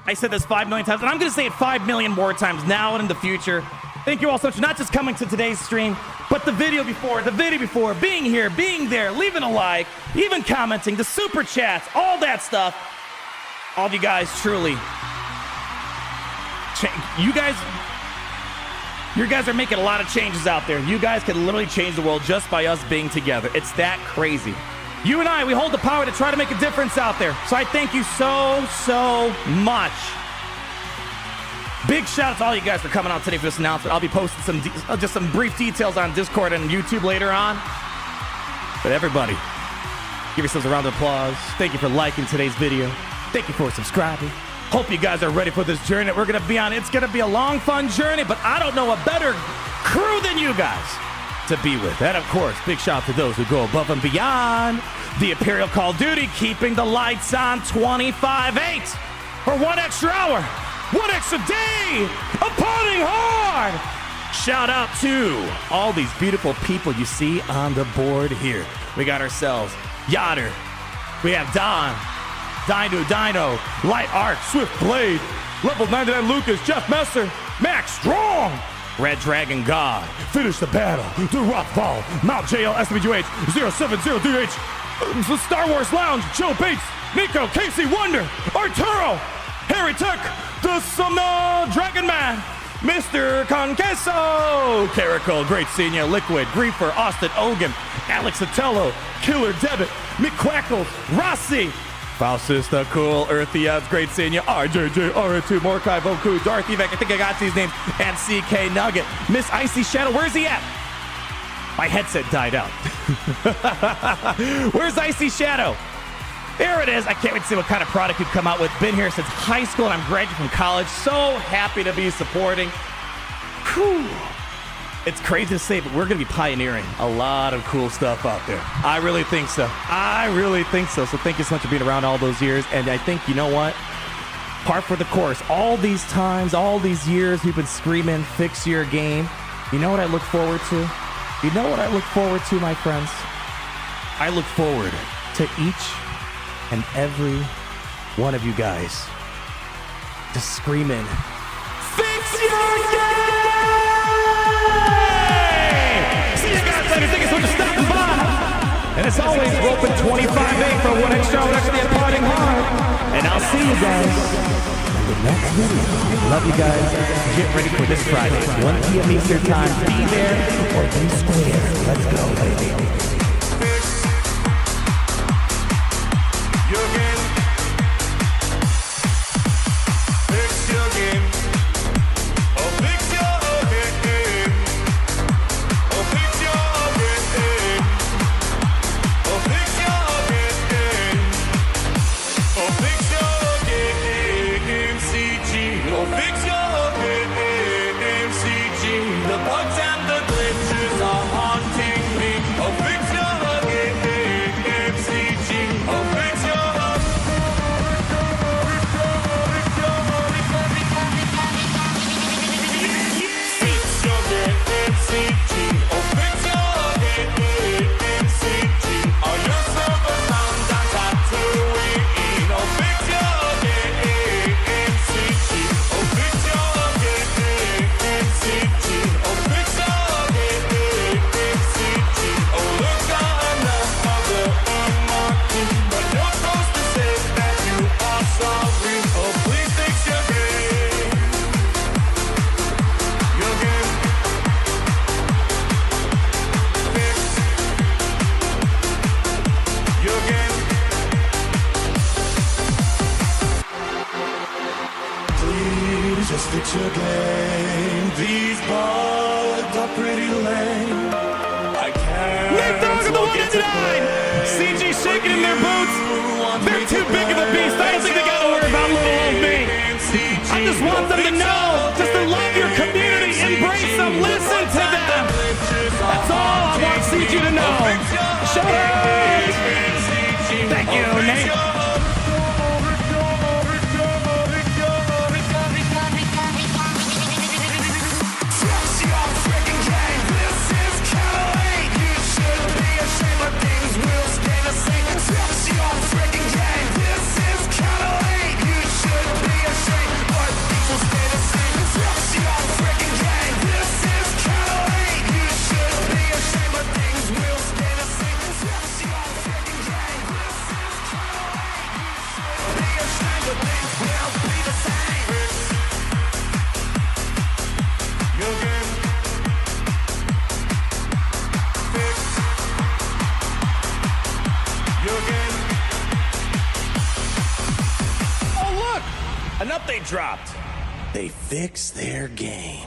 I said this 5 million times, and I'm going to say it 5 million more times now and in the future. Thank you all so much for not just coming to today's stream, but the video before, being here, being there, leaving a like, even commenting, the super chats, all that stuff. All of you guys truly, you guys are making a lot of changes out there. You guys can literally change the world just by us being together. It's that crazy. You and I, we hold the power to try to make a difference out there. So I thank you so much. Big shout out to all you guys for coming out today for this announcement. I'll be posting just some brief details on Discord and YouTube later on. But everybody, give yourselves a round of applause. Thank you for liking today's video. Thank you for subscribing. Hope you guys are ready for this journey that we're going to be on. It's going to be a long, fun journey, but I don't know a better crew than you guys. to be with. And of course, big shout out to those who go above and beyond. The Imperial Call of Duty, keeping the lights on 25/8 for 1 extra hour, 1 extra day of partying hard. Shout out to all these beautiful people you see on the board here. We got ourselves Yoder. We have Don, Dino, Light Arc, Swift Blade, Level 99 Lucas, Jeff Messer, Max Strong, Red Dragon God, Finish the Battle, The Rockfall, Mount JL SWH, 070DH, Star Wars Lounge, Joe Bates, Nico, Casey Wonder, Arturo, Harry Tech, The Sumna Dragon Man, Mr. Conqueso, Caracal, Great Senior, Liquid, Griefer, Austin Ogan, Alex Otello, Killer Debit, Mick Quackles, Rossi, Faustista, Cool, Earthy Ups, Great Senior, RJJ, RA2, Morkai, Voku, Darth Evac, I think I got these names, and CK Nugget, Miss Icy Shadow, where's he at? My headset died out. Where's Icy Shadow? There it is. I can't wait to see what kind of product you've come out with. Been here since high school and I'm graduating from college. So happy to be supporting. Whew. It's crazy to say, but we're going to be pioneering a lot of cool stuff out there. I really think so. So thank you so much for being around all those years. And I think, you know what? Par for the course. All these times, all these years, we've been screaming, fix your game. You know what I look forward to? You know what I look forward to, my friends? I look forward to each and every one of you guys just screaming, fix your game! See you guys later. Thank you so much for stopping by. And as always, we're open 25/8 for 1 extra hour next day at Partying Hard. And I'll see you guys in the next video. Love you guys. Get ready for this Friday, 1 p.m. Eastern time. Be there or be square. Let's go, baby. Your game. Fix your game. Oh, fix your game. Oh, fix your game. Oh, fix your game. Oh, fix your game, CG. Oh, fix your game, CG. The bugs and the glitches are haunting me. Oh, fix your game, CG. Oh, fix your just fix your game. These bugs are pretty lame. I can't. Nate Dogg of the 199! CG shaking in their boots. They're too big of a beast. I don't think they got to worry about little old me. I just want them to know, just to love your community, embrace them, listen to them. That's all I want CG to know. Shout out! Thank you, Nate. An update dropped. They fixed their game.